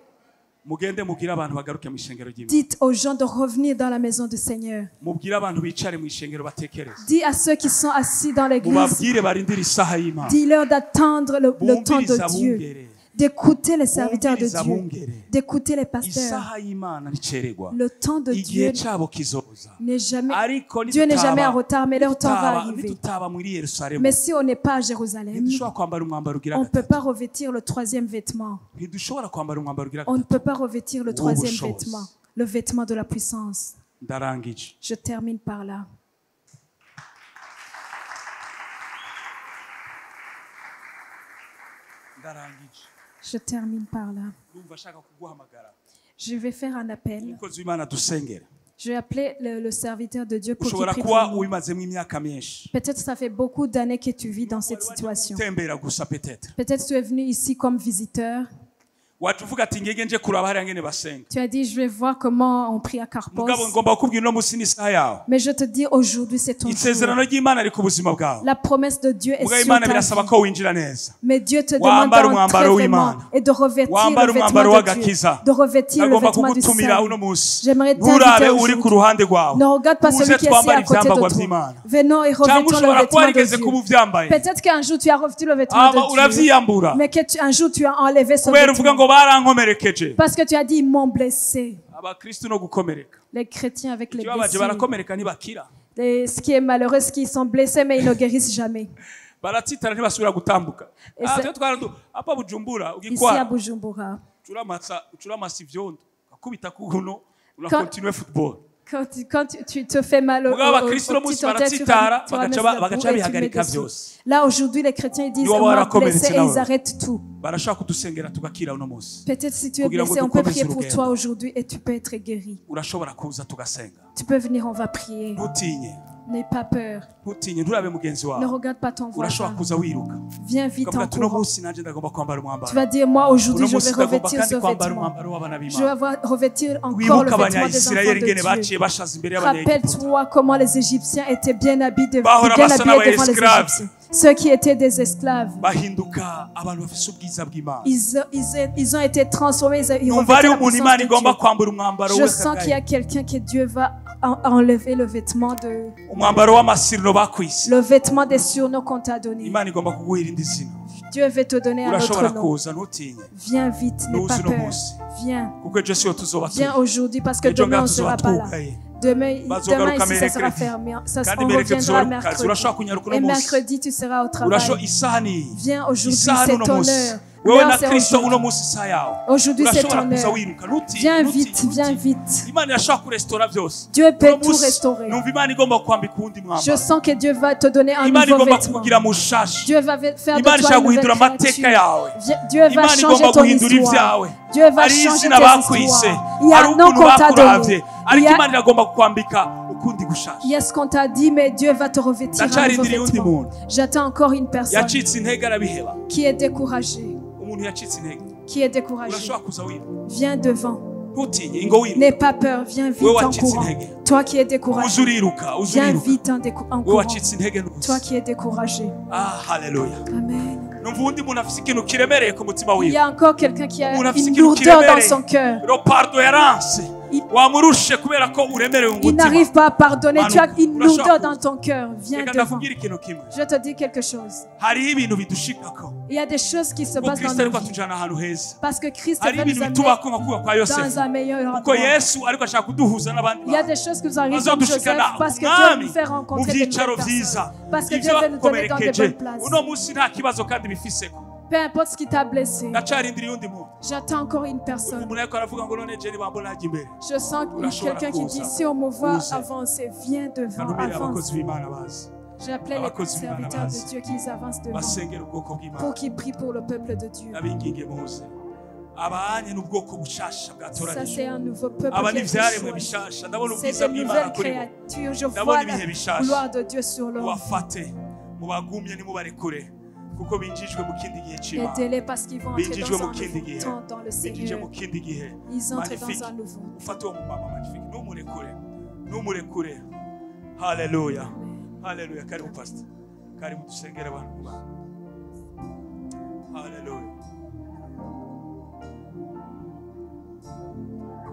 [SPEAKER 1] Mugende mubwire abantu bagaruke mu ishengero ry'Imana.
[SPEAKER 2] Dites aux gens de revenir dans la maison du Seigneur.
[SPEAKER 1] Mubwire abantu bicare mu ishengero batekereze.
[SPEAKER 2] Dis à ceux qui sont assis dans l'église,
[SPEAKER 1] Mubabwire barindire isaha y'Imana.
[SPEAKER 2] dis-leur d'attendre le temps de
[SPEAKER 1] Bumviriza
[SPEAKER 2] Dieu,
[SPEAKER 1] abungere.
[SPEAKER 2] d'écouter les serviteurs de
[SPEAKER 1] Bumviriza
[SPEAKER 2] Dieu,
[SPEAKER 1] abungere.
[SPEAKER 2] d'écouter les pasteurs.
[SPEAKER 1] Isaha y'Imana nticererwa.
[SPEAKER 2] Le temps de
[SPEAKER 1] Igihe
[SPEAKER 2] Dieu
[SPEAKER 1] cyabo kizoza.
[SPEAKER 2] n'est jamais,
[SPEAKER 1] Ariko
[SPEAKER 2] Dieu n'est jamais en
[SPEAKER 1] nitutaba
[SPEAKER 2] retard, mais leur temps va arriver.
[SPEAKER 1] nitutaba muri Yerusalemu,
[SPEAKER 2] Mais si on n'est pas à Jérusalem,
[SPEAKER 1] ntidushobora kwambara umwambaro ugira
[SPEAKER 2] on ne peut
[SPEAKER 1] gatatu.
[SPEAKER 2] pas revêtir le troisième vêtement.
[SPEAKER 1] Ntidushobora kwambara umwambaro ugira
[SPEAKER 2] On ne
[SPEAKER 1] gatatu.
[SPEAKER 2] peut pas revêtir le troisième
[SPEAKER 1] Ubushobozi.
[SPEAKER 2] vêtement, le vêtement de la puissance.
[SPEAKER 1] Ndarangije.
[SPEAKER 2] Je termine par là.
[SPEAKER 1] Ndarangije.
[SPEAKER 2] Je termine par là.
[SPEAKER 1] Ndumva ashaka kuguhamagara.
[SPEAKER 2] Je vais faire un appel.
[SPEAKER 1] Umukozi w'Imana dusengere.
[SPEAKER 2] Je vais appeler le serviteur de Dieu pour qu'il
[SPEAKER 1] Ushobora
[SPEAKER 2] prie
[SPEAKER 1] kuba
[SPEAKER 2] pour nous.
[SPEAKER 1] ubimazemo imyaka myinshi.
[SPEAKER 2] Peut-être ça fait beaucoup d'années que tu vis dans cette situation.
[SPEAKER 1] Utembera gusa peut-être.
[SPEAKER 2] Peut-être tu es venu ici comme visiteur.
[SPEAKER 1] Wacu uvuga ati ngege nje kuraba hariya ngene basenga.
[SPEAKER 2] Tu as dit, je vais voir comment on prie à Carpos.
[SPEAKER 1] Mugabo ngomba kukubwira uno munsi n'isaha yawe.
[SPEAKER 2] Mais je te dis, aujourd'hui, c'est ton jour.
[SPEAKER 1] Isezerano ry'Imana riri ku buzima bwawe.
[SPEAKER 2] La promesse de Dieu est
[SPEAKER 1] Mugabo
[SPEAKER 2] sur
[SPEAKER 1] Imana
[SPEAKER 2] ta
[SPEAKER 1] birasaba
[SPEAKER 2] vie.
[SPEAKER 1] ko winjira neza.
[SPEAKER 2] Mais Dieu te demande
[SPEAKER 1] Wambara
[SPEAKER 2] d'entrer
[SPEAKER 1] umwambaro
[SPEAKER 2] vraiment
[SPEAKER 1] w'Imana.
[SPEAKER 2] et de revêtir
[SPEAKER 1] Wambara
[SPEAKER 2] le
[SPEAKER 1] umwambaro
[SPEAKER 2] vêtement de Dieu.
[SPEAKER 1] w'agakiza.
[SPEAKER 2] De revêtir le
[SPEAKER 1] Nagomba
[SPEAKER 2] vêtement du
[SPEAKER 1] kugutumira
[SPEAKER 2] salut.
[SPEAKER 1] uno munsi.
[SPEAKER 2] J'aimerais
[SPEAKER 1] Nturabe
[SPEAKER 2] t'inviter
[SPEAKER 1] uri ku
[SPEAKER 2] aujourd'hui.
[SPEAKER 1] ruhande rwawe.
[SPEAKER 2] Ne regarde pas celui
[SPEAKER 1] Uze
[SPEAKER 2] qui est assis
[SPEAKER 1] twambare
[SPEAKER 2] à côté
[SPEAKER 1] ivyambagwa
[SPEAKER 2] de toi.
[SPEAKER 1] vy'Imana.
[SPEAKER 2] Venons et
[SPEAKER 1] Cyangwa
[SPEAKER 2] revêtons le
[SPEAKER 1] ushobora kuba
[SPEAKER 2] vêtement de
[SPEAKER 1] warigeze kuba
[SPEAKER 2] Dieu.
[SPEAKER 1] uvyambaye.
[SPEAKER 2] Peut-être qu'un jour tu as revêtu le vêtement
[SPEAKER 1] Ama
[SPEAKER 2] de Dieu.
[SPEAKER 1] uravyiyambura.
[SPEAKER 2] Mais que un jour tu as enlevé ce
[SPEAKER 1] Kubera uvuga ngo
[SPEAKER 2] vêtement.
[SPEAKER 1] barankomerekeje.
[SPEAKER 2] Parce que tu as dit, ils m'ont blessé.
[SPEAKER 1] Abakristo no gukomereka.
[SPEAKER 2] Les chrétiens avec les
[SPEAKER 1] Ikibabaje
[SPEAKER 2] blessures.
[SPEAKER 1] barakomereka ntibakira.
[SPEAKER 2] Ce qui est malheureux, c'est qu'ils sont blessés, mais ils ne guérissent jamais.
[SPEAKER 1] Baratsitara ntibasubira gutambuka.
[SPEAKER 2] Et c'est-
[SPEAKER 1] Twe twarandu apa Bujumbura
[SPEAKER 2] Ici à
[SPEAKER 1] ugikwara.
[SPEAKER 2] Bujumbura.
[SPEAKER 1] Ucuramasa ivyondo. Akubita kuno unakontinue football.
[SPEAKER 2] Quand tu te fais mal au
[SPEAKER 1] mugabo abakristo no
[SPEAKER 2] petit
[SPEAKER 1] munsi
[SPEAKER 2] orteil, tu
[SPEAKER 1] baratsitara
[SPEAKER 2] ramasses la boue
[SPEAKER 1] bagaca
[SPEAKER 2] et tu mets
[SPEAKER 1] bihagarika
[SPEAKER 2] dessus.
[SPEAKER 1] byose.
[SPEAKER 2] Là, aujourd'hui, les chrétiens ils disent
[SPEAKER 1] Nibo
[SPEAKER 2] on m'a
[SPEAKER 1] barakomeretse
[SPEAKER 2] blessé et
[SPEAKER 1] nawe.
[SPEAKER 2] ils arrêtent tout.
[SPEAKER 1] barashaka kudusengera tugakira uno munsi.
[SPEAKER 2] Peut-être si tu es
[SPEAKER 1] Kugira ngo
[SPEAKER 2] blessé, on peut
[SPEAKER 1] dukomeze
[SPEAKER 2] prier pour
[SPEAKER 1] urugendo.
[SPEAKER 2] toi aujourd'hui et tu peux être guéri.
[SPEAKER 1] urashobora kuza tugasenga.
[SPEAKER 2] Tu peux venir, on va prier.
[SPEAKER 1] ntutinye
[SPEAKER 2] N'aie pas peur.
[SPEAKER 1] ntutinye nturabe mugenzi
[SPEAKER 2] Ne
[SPEAKER 1] wawe.
[SPEAKER 2] regarde pas ton
[SPEAKER 1] urashobora
[SPEAKER 2] voisin.
[SPEAKER 1] kuza wiruka
[SPEAKER 2] Viens vite
[SPEAKER 1] ukavuga
[SPEAKER 2] en
[SPEAKER 1] ati uno
[SPEAKER 2] courant.
[SPEAKER 1] munsi nanjye ndagomba kwambara
[SPEAKER 2] Tu
[SPEAKER 1] umwambaro.
[SPEAKER 2] vas dire, moi aujourd'hui
[SPEAKER 1] uno
[SPEAKER 2] je
[SPEAKER 1] munsi
[SPEAKER 2] vais
[SPEAKER 1] ndagomba
[SPEAKER 2] revêtir
[SPEAKER 1] kandi
[SPEAKER 2] ce
[SPEAKER 1] kwambara
[SPEAKER 2] vêtement.
[SPEAKER 1] umwambaro w'abana
[SPEAKER 2] Je
[SPEAKER 1] b'Imana.
[SPEAKER 2] vais revêtir encore le
[SPEAKER 1] wibuka
[SPEAKER 2] vêtement des enfants
[SPEAKER 1] abanyayisirayeli ingene
[SPEAKER 2] de Dieu.
[SPEAKER 1] baciye bashaza imbere y'abanyegiputa.
[SPEAKER 2] Rappelle-toi comment les Égyptiens étaient bien habillés,
[SPEAKER 1] Bahora
[SPEAKER 2] bien
[SPEAKER 1] basa
[SPEAKER 2] habillés devant les
[SPEAKER 1] n'abayesclaves.
[SPEAKER 2] Égyptiens. Ceux qui étaient des esclaves,
[SPEAKER 1] bahinduka abantu bafite ubwiza bw'Imana.
[SPEAKER 2] ils ont été transformés. Ils
[SPEAKER 1] numva
[SPEAKER 2] revêtaient
[SPEAKER 1] ari
[SPEAKER 2] la
[SPEAKER 1] umuntu
[SPEAKER 2] puissance
[SPEAKER 1] Imana
[SPEAKER 2] de
[SPEAKER 1] igomba
[SPEAKER 2] Dieu.
[SPEAKER 1] kwambara umwambaro
[SPEAKER 2] Je sens qu'il y a
[SPEAKER 1] w'akagaye.
[SPEAKER 2] quelqu'un que Dieu va enlever le vêtement de
[SPEAKER 1] umwambaro w'amasirino bakwise.
[SPEAKER 2] le vêtement des surnoms qu'on t'a donné.
[SPEAKER 1] Imana igomba kuguha irindi zina.
[SPEAKER 2] Dieu veut te donner un autre
[SPEAKER 1] urashobora
[SPEAKER 2] nom.
[SPEAKER 1] kuza ntutinye.
[SPEAKER 2] Viens vite, n'aie pas
[SPEAKER 1] Nuzi uno
[SPEAKER 2] peur.
[SPEAKER 1] munsi.
[SPEAKER 2] Viens,
[SPEAKER 1] kuko ejo siyo tuzoba turi.
[SPEAKER 2] viens aujourd'hui parce que
[SPEAKER 1] ejo
[SPEAKER 2] demain on
[SPEAKER 1] ngaho
[SPEAKER 2] ne
[SPEAKER 1] tuzoba
[SPEAKER 2] sera pas là.
[SPEAKER 1] twugaye.
[SPEAKER 2] Demain
[SPEAKER 1] Bazogaruka
[SPEAKER 2] ici, ça sera
[SPEAKER 1] mercredi.
[SPEAKER 2] fermé. Ça,
[SPEAKER 1] kandi
[SPEAKER 2] on
[SPEAKER 1] mereke tuzoba
[SPEAKER 2] reviendra
[SPEAKER 1] ari ku kazi. urashobora
[SPEAKER 2] mercredi.
[SPEAKER 1] kunyaruka uno
[SPEAKER 2] Et
[SPEAKER 1] munsi.
[SPEAKER 2] mercredi, tu seras au
[SPEAKER 1] urasho
[SPEAKER 2] travail.
[SPEAKER 1] isaha ni
[SPEAKER 2] Viens aujourd'hui,
[SPEAKER 1] isaha
[SPEAKER 2] c'est
[SPEAKER 1] n'uno
[SPEAKER 2] ton
[SPEAKER 1] munsi.
[SPEAKER 2] heure.
[SPEAKER 1] wewe
[SPEAKER 2] L'heure,
[SPEAKER 1] na
[SPEAKER 2] c'est
[SPEAKER 1] Kristo uno
[SPEAKER 2] aujourd'hui.
[SPEAKER 1] munsi isaha yawe.
[SPEAKER 2] Aujourd'hui, c'est
[SPEAKER 1] urashobora
[SPEAKER 2] ton
[SPEAKER 1] kuza
[SPEAKER 2] heure.
[SPEAKER 1] wiruka ntutinye.
[SPEAKER 2] Viens
[SPEAKER 1] ntutinye,
[SPEAKER 2] vite, viens
[SPEAKER 1] ntutinye.
[SPEAKER 2] vite.
[SPEAKER 1] Imana irashaka kurestora byose.
[SPEAKER 2] Dieu peut
[SPEAKER 1] Uno
[SPEAKER 2] tout
[SPEAKER 1] munsi
[SPEAKER 2] restaurer.
[SPEAKER 1] numva Imana igomba kwambika uwundi
[SPEAKER 2] Je
[SPEAKER 1] mwambaro.
[SPEAKER 2] sens que Dieu va te donner un
[SPEAKER 1] Imana
[SPEAKER 2] nouveau
[SPEAKER 1] igomba
[SPEAKER 2] vêtement.
[SPEAKER 1] kukugira mushasha.
[SPEAKER 2] Dieu va faire de
[SPEAKER 1] Imana
[SPEAKER 2] toi
[SPEAKER 1] ishaka
[SPEAKER 2] une nouvelle
[SPEAKER 1] guhindura amateka
[SPEAKER 2] créature.
[SPEAKER 1] yawe.
[SPEAKER 2] Dieu va
[SPEAKER 1] Imana
[SPEAKER 2] changer
[SPEAKER 1] igomba
[SPEAKER 2] ton
[SPEAKER 1] guhindura
[SPEAKER 2] histoire.
[SPEAKER 1] ibyawe.
[SPEAKER 2] Dieu va
[SPEAKER 1] Hari
[SPEAKER 2] changer
[SPEAKER 1] izina
[SPEAKER 2] tes
[SPEAKER 1] bakwise.
[SPEAKER 2] histoires. Il y
[SPEAKER 1] Hari
[SPEAKER 2] a un nom
[SPEAKER 1] ukuntu
[SPEAKER 2] qu'on t'a
[SPEAKER 1] bakuravye.
[SPEAKER 2] donné.
[SPEAKER 1] Ariko
[SPEAKER 2] Il y a-
[SPEAKER 1] Imana iragomba kukwambika ukundi gushasha.
[SPEAKER 2] Il y a ce qu'on t'a dit, mais Dieu va te revêtir un nouveau
[SPEAKER 1] ndacarindiriye undi
[SPEAKER 2] vêtement.
[SPEAKER 1] muntu
[SPEAKER 2] J'attends encore une personne
[SPEAKER 1] yacitse intege arabiheba.
[SPEAKER 2] qui est découragée.
[SPEAKER 1] Umuntu yacitse intege
[SPEAKER 2] Qui est découragée.
[SPEAKER 1] urashobora kuza wiruka.
[SPEAKER 2] Viens devant.
[SPEAKER 1] ntutinye ingo wiruka.
[SPEAKER 2] N'aie pas peur. Viens vite
[SPEAKER 1] Wewe
[SPEAKER 2] en
[SPEAKER 1] wacitse
[SPEAKER 2] courant.
[SPEAKER 1] intege.
[SPEAKER 2] Toi qui es découragé.
[SPEAKER 1] uza uriruka uza
[SPEAKER 2] Viens
[SPEAKER 1] uriruka.
[SPEAKER 2] vite en
[SPEAKER 1] wewe
[SPEAKER 2] courant.
[SPEAKER 1] wacitse intege n'ubusa.
[SPEAKER 2] Toi qui es découragé.
[SPEAKER 1] Ah, haleluya.
[SPEAKER 2] Amen.
[SPEAKER 1] numva undi muntu afite ikintu kiremereye ku mutima
[SPEAKER 2] Il y
[SPEAKER 1] wiwe.
[SPEAKER 2] a encore quelqu'un qui a
[SPEAKER 1] Umuntu afite
[SPEAKER 2] une
[SPEAKER 1] ikintu
[SPEAKER 2] lourdeur dans
[SPEAKER 1] kiremereye.
[SPEAKER 2] son cœur.
[SPEAKER 1] leopardo yaranse
[SPEAKER 2] Il-
[SPEAKER 1] wamurushe kubera ko uremerewe mu
[SPEAKER 2] Il
[SPEAKER 1] mutima.
[SPEAKER 2] n'arrive pas à pardonner. Tu as une
[SPEAKER 1] Urashaka
[SPEAKER 2] lourdeur
[SPEAKER 1] kuza.
[SPEAKER 2] dans ton cœur. Viens
[SPEAKER 1] reka
[SPEAKER 2] devant.
[SPEAKER 1] ndakubwira ikintu kimwe.
[SPEAKER 2] Je te dis quelque chose.
[SPEAKER 1] hariho ibintu bidushikako
[SPEAKER 2] Il y a des choses qui se
[SPEAKER 1] kuko
[SPEAKER 2] passent dans
[SPEAKER 1] Kristo
[SPEAKER 2] nos
[SPEAKER 1] ariko
[SPEAKER 2] vies.
[SPEAKER 1] atujana ahantu heza.
[SPEAKER 2] Parce que Christ
[SPEAKER 1] hariho
[SPEAKER 2] veut nous
[SPEAKER 1] ibintu
[SPEAKER 2] amener
[SPEAKER 1] bitubako nka kuba kwa
[SPEAKER 2] dans
[SPEAKER 1] yosefu
[SPEAKER 2] un meilleur
[SPEAKER 1] kuko
[SPEAKER 2] endroit.
[SPEAKER 1] yesu ariko ashaka kuduhuza n'abandi
[SPEAKER 2] Il y a
[SPEAKER 1] bantu.
[SPEAKER 2] des choses qui nous arrivent comme
[SPEAKER 1] azadushikana
[SPEAKER 2] Joseph parce que Dieu
[SPEAKER 1] umwami
[SPEAKER 2] nous fait
[SPEAKER 1] mu
[SPEAKER 2] rencontrer des
[SPEAKER 1] byicaro
[SPEAKER 2] bonnes
[SPEAKER 1] byiza.
[SPEAKER 2] personnes. Parce que
[SPEAKER 1] ibyo
[SPEAKER 2] Dieu veut nous donner dans des
[SPEAKER 1] bakomerekeje
[SPEAKER 2] bonnes places.
[SPEAKER 1] uno munsi nta kibazo kandi bifiseko.
[SPEAKER 2] Peu importe ce qui t'a blessé.
[SPEAKER 1] ndacarindiriye undi muntu.
[SPEAKER 2] J'attends encore une personne.
[SPEAKER 1] umuntu ariko aravuga ngo none jeni bambona najya imbere.
[SPEAKER 2] Je sens quelqu'un qui dit si on me voit avancer, viens devant,
[SPEAKER 1] kanumire
[SPEAKER 2] avance.
[SPEAKER 1] abakozi b'Imana bazi
[SPEAKER 2] J'appelais les
[SPEAKER 1] Abakozi b'Imana
[SPEAKER 2] serviteurs
[SPEAKER 1] bazi.
[SPEAKER 2] de Dieu qu'ils avancent devant
[SPEAKER 1] basengera ubwoko bw'Imana.
[SPEAKER 2] pour qu'ils prient pour le peuple de Dieu.
[SPEAKER 1] abinginge muze abanye n'ubwoko bushasha
[SPEAKER 2] Ça,
[SPEAKER 1] bwatoranije.
[SPEAKER 2] c'est un nouveau peuple
[SPEAKER 1] aba
[SPEAKER 2] qui a
[SPEAKER 1] ni
[SPEAKER 2] été
[SPEAKER 1] ibyaremwe
[SPEAKER 2] choisi.
[SPEAKER 1] bishasha ndabona
[SPEAKER 2] C'est
[SPEAKER 1] ubwiza
[SPEAKER 2] une
[SPEAKER 1] bw'Imana
[SPEAKER 2] nouvelle
[SPEAKER 1] kuri bo.
[SPEAKER 2] créature. Je
[SPEAKER 1] Ndabona
[SPEAKER 2] vois
[SPEAKER 1] ibihe
[SPEAKER 2] la
[SPEAKER 1] bishasha.
[SPEAKER 2] gloire de Dieu sur l'homme.
[SPEAKER 1] mubafate mubagumye ntimubarekure kuko binjijwe mu kindi gihe
[SPEAKER 2] Les
[SPEAKER 1] cy'Imana.
[SPEAKER 2] délais parce qu'ils vont entrer
[SPEAKER 1] binjijwe
[SPEAKER 2] dans
[SPEAKER 1] mu
[SPEAKER 2] un
[SPEAKER 1] kindi
[SPEAKER 2] nouveau
[SPEAKER 1] gihe
[SPEAKER 2] temps dans le
[SPEAKER 1] binjije
[SPEAKER 2] Seigneur.
[SPEAKER 1] mu kindi gihe
[SPEAKER 2] Ils entrent
[SPEAKER 1] magnifique.
[SPEAKER 2] dans un nouveau.
[SPEAKER 1] ufate uwo mumama magnifique ntumurekure ntumurekure. haleluya haleluya. karibu pastor karibu dusengere abantu ku Mana. haleluya.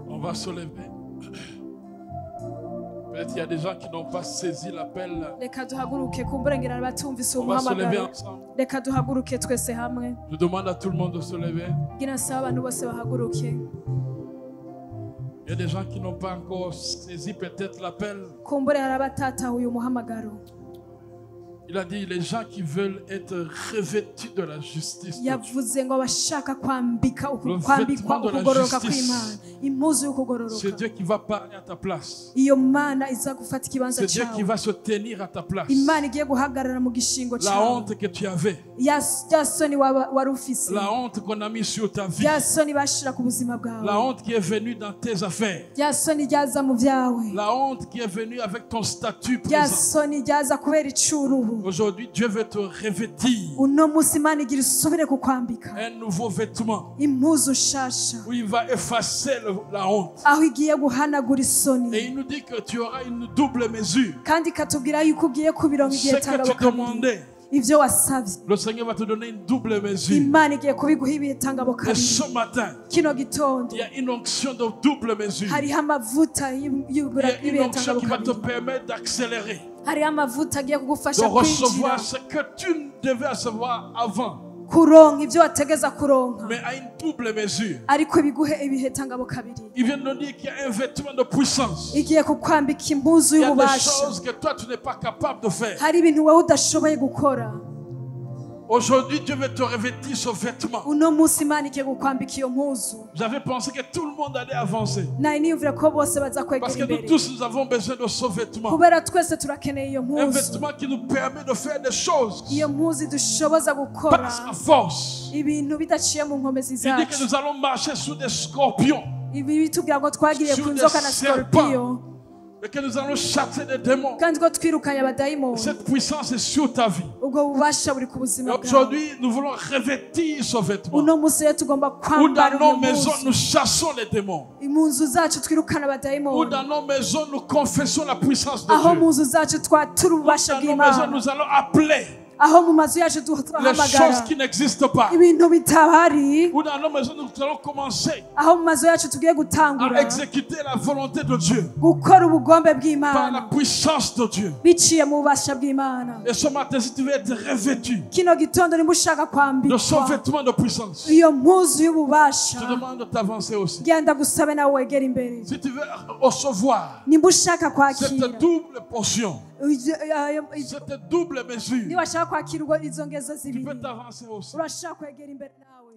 [SPEAKER 3] On va se lever. Peut-être il y a des gens qui n'ont pas saisi l'appel.
[SPEAKER 2] Reka duhaguruke kumbura ngira batumvise
[SPEAKER 3] On va se lever
[SPEAKER 2] umuhamagaro.
[SPEAKER 3] ensemble.
[SPEAKER 2] Reka duhaguruke twese hamwe.
[SPEAKER 3] Je demande à tout le monde de se lever.
[SPEAKER 2] Ngira nsaba abantu bose bahaguruke.
[SPEAKER 3] Il y a des gens qui n'ont pas encore saisi peut-être l'appel.
[SPEAKER 2] Kumbure hari abatatahuye umuhamagaro.
[SPEAKER 3] Il a dit les gens qui veulent être revêtus de la justice de Dieu.
[SPEAKER 2] Yavuze ngo abashaka kwambikwa
[SPEAKER 3] Le vêtement de la
[SPEAKER 2] ukugororoka
[SPEAKER 3] justice.
[SPEAKER 2] kw'Imana. Impuzu
[SPEAKER 3] C'est
[SPEAKER 2] y'ukugororoka.
[SPEAKER 3] Dieu qui va parler à ta place.
[SPEAKER 2] Iyo mana iza gufata ikibanza
[SPEAKER 3] C'est Dieu qui
[SPEAKER 2] cyawe.
[SPEAKER 3] va se tenir à ta place.
[SPEAKER 2] Imana igiye guhagarara mu gishingo
[SPEAKER 3] La
[SPEAKER 2] cyawe.
[SPEAKER 3] honte que tu avais,
[SPEAKER 2] Ya soni wari ufise.
[SPEAKER 3] la honte qu'on a mis sur ta vie,
[SPEAKER 2] Ya soni bashira ku buzima
[SPEAKER 3] la
[SPEAKER 2] bwawe.
[SPEAKER 3] honte qui est venue dans tes affaires,
[SPEAKER 2] Ya soni ryaza mu byawe.
[SPEAKER 3] la honte qui est venue avec ton statut
[SPEAKER 2] Ya
[SPEAKER 3] présent.
[SPEAKER 2] soni ryaza kubera icuruhu.
[SPEAKER 3] Aujourd'hui, Dieu veut te revêtir
[SPEAKER 2] Uno munsi Imana igira isubire kukwambika
[SPEAKER 3] un nouveau vêtement
[SPEAKER 2] impuzu nshasha
[SPEAKER 3] où il va effacer la honte.
[SPEAKER 2] aho igiye guhanagura
[SPEAKER 3] Et
[SPEAKER 2] isoni
[SPEAKER 3] il nous dit que tu auras une double mesure.
[SPEAKER 2] kandi ikatubwira yuko ugiye kubironka
[SPEAKER 3] Ce
[SPEAKER 2] igihe
[SPEAKER 3] que
[SPEAKER 2] tangabo
[SPEAKER 3] tu
[SPEAKER 2] kabiri.
[SPEAKER 3] demandais,
[SPEAKER 2] Ibyo wasabye
[SPEAKER 3] le Seigneur va te donner une double mesure.
[SPEAKER 2] Imana igiye kubiguha ibihe tangabo
[SPEAKER 3] Et
[SPEAKER 2] kabiri.
[SPEAKER 3] ce matin,
[SPEAKER 2] Kino gitondo
[SPEAKER 3] il y a une onction de double mesure.
[SPEAKER 2] hariho amavuta
[SPEAKER 3] Il y a une
[SPEAKER 2] y'ibihe
[SPEAKER 3] onction
[SPEAKER 2] tangabo
[SPEAKER 3] qui va te
[SPEAKER 2] kabiri.
[SPEAKER 3] permettre d'accélérer,
[SPEAKER 2] Hariho amavuta agiye
[SPEAKER 3] de
[SPEAKER 2] kugufasha kwinjira
[SPEAKER 3] recevoir ce que tu devais recevoir avant,
[SPEAKER 2] kuronka ibyo wategeza kuronka
[SPEAKER 3] mais à une double mesure.
[SPEAKER 2] ariko biguhe ibihe tangabo kabiri.
[SPEAKER 3] Il vient de nous dire qu'il y a un vêtement de puissance.
[SPEAKER 2] Igiye kukwambika impuzu
[SPEAKER 3] Il y a des
[SPEAKER 2] y'ububasha.
[SPEAKER 3] choses que toi tu n'es pas capable de faire.
[SPEAKER 2] Hari ibintu wowe udashoboye gukora.
[SPEAKER 3] Aujourd'hui, Dieu veut te revêtir ce vêtement.
[SPEAKER 2] uno munsi Imana igiye kukwambika iyo mpuzu.
[SPEAKER 3] J'avais pensé que tout le monde allait avancer.
[SPEAKER 2] Nari niyumvira ko bose baza kwegera
[SPEAKER 3] Parce que nous
[SPEAKER 2] imbere.
[SPEAKER 3] tous, nous avons besoin de ce vêtement.
[SPEAKER 2] Kubera twese turakeneye iyo
[SPEAKER 3] Un
[SPEAKER 2] mpuzu.
[SPEAKER 3] vêtement qui nous permet de faire des choses
[SPEAKER 2] Iyo mpuzu idushoboza gukora
[SPEAKER 3] par sa force.
[SPEAKER 2] ibintu bidaciye mu nkomezi
[SPEAKER 3] Il dit que
[SPEAKER 2] zacu.
[SPEAKER 3] nous allons marcher sous des scorpions
[SPEAKER 2] Ibi bitubwira ngo twagiriye
[SPEAKER 3] Sur
[SPEAKER 2] ku
[SPEAKER 3] des
[SPEAKER 2] nzoka na
[SPEAKER 3] serpents.
[SPEAKER 2] scorpion
[SPEAKER 3] et que nous allons chasser des démons.
[SPEAKER 2] kandi ko twirukanye abadayimoni.
[SPEAKER 3] Cette puissance est sur ta vie.
[SPEAKER 2] Ubwo bubasha buri ku
[SPEAKER 3] Et
[SPEAKER 2] buzima bwawe.
[SPEAKER 3] aujourd'hui, nous voulons revêtir ce vêtement.
[SPEAKER 2] Uno munsi rero tugomba
[SPEAKER 3] Où
[SPEAKER 2] kwambara
[SPEAKER 3] dans
[SPEAKER 2] iyo
[SPEAKER 3] nos maisons,
[SPEAKER 2] mpuzu.
[SPEAKER 3] nous chassons les démons.
[SPEAKER 2] Mu nzu zacu twirukana
[SPEAKER 3] Où
[SPEAKER 2] abadayimoni.
[SPEAKER 3] dans nos maisons, nous confessons la puissance de
[SPEAKER 2] Aho
[SPEAKER 3] Dieu.
[SPEAKER 2] mu nzu zacu twatura ububasha
[SPEAKER 3] Dans nos maisons,
[SPEAKER 2] bw'Imana.
[SPEAKER 3] nous allons appeler
[SPEAKER 2] Aho mu mazu yacu
[SPEAKER 3] les choses
[SPEAKER 2] turahamagara
[SPEAKER 3] qui n'existent pas.
[SPEAKER 2] ibintu bitabari.
[SPEAKER 3] Où dans nos maisons, nous allons commencer
[SPEAKER 2] Aho mu mazu yacu tugiye
[SPEAKER 3] à
[SPEAKER 2] gutangura
[SPEAKER 3] exécuter la volonté de Dieu
[SPEAKER 2] gukora ubugombe
[SPEAKER 3] par la
[SPEAKER 2] bw'Imana
[SPEAKER 3] puissance de Dieu.
[SPEAKER 2] biciye mu bubasha bw'Imana.
[SPEAKER 3] Et ce matin, si tu veux être revêtu
[SPEAKER 2] Kino gitondo nimba ushaka
[SPEAKER 3] de ce
[SPEAKER 2] kwambikwa
[SPEAKER 3] vêtement de puissance,
[SPEAKER 2] iyo mpuzu y'ububasha,
[SPEAKER 3] je demande de t'avancer aussi.
[SPEAKER 2] genda gusabe nawe wegera imbere.
[SPEAKER 3] Si tu veux recevoir
[SPEAKER 2] Nimba ushaka kwakira
[SPEAKER 3] cette double portion,
[SPEAKER 2] iyo-
[SPEAKER 3] cette double mesure,
[SPEAKER 2] niba washaka kwakira izo ngezo
[SPEAKER 3] tu
[SPEAKER 2] zibiri,
[SPEAKER 3] peux t'avancer aussi.
[SPEAKER 2] urashaka kwegera imbere nawe.